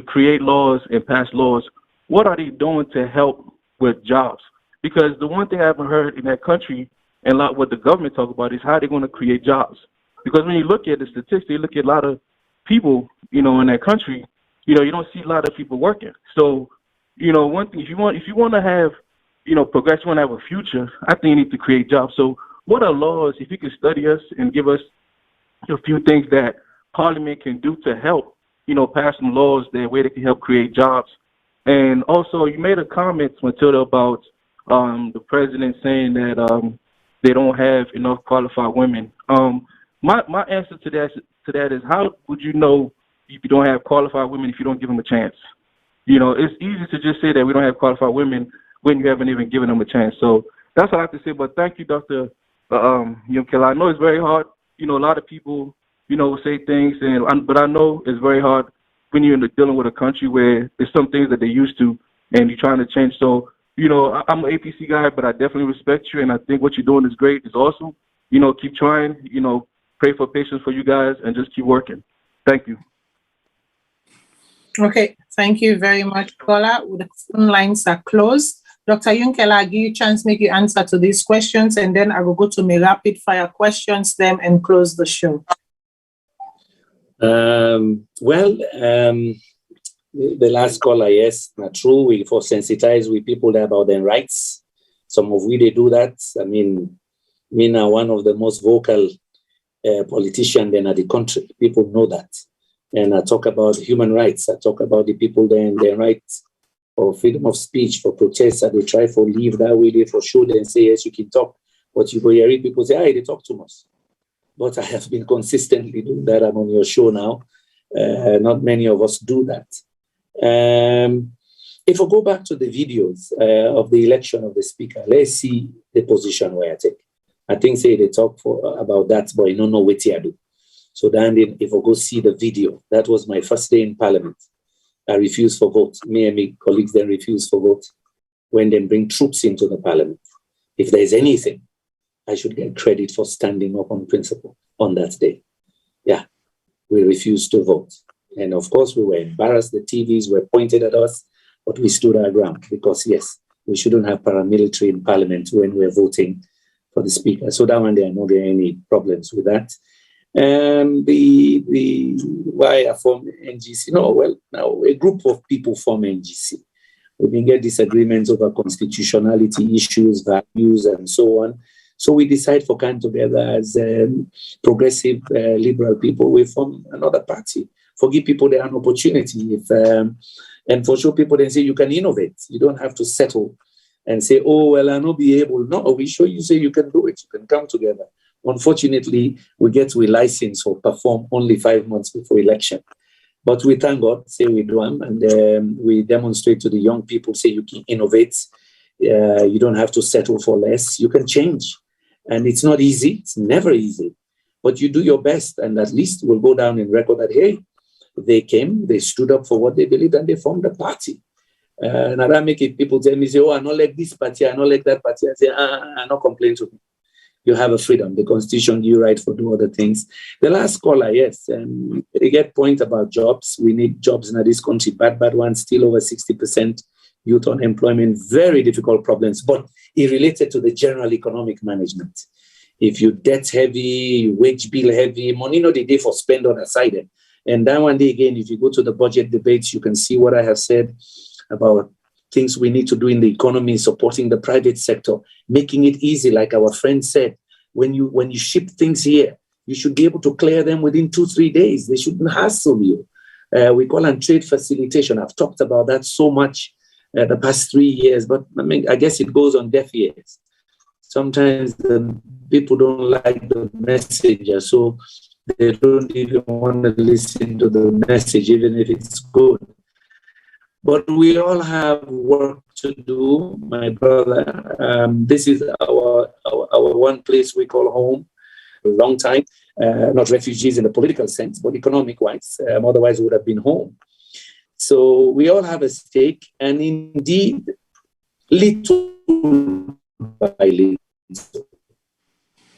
create laws and pass laws, what are they doing to help with jobs? Because the one thing I haven't heard in that country, and a lot what the government talk about, is how they're going to create jobs. Because when you look at the statistics, you look at a lot of people, in that country, you don't see a lot of people working. So, one thing, if you want to have, progress, you want to have a future, I think you need to create jobs. So what are laws, if you can study us and give us a few things that Parliament can do to help, pass some laws that way they can help create jobs. And also, you made a comment, Matilda, about the president saying that they don't have enough qualified women. My answer to that is, how would you know if you don't have qualified women if you don't give them a chance? It's easy to just say that we don't have qualified women when you haven't even given them a chance. So that's all I have to say. But thank you, Dr. Yumkella. I know it's very hard. A lot of people say things. But I know it's very hard when you're dealing with a country where there's some things that they're used to and you're trying to change. So, I'm an APC guy, but I definitely respect you, and I think what you're doing is great. It's awesome. Keep trying. Pray for patience for you guys and just keep working. Thank you. Okay, thank you very much, Kola. The phone lines are closed. Dr. Yumkella, I'll give you a chance to make your answer to these questions, and then I will go to my rapid fire questions, them, and close the show. The last caller, yes, not true. We for sensitize with people about their rights. Some of we they do that. I mean, me now one of the most vocal politicians in the country. People know that. And I talk about human rights. I talk about the people there and their rights for freedom of speech, for protests. That they try for leave that way, they for sure and say, yes, you can talk. But you go hear people say, hey, they talk too much. But I have been consistently doing that. I'm on your show now. Not many of us do that. If I go back to the videos of the election of the speaker, let's see the position where I take. I think say they talk about that, but I don't know what I do. So then if I go see the video, that was my first day in Parliament. I refused for vote. Me and my colleagues then refused for vote when they bring troops into the Parliament. If there's anything, I should get credit for standing up on principle on that day. Yeah, we refused to vote. And of course, we were embarrassed. The TVs were pointed at us, but we stood our ground because, yes, we shouldn't have paramilitary in Parliament when we're voting for the speaker. So that one, there are not any problems with that. Why I formed NGC? No, well, now a group of people form NGC. We can get disagreements over constitutionality issues, values, and so on. So we decide for kind together as progressive liberal people, we form another party. For give people there an opportunity. And for sure people then say you can innovate. You don't have to settle and say, oh, well, I'll not be able. No, we show you say you can do it. You can come together. Unfortunately, we get to a license or perform only 5 months before election. But we thank God, say we do them, and we demonstrate to the young people, say you can innovate. You don't have to settle for less. You can change. And it's not easy. It's never easy. But you do your best, and at least we'll go down in record that, hey, they came, they stood up for what they believed, and they formed a party. And I make it, people tell me, say, oh, I don't like this party, I don't like that party. I say, I don't complain to me. You have a freedom. The Constitution, you right for do other things. The last caller, yes, they get point about jobs. We need jobs in this country, bad ones, still over 60% youth unemployment, very difficult problems, but it related to the general economic management. If you debt heavy, wage bill heavy, money not the day for spend on the side. And then one day again, if you go to the budget debates, you can see what I have said about things we need to do in the economy, supporting the private sector, making it easy. Like our friend said, when you ship things here, you should be able to clear them within 2-3 days. They shouldn't hassle you. We call it trade facilitation. I've talked about that so much the past 3 years, but I mean, I guess it goes on deaf ears. Sometimes the people don't like the message, so they don't even want to listen to the message, even if it's good. But we all have work to do, my brother. This is our one place we call home. A long time, not refugees in the political sense, but economic-wise. Otherwise, we would have been home. So we all have a stake, and indeed, little by little,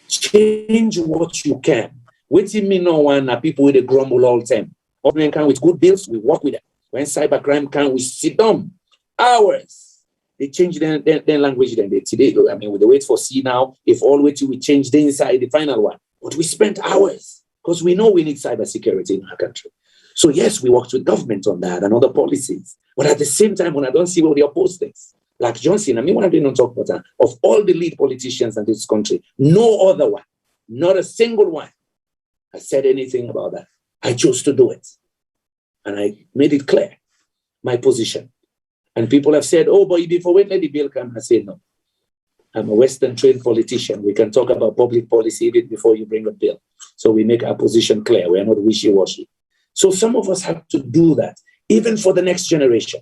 change what you can. Waiting me no one are people with a grumble all the time. Ordinary can with good bills, we work with them. When cybercrime can, we sit down hours. They change their language then. Today, I mean, with the wait for C now, if all wait till we change the inside the final one. But we spent hours because we know we need cybersecurity in our country. So yes, we worked with government on that and other policies. But at the same time, when I don't see what they oppose things, like Johnson, I mean, when I didn't talk about that, of all the lead politicians in this country, no other one, not a single one, has said anything about that. I chose to do it. And I made it clear, my position. And people have said, oh, but before when let the bill come, I say no. I'm a Western trained politician. We can talk about public policy even before you bring a bill. So we make our position clear. We are not wishy-washy. So some of us have to do that, even for the next generation.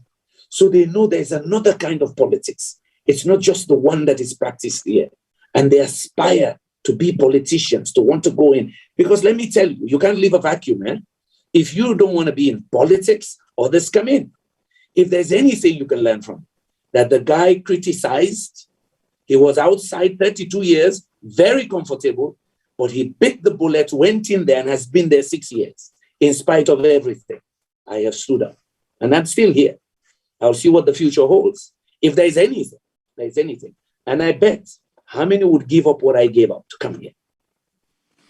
So they know there's another kind of politics. It's not just the one that is practiced here. And they aspire to be politicians, to want to go in. Because let me tell you, you can't leave a vacuum, man. If you don't want to be in politics, others come in. If there's anything you can learn from, that the guy criticized, he was outside 32 years, very comfortable, but he bit the bullet, went in there, and has been there 6 years. In spite of everything, I have stood up. And I'm still here. I'll see what the future holds. If there's anything. And I bet, how many would give up what I gave up to come here?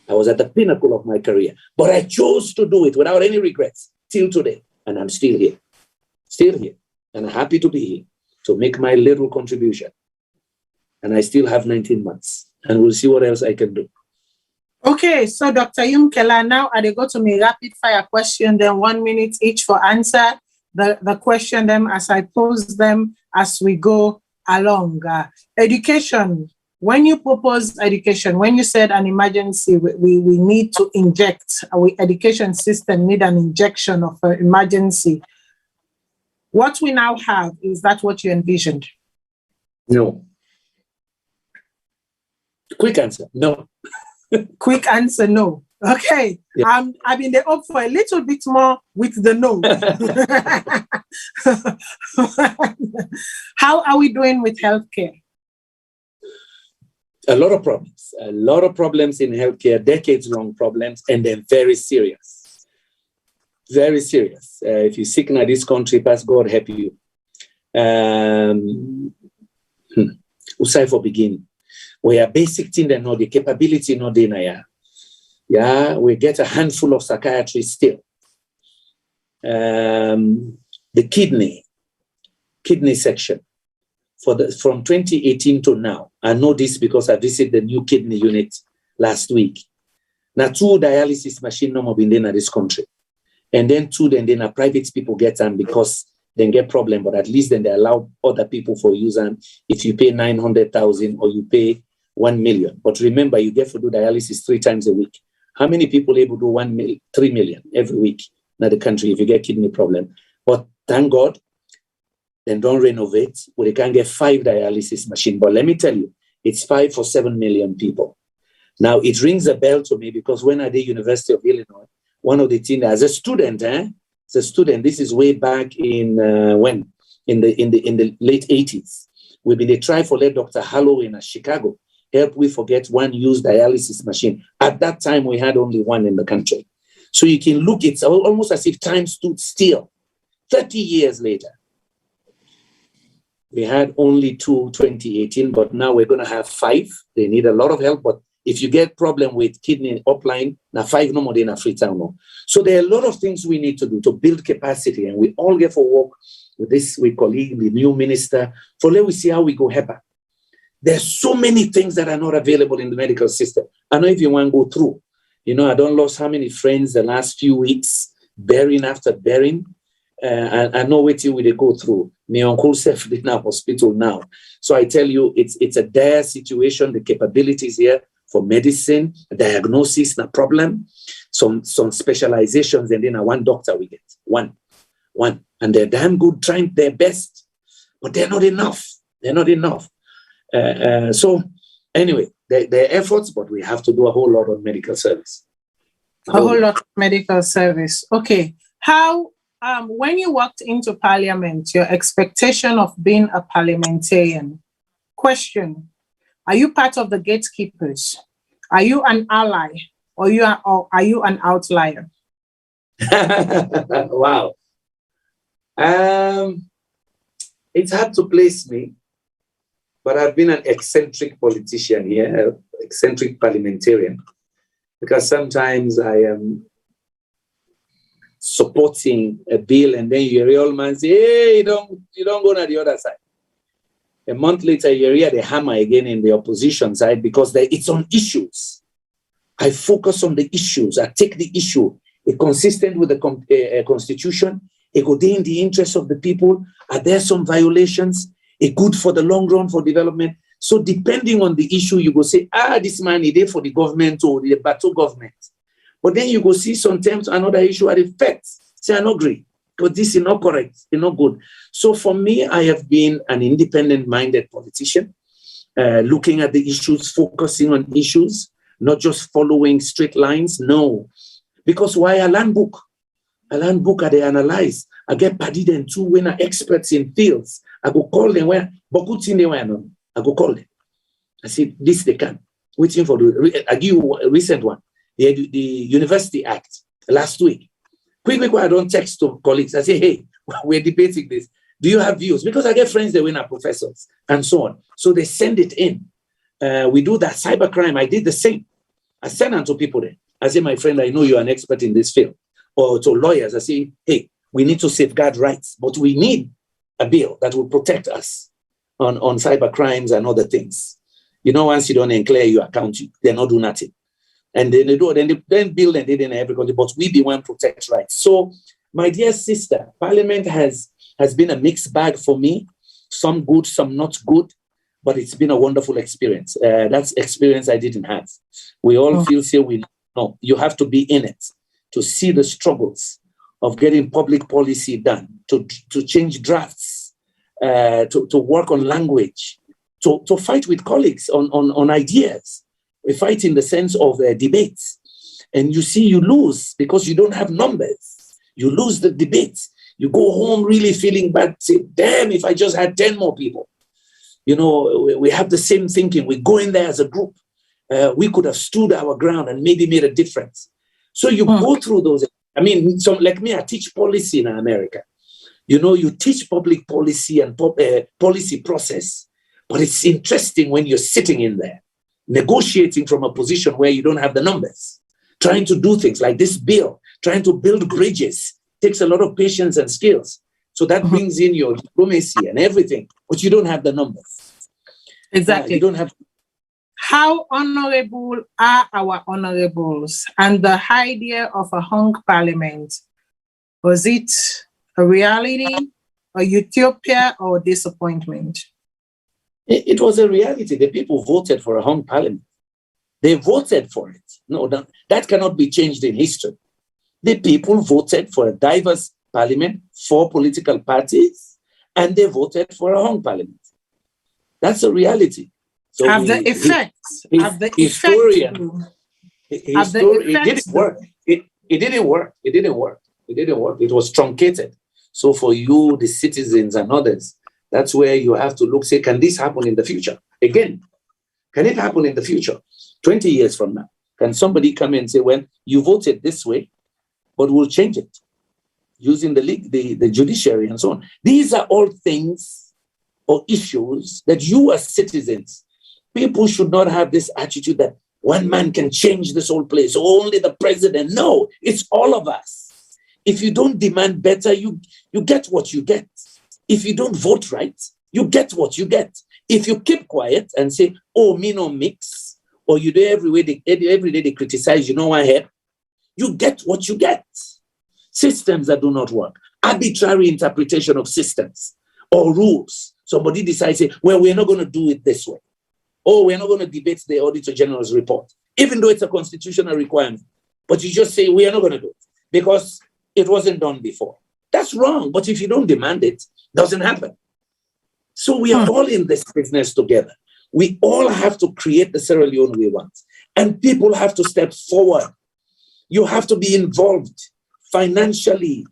I was at the pinnacle of my career, but I chose to do it without any regrets till today. And I'm still here, and happy to be here to make my little contribution. And I still have 19 months, and we'll see what else I can do. Okay, so Dr. Yumkella, now I go to me rapid fire question, then 1 minute each for answer. The question them as I pose them as we go along. Education. When you propose education, when you said an emergency, we need to inject, our education system need an injection of emergency. What we now have, is that what you envisioned? No. Quick answer, no. Quick answer, no. Okay, yeah. I've been there up for a little bit more with the no. How are we doing with healthcare? A lot of problems in healthcare, decades-long problems, and they're very serious. Very serious. If you're sick in this country, pass God help you. Usai for beginning. We are basic thing that know the capability no denial. Yeah, we get a handful of psychiatrists still. The kidney section. From 2018 to now, I know this because I visited the new kidney unit last week. Now, 2 dialysis machines no more been in this country. And then 2, then private people get them because they get problem, but at least then they allow other people for use them if you pay 900,000 or you pay 1 million. But remember, you get to do dialysis 3 times a week. How many people able to do 3 million every week in the country if you get kidney problem? But thank God, then don't renovate, or they can get 5 dialysis machines. But let me tell you, it's 5 for 7 million people. Now, it rings a bell to me because when I did University of Illinois, one of the things, as a student, this is way back in in the late 80s. We've been trying for let Dr. Holloway in Chicago help we forget one used dialysis machine. At that time, we had only 1 in the country. So you can look, it's almost as if time stood still. 30 years later. We had only 2 2018, but now we're going to have 5. They need a lot of help, but if you get problem with kidney upline, now 5 no more than a free town. No. So there are a lot of things we need to do to build capacity, and we all get for work with this, we colleague, the new minister, so let we see how we go help her. There's so many things that are not available in the medical system. I know if you want to go through, you know, I don't lost how many friends the last few weeks, bearing after bearing. I know what you will go through. My uncle self in our hospital now. So I tell you, it's a dire situation. The capabilities here for medicine, diagnosis, no problem. Some specializations, and then 1 doctor we get. One. And they're damn good, trying their best, but they're not enough. So anyway, there are efforts, but we have to do a whole lot of medical service. A whole lot of medical service. Okay. How, when you walked into parliament, your expectation of being a parliamentarian, question, are you part of the gatekeepers? Are you an ally or are you an outlier? Wow. It's hard to place me, but I've been an eccentric politician here, eccentric parliamentarian, because sometimes I am supporting a bill and then you hear old man say, hey, you don't go to the other side. A month later, you hear the hammer again in the opposition side because it's on issues. I focus on the issues. I take the issue. It's consistent with the constitution. It go in the interest of the people. Are there some violations? It good for the long run for development. So depending on the issue, you go say, this man is there for the government or the battle government. But then you go see sometimes another issue at effect. Say, I don't agree, because this is not correct, it's not good. So for me, I have been an independent-minded politician. looking at the issues, focusing on issues, not just following straight lines. No. Because why a land book? A land book, they analyze. I get party them too when are experts in fields. I go call them where, but good thing they were no. I go call them. I say, this they can. Waiting for I give you a recent one. The University Act last week. Quick, I don't text to colleagues. I say, hey, we're debating this. Do you have views? Because I get friends that are professors and so on. So they send it in. We do that cybercrime. I did the same. I send them to people there. I say, my friend, I know you're an expert in this field. Or to lawyers, I say, hey, we need to safeguard rights, but we need a bill that will protect us on cyber crimes and other things. You know, once you don't declare your account, they're not doing nothing. And then they do, then bill and they didn't every country, but we be one protect rights. So, my dear sister, Parliament has been a mixed bag for me. Some good, some not good, but it's been a wonderful experience. That's experience I didn't have. We all feel here we know. You have to be in it to see the struggles of getting public policy done, to change drafts, to work on language, to fight with colleagues on ideas. We fight in the sense of debates. And you see, you lose because you don't have numbers. You lose the debates. You go home really feeling bad, say, damn, if I just had 10 more people. You know, we have the same thinking. We go in there as a group. We could have stood our ground and maybe made a difference. So you go through those. I mean, so like me, I teach policy in America. You know, you teach public policy and policy process, but it's interesting when you're sitting in there, negotiating from a position where you don't have the numbers, trying to do things like this bill, trying to build bridges, takes a lot of patience and skills. So that brings in your diplomacy and everything, but you don't have the numbers. Exactly. You don't have. How honorable are our honorables? And the idea of a hung parliament, was it a reality, a utopia, or disappointment? It was a reality. The people voted for a hung parliament. They voted for it. No, that cannot be changed in history. The people voted for a diverse parliament, 4 political parties, and they voted for a hung parliament. That's a reality. So the effects. It didn't work. It didn't work. It didn't work. It didn't work. It was truncated. So for you, the citizens and others, that's where you have to look, say, can this happen in the future? Again, can it happen in the future? 20 years from now, can somebody come in and say, well, you voted this way, but we'll change it using the judiciary and so on. These are all things or issues that you as citizens, people should not have this attitude that one man can change this whole place, only the president. No, it's all of us. If you don't demand better, you get what you get. If you don't vote right, you get what you get. If you keep quiet and say, oh, me no mix, or you do every day they criticize, you know what I have, you get what you get. Systems that do not work, arbitrary interpretation of systems or rules. Somebody decides, say, well, we're not going to do it this way. Oh, we're not going to debate the Auditor General's report, even though it's a constitutional requirement. But you just say, we are not going to do it because it wasn't done before. That's wrong. But if you don't demand it, it doesn't happen. So we are all in this business together. We all have to create the Sierra Leone we want. And people have to step forward. You have to be involved financially,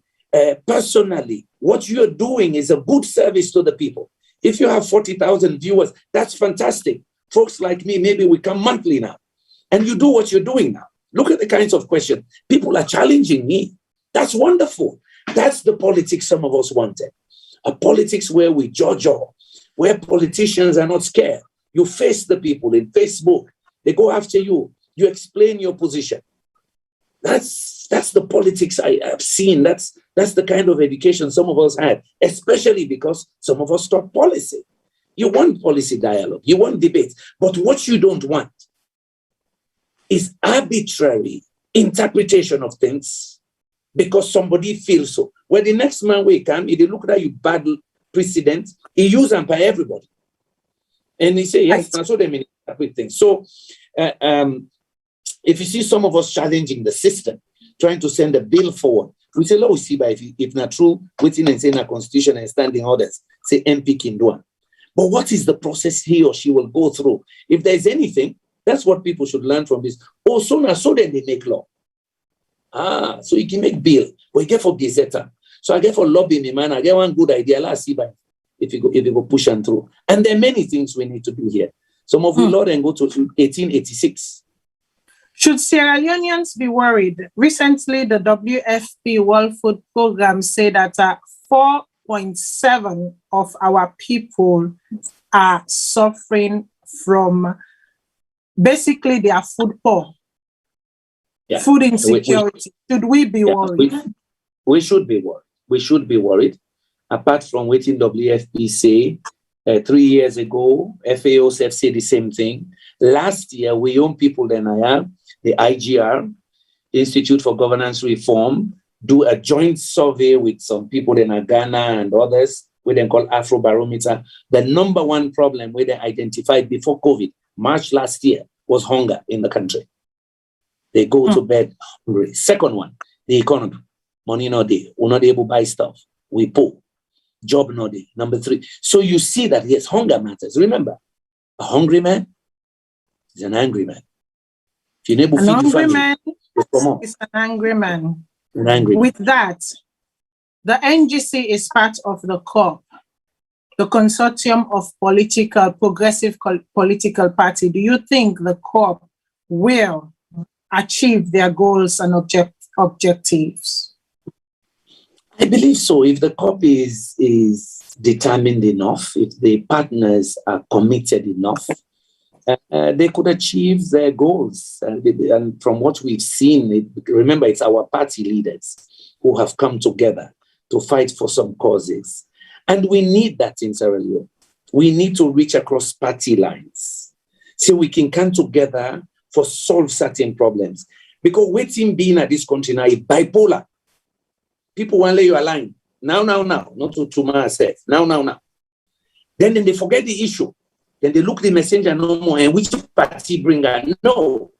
personally. What you're doing is a good service to the people. If you have 40,000 viewers, that's fantastic. Folks like me, maybe we come monthly now. And you do what you're doing now. Look at the kinds of questions. People are challenging me. That's wonderful. That's the politics some of us wanted. A politics where we judge all, where politicians are not scared. You face the people in Facebook. They go after you. You explain your position. That's the politics I have seen. That's the kind of education some of us had, especially because some of us taught policy. You want policy dialogue. You want debate. But what you don't want is arbitrary interpretation of things because somebody feels so. When the next man will come, if they look at you bad precedent, he use them by everybody. And he say, yes, that's what they mean. Things. So if you see some of us challenging the system, trying to send a bill forward, we say, we see, but if not true, waiting and saying a constitution and standing orders, say MP can do it. But what is the process he or she will go through? If there's anything, that's what people should learn from this. Oh, so then they make law. So you can make bill, but you get for gazetteer. So I get for lobbying me, man. I get one good idea. Let's see if you go push and through. And there are many things we need to do here. Some of we law then go to 1886. Should Sierra Leoneans be worried? Recently, the WFP World Food Program said that 4.7 of our people are suffering from basically they are food poor. Yeah. Food insecurity. Should we be worried? We should be worried. We should be worried. Apart from waiting WFP say, 3 years ago, FAO said the same thing. Last year, we young people then the IGR, Institute for Governance Reform, do a joint survey with some people in Ghana and others, we then call Afrobarometer. The number one problem we they identified before COVID, March last year, was hunger in the country. They go to bed hungry. Second one, the economy. Money no day. We're not able to buy stuff. We poor. Job no day. Number 3. So you see that, yes, hunger matters. Remember, a hungry man is an angry man. If you're able to feed your family, is an angry man. An angry With that, the NGC is part of the COP, the Consortium of Progressive Political Party. Do you think the COP will achieve their goals and objectives? I believe so. If the COP is determined enough, if the partners are committed enough, they could achieve their goals. And from what we've seen, remember, it's our party leaders who have come together to fight for some causes. And we need that in Sierra Leone. We need to reach across party lines so we can come together for solve certain problems. Because waiting being at this country now is bipolar. People want to lay you a line. Now, not to myself. Now. Then they forget the issue. Then they look the messenger no more and which party bring her. No.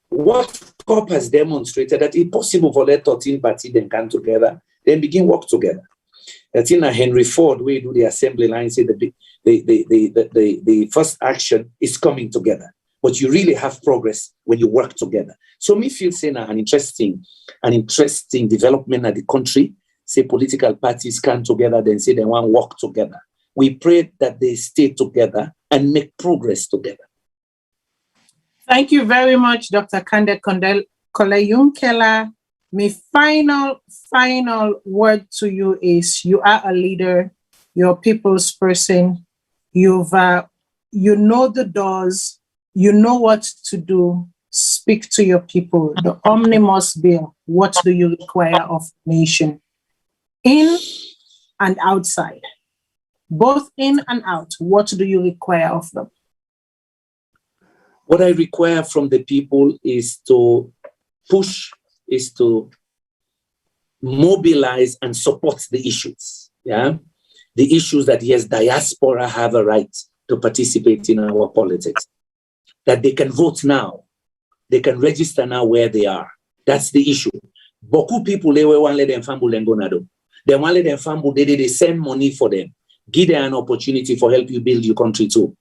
What COP has demonstrated that it's possible for that 13 party then come together, then begin work together. That's in Henry Ford, where you do the assembly line, say the first action is coming together. But you really have progress when you work together. So me feel saying an interesting development at the country, say political parties come together, then say they want to work together. We pray that they stay together and make progress together. Thank you very much, Dr. Kandeh Kolleh Yumkella. My final word to you is you are a leader, you're a people's person, you know the doors, you know what to do, speak to your people. The Omnibus bill, what do you require of the nation? In and outside. Both in and out, what do you require of them? What I require from the people is to mobilize and support the issues. Yeah, the issues that yes, diaspora have a right to participate in our politics. That they can vote now, they can register now where they are. That's the issue. Beaucoup people they want let them family and go nado. They want let them family they send money for them. Give them an opportunity for help you build your country too.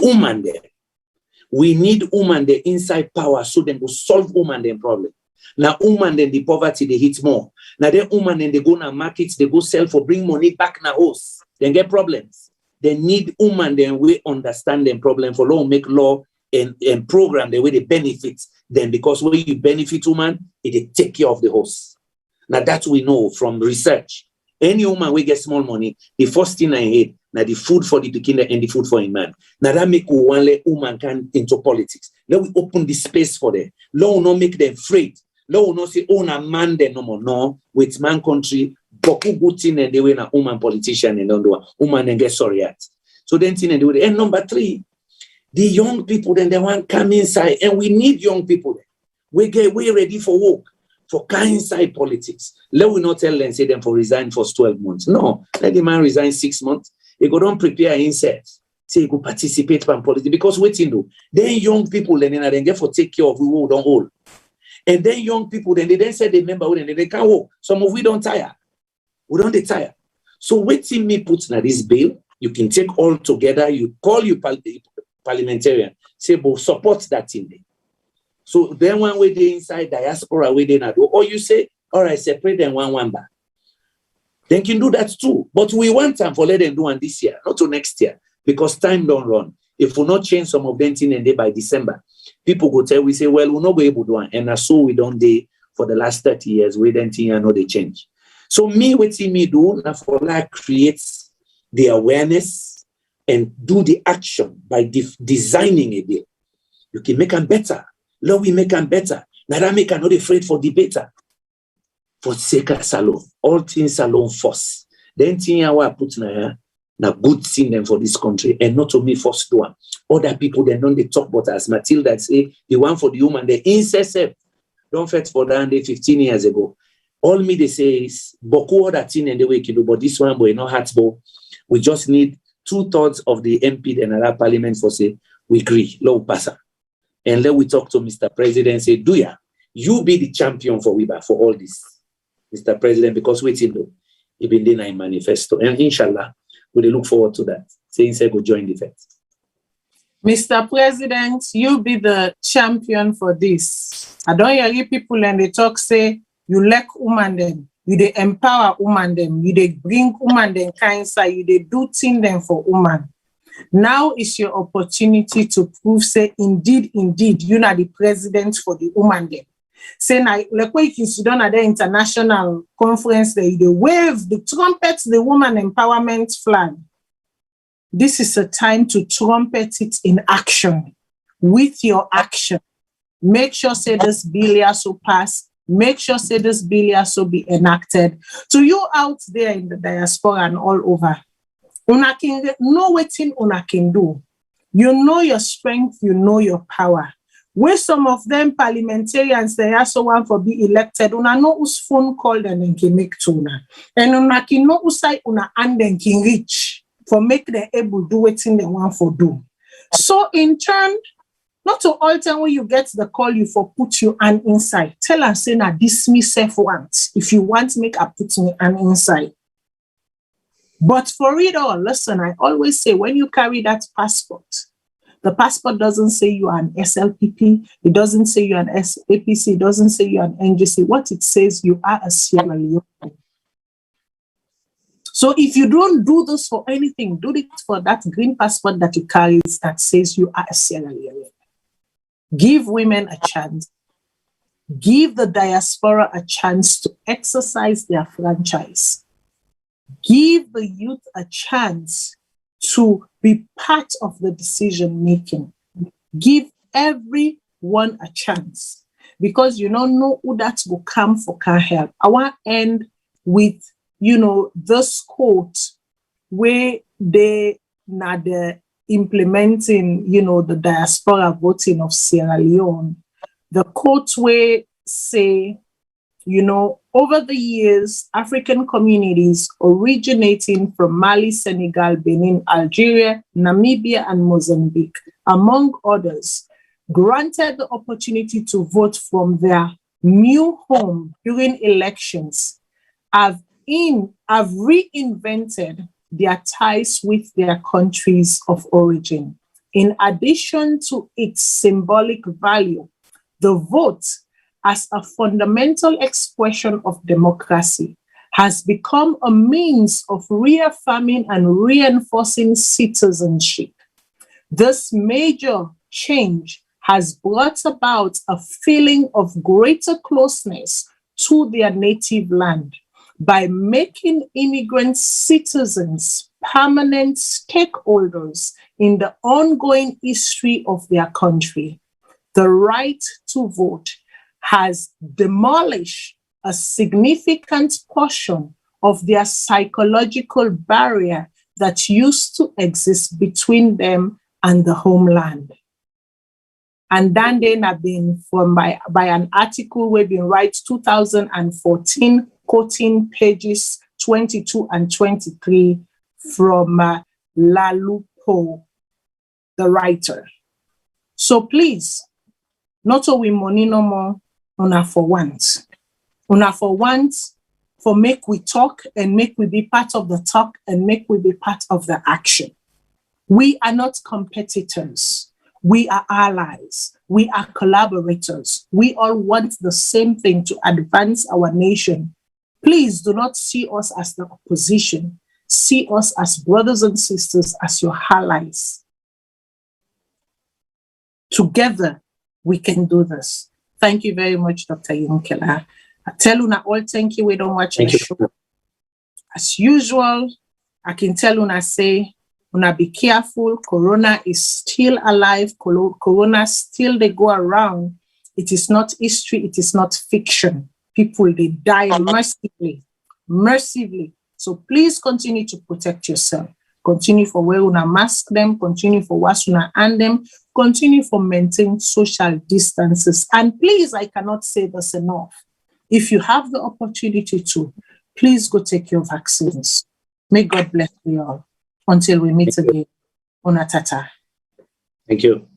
Woman there. We need woman there inside power so they will solve woman their problem. Now woman then the poverty they hit more. Now then woman then they go na markets, they go sell for bring money back na house. Then get problems. They need woman then we understand them problem for law make law and program the way they benefit them because when you benefit woman, it take care of the host. Now that we know from research. Any woman we get small money, the first thing I hate, now the food for the beginner and the food for a man. Now that make one let woman can into politics. Let we open the space for them. Let we not make them afraid. Let we not say, oh, na man then no more. No, with man country, boku good thing and they win a woman politician and don't do a woman and get sorry at. So then thing and do it. And number 3, the young people then they want come inside and we need young people. We ready for work. For inside politics. Let we not tell them, say them for resign for 12 months. No, let the man resign 6 months. He go don't prepare himself. Say he go participate in politics. Because waiting do. Then young people then they get for take care of who don't hold. And then young people then they then say they remember when they can't work. Some of we don't tire. We don't tire. So waiting me put na this bill You can take all together, you call your parliamentarian, say, but support that thing. So then when we're inside diaspora, we didn't do, or you say, all right, separate them one back. They can do that too. But we want time for let them do one this year, not to next year, because time don't run. If we not change some of them thing and they by December, people go tell we say, well, we'll not be able to do one. And so we don't do for the last 30 years, we don't think I know they change. So me, what me do, now for like create the awareness and do the action by designing a bill. You can make them better. Lord, we make them better. Now that make them not afraid for debater. For sake of Salone, all things Salone first. Then thing I want to put na good thing them for this country, and not to me first do one. Other people they don't they talk about as Matilda say the one for the woman, the incest don't fight for that 15 years ago. All me they say is Boku other thing and the way you do, but this one boy no hearts bow. We just need 2/3 of the MP and another parliament for say we agree, low passer. And then we talk to Mr. President, say, do ya? You be the champion for WIBA for all this, Mr. President, because wait till do. He been in a manifesto. And inshallah, we look forward to that. Saying say go join the fight. Mr. President, you be the champion for this. I don't hear people and they talk say you like woman them, you they empower woman them, you they bring woman them kind side, you they do thing them for woman. Now is your opportunity to prove, say, indeed, you are the president for the woman then. Say, like when you sit down at the international conference, they wave the trumpet, the woman empowerment flag. This is a time to trumpet it in action, with your action. Make sure, say, this bill also pass. Make sure, say, this bill also be enacted. To you out there in the diaspora and all over, una can know what thing una can do. You know your strength, you know your power. Where some of them parliamentarians, they also want to be elected, una know whose phone call and then can make to una. And una can know whose side una and then can reach for make them able to do what they want for do. So in turn, not to all time when you get the call you for put your hand inside. Tell us say na dismiss self once. If you want make a put me hand inside. But for it all, listen, I always say when you carry that passport, the passport doesn't say you are an SLPP, it doesn't say you're an APC, it doesn't say you're an NGC. What it says, you are a Sierra Leone. So if you don't do this for anything, do it for that green passport that you carry that says you are a Sierra Leone. Give women a chance. Give the diaspora a chance to exercise their franchise. Give the youth a chance to be part of the decision making. Give everyone a chance because you don't know who that will come for can help. I want to end with, this quote where they now the implementing, the diaspora voting of Sierra Leone. The quote where say, over the years, African communities originating from Mali, Senegal, Benin, Algeria, Namibia, and Mozambique, among others, granted the opportunity to vote from their new home during elections, have reinvented their ties with their countries of origin. In addition to its symbolic value, the vote as a fundamental expression of democracy has become a means of reaffirming and reinforcing citizenship. This major change has brought about a feeling of greater closeness to their native land by making immigrant citizens permanent stakeholders in the ongoing history of their country. The right to vote has demolished a significant portion of their psychological barrier that used to exist between them and the homeland. And then they have been from by an article we've been right 2014, quoting pages 22 and 23 from Lalupo, the writer. So please, not so we money no more, una for once for make we talk and make we be part of the talk and make we be part of the action. We are not competitors. We are allies. We are collaborators. We all want the same thing to advance our nation. Please do not see us as the opposition. See us as brothers and sisters, as your allies. Together, we can do this. Thank you very much, Dr. Yumkella. I tell you now all thank you. We don't watch the show. As usual, I can tell you now say, una be careful. Corona is still alive. Corona still they go around. It is not history. It is not fiction. People, they die mercifully. So please continue to protect yourself. Continue for wear una mask them. Continue for wash una hand them. Continue for maintain social distances. And please, I cannot say this enough. If you have the opportunity to, please go take your vaccines. May God bless you all. Until we meet again. Onatata. Thank you.